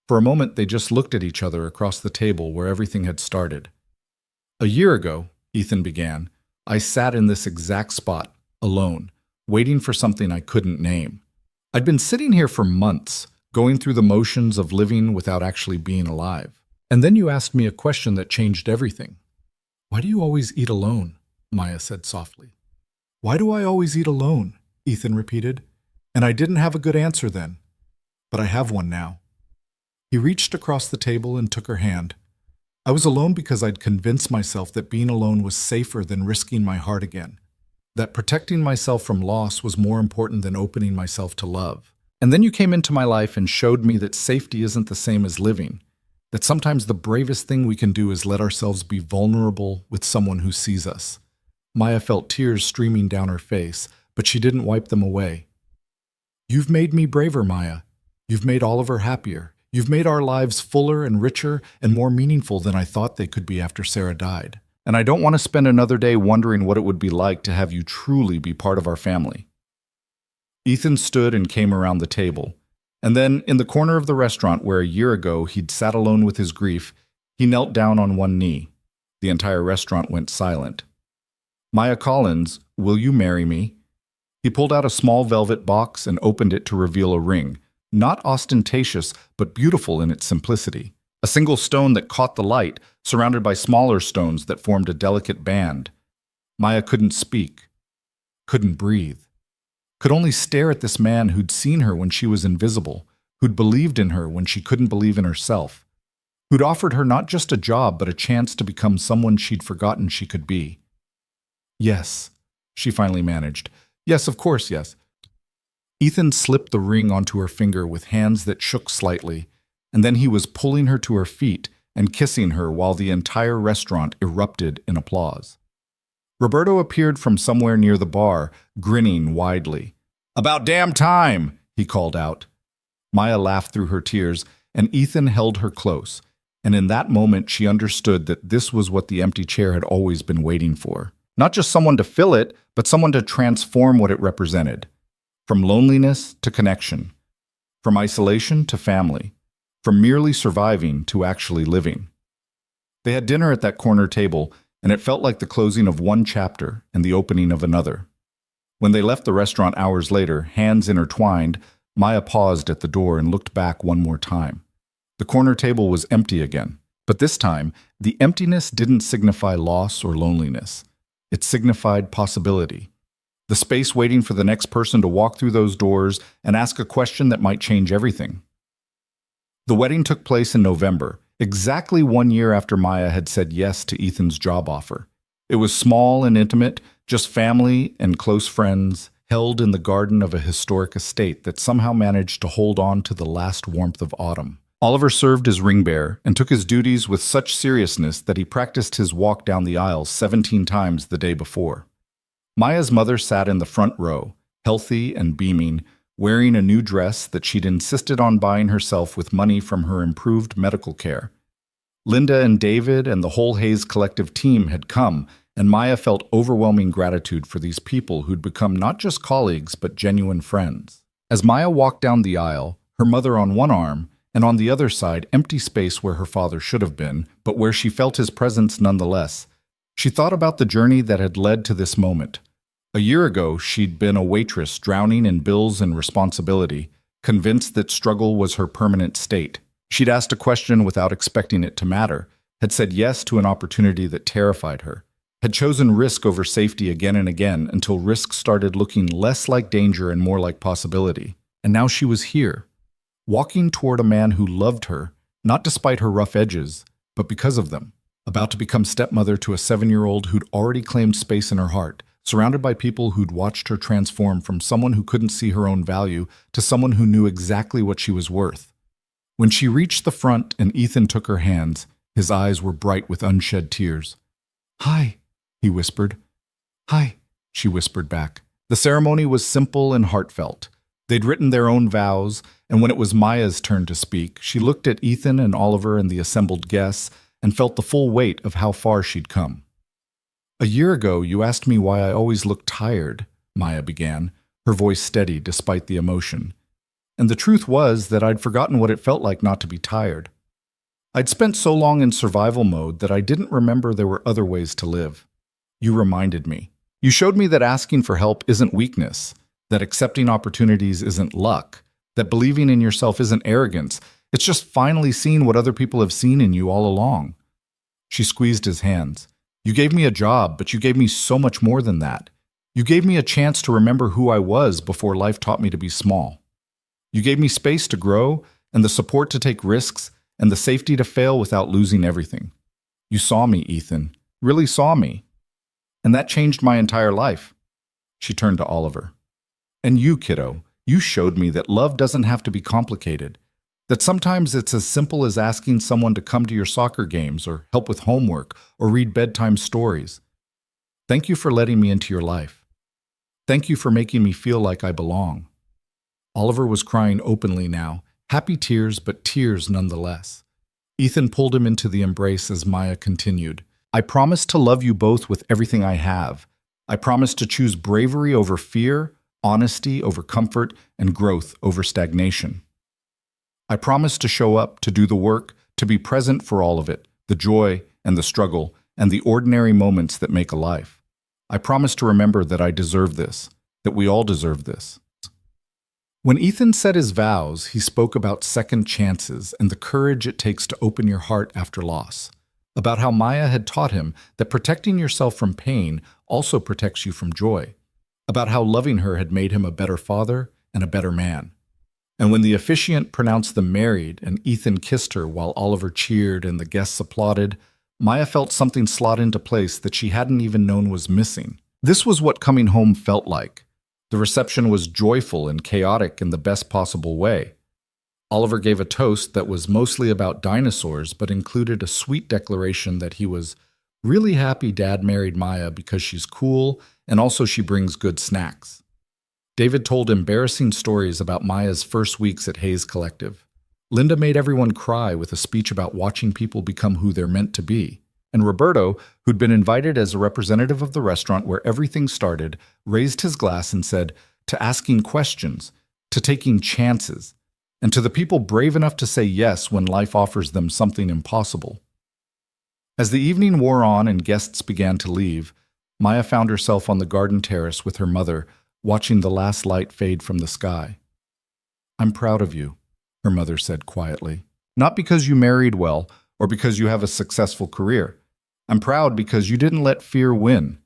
For a moment they just looked at each other across the table where everything had started. "A year ago," Ethan began, "I sat in this exact spot, alone, waiting for something I couldn't name. I'd been sitting here for months, going through the motions of living without actually being alive. And then you asked me a question that changed everything. 'Why do you always eat alone?' Maya said softly. 'Why do I always eat alone?' Ethan repeated. And I didn't have a good answer then. But I have one now." He reached across the table and took her hand. "I was alone because I'd convinced myself that being alone was safer than risking my heart again. That protecting myself from loss was more important than opening myself to love. And then you came into my life and showed me that safety isn't the same as living. That sometimes the bravest thing we can do is let ourselves be vulnerable with someone who sees us." Maya felt tears streaming down her face, but she didn't wipe them away. "You've made me braver, Maya. You've made Oliver happier. You've made our lives fuller and richer and more meaningful than I thought they could be after Sarah died. And I don't want to spend another day wondering what it would be like to have you truly be part of our family." Ethan stood and came around the table. And then, in the corner of the restaurant where a year ago he'd sat alone with his grief, he knelt down on one knee. The entire restaurant went silent. "Maya Collins, will you marry me?" He pulled out a small velvet box and opened it to reveal a ring, not ostentatious, but beautiful in its simplicity. A single stone that caught the light, surrounded by smaller stones that formed a delicate band. Maya couldn't speak, couldn't breathe, could only stare at this man who'd seen her when she was invisible, who'd believed in her when she couldn't believe in herself, who'd offered her not just a job but a chance to become someone she'd forgotten she could be. "Yes," she finally managed. "Yes, of course, yes." Ethan slipped the ring onto her finger with hands that shook slightly, and then he was pulling her to her feet and kissing her while the entire restaurant erupted in applause. Roberto appeared from somewhere near the bar, grinning widely. "About damn time!" he called out. Maya laughed through her tears, and Ethan held her close, and in that moment she understood that this was what the empty chair had always been waiting for. Not just someone to fill it, but someone to transform what it represented. From loneliness to connection. From isolation to family. From merely surviving to actually living. They had dinner at that corner table, and it felt like the closing of one chapter and the opening of another. When they left the restaurant hours later, hands intertwined, Maya paused at the door and looked back one more time. The corner table was empty again, but this time, the emptiness didn't signify loss or loneliness. It signified possibility. The space waiting for the next person to walk through those doors and ask a question that might change everything. The wedding took place in November, exactly 1 year after Maya had said yes to Ethan's job offer. It was small and intimate, just family and close friends, held in the garden of a historic estate that somehow managed to hold on to the last warmth of autumn. Oliver served as ring bearer and took his duties with such seriousness that he practiced his walk down the aisle 17 times the day before. Maya's mother sat in the front row, healthy and beaming, wearing a new dress that she'd insisted on buying herself with money from her improved medical care. Linda and David and the whole Hayes Collective team had come, and Maya felt overwhelming gratitude for these people who'd become not just colleagues but genuine friends. As Maya walked down the aisle, her mother on one arm, and on the other side empty space where her father should have been, but where she felt his presence nonetheless, she thought about the journey that had led to this moment. A year ago, she'd been a waitress drowning in bills and responsibility, convinced that struggle was her permanent state. She'd asked a question without expecting it to matter, had said yes to an opportunity that terrified her, had chosen risk over safety again and again until risk started looking less like danger and more like possibility. And now she was here, walking toward a man who loved her, not despite her rough edges, but because of them, about to become stepmother to a 7-year-old who'd already claimed space in her heart, surrounded by people who'd watched her transform from someone who couldn't see her own value to someone who knew exactly what she was worth. When she reached the front and Ethan took her hands, his eyes were bright with unshed tears. "Hi," he whispered. "Hi," she whispered back. The ceremony was simple and heartfelt. They'd written their own vows, and when it was Maya's turn to speak, she looked at Ethan and Oliver and the assembled guests and felt the full weight of how far she'd come. "A year ago, you asked me why I always looked tired," Maya began, her voice steady despite the emotion. "And the truth was that I'd forgotten what it felt like not to be tired. I'd spent so long in survival mode that I didn't remember there were other ways to live. You reminded me. You showed me that asking for help isn't weakness, that accepting opportunities isn't luck, that believing in yourself isn't arrogance. It's just finally seeing what other people have seen in you all along." She squeezed his hands. "You gave me a job, but you gave me so much more than that. You gave me a chance to remember who I was before life taught me to be small. You gave me space to grow, and the support to take risks, and the safety to fail without losing everything. You saw me, Ethan, really saw me. And that changed my entire life." She turned to Oliver. "And you, kiddo, you showed me that love doesn't have to be complicated, that sometimes it's as simple as asking someone to come to your soccer games or help with homework or read bedtime stories. Thank you for letting me into your life. Thank you for making me feel like I belong." Oliver was crying openly now, happy tears, but tears nonetheless. Ethan pulled him into the embrace as Maya continued. "I promise to love you both with everything I have. I promise to choose bravery over fear, honesty over comfort, and growth over stagnation. I promise to show up, to do the work, to be present for all of it, the joy and the struggle, and the ordinary moments that make a life. I promise to remember that I deserve this, that we all deserve this." When Ethan said his vows, he spoke about second chances and the courage it takes to open your heart after loss, about how Maya had taught him that protecting yourself from pain also protects you from joy, about how loving her had made him a better father and a better man. And when the officiant pronounced them married and Ethan kissed her while Oliver cheered and the guests applauded, Maya felt something slot into place that she hadn't even known was missing. This was what coming home felt like. The reception was joyful and chaotic in the best possible way. Oliver gave a toast that was mostly about dinosaurs, but included a sweet declaration that he was really happy Dad married Maya because she's cool and also she brings good snacks. David told embarrassing stories about Maya's first weeks at Hayes Collective. Linda made everyone cry with a speech about watching people become who they're meant to be. And Roberto, who'd been invited as a representative of the restaurant where everything started, raised his glass and said, "To asking questions, to taking chances, and to the people brave enough to say yes when life offers them something impossible." As the evening wore on and guests began to leave, Maya found herself on the garden terrace with her mother, watching the last light fade from the sky. "I'm proud of you," her mother said quietly. "Not because you married well or because you have a successful career. I'm proud because you didn't let fear win.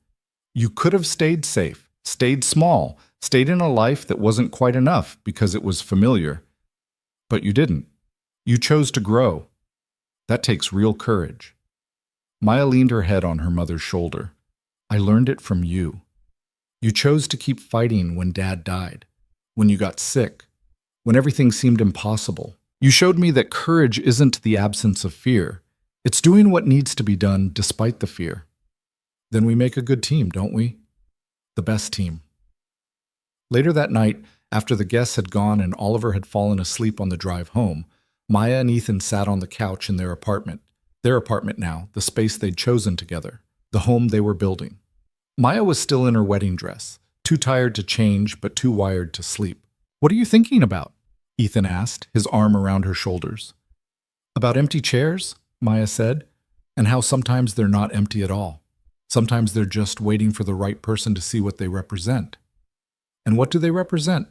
You could have stayed safe, stayed small, stayed in a life that wasn't quite enough because it was familiar. But you didn't. You chose to grow. That takes real courage." Maya leaned her head on her mother's shoulder. "I learned it from you. You chose to keep fighting when Dad died, when you got sick, when everything seemed impossible. You showed me that courage isn't the absence of fear. It's doing what needs to be done despite the fear. Then we make a good team, don't we? The best team." Later that night, after the guests had gone and Oliver had fallen asleep on the drive home, Maya and Ethan sat on the couch in their apartment now, the space they'd chosen together, the home they were building. Maya was still in her wedding dress, too tired to change but too wired to sleep. "What are you thinking about?" Ethan asked, his arm around her shoulders. "About empty chairs," Maya said, "and how sometimes they're not empty at all. Sometimes they're just waiting for the right person to see what they represent." "And what do they represent?"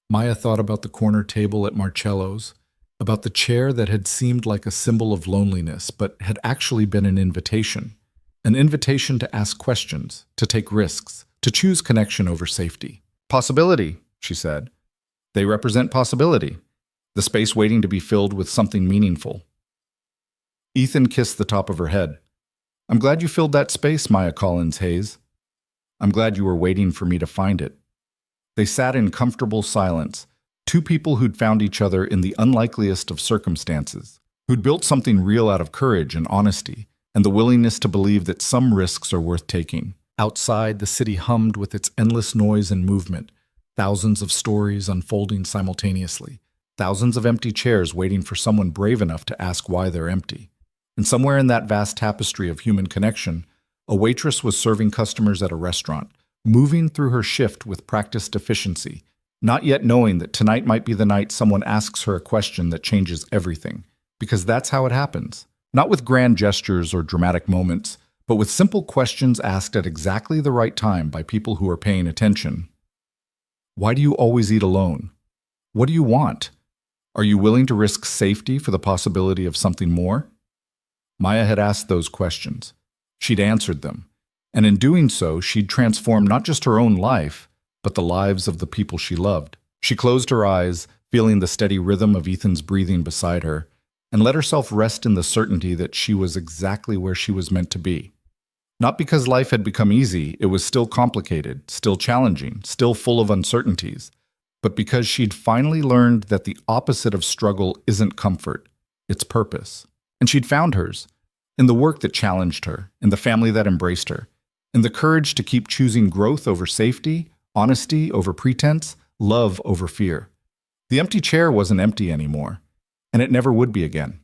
Maya thought about the corner table at Marcello's, about the chair that had seemed like a symbol of loneliness, but had actually been an invitation to ask questions, to take risks, to choose connection over safety. "Possibility," she said. "They represent possibility, the space waiting to be filled with something meaningful." Ethan kissed the top of her head. "I'm glad you filled that space, Maya Collins Hayes. I'm glad you were waiting for me to find it." They sat in comfortable silence, two people who'd found each other in the unlikeliest of circumstances, who'd built something real out of courage and honesty, and the willingness to believe that some risks are worth taking. Outside, the city hummed with its endless noise and movement, thousands of stories unfolding simultaneously, thousands of empty chairs waiting for someone brave enough to ask why they're empty. And somewhere in that vast tapestry of human connection, a waitress was serving customers at a restaurant, moving through her shift with practiced efficiency, not yet knowing that tonight might be the night someone asks her a question that changes everything, because that's how it happens. Not with grand gestures or dramatic moments, but with simple questions asked at exactly the right time by people who are paying attention. Why do you always eat alone? What do you want? Are you willing to risk safety for the possibility of something more? Maya had asked those questions. She'd answered them. And in doing so, she'd transformed not just her own life, but the lives of the people she loved. She closed her eyes, feeling the steady rhythm of Ethan's breathing beside her, and let herself rest in the certainty that she was exactly where she was meant to be. Not because life had become easy, it was still complicated, still challenging, still full of uncertainties, but because she'd finally learned that the opposite of struggle isn't comfort, it's purpose. And she'd found hers, in the work that challenged her, in the family that embraced her, in the courage to keep choosing growth over safety, honesty over pretense, love over fear. The empty chair wasn't empty anymore, and it never would be again.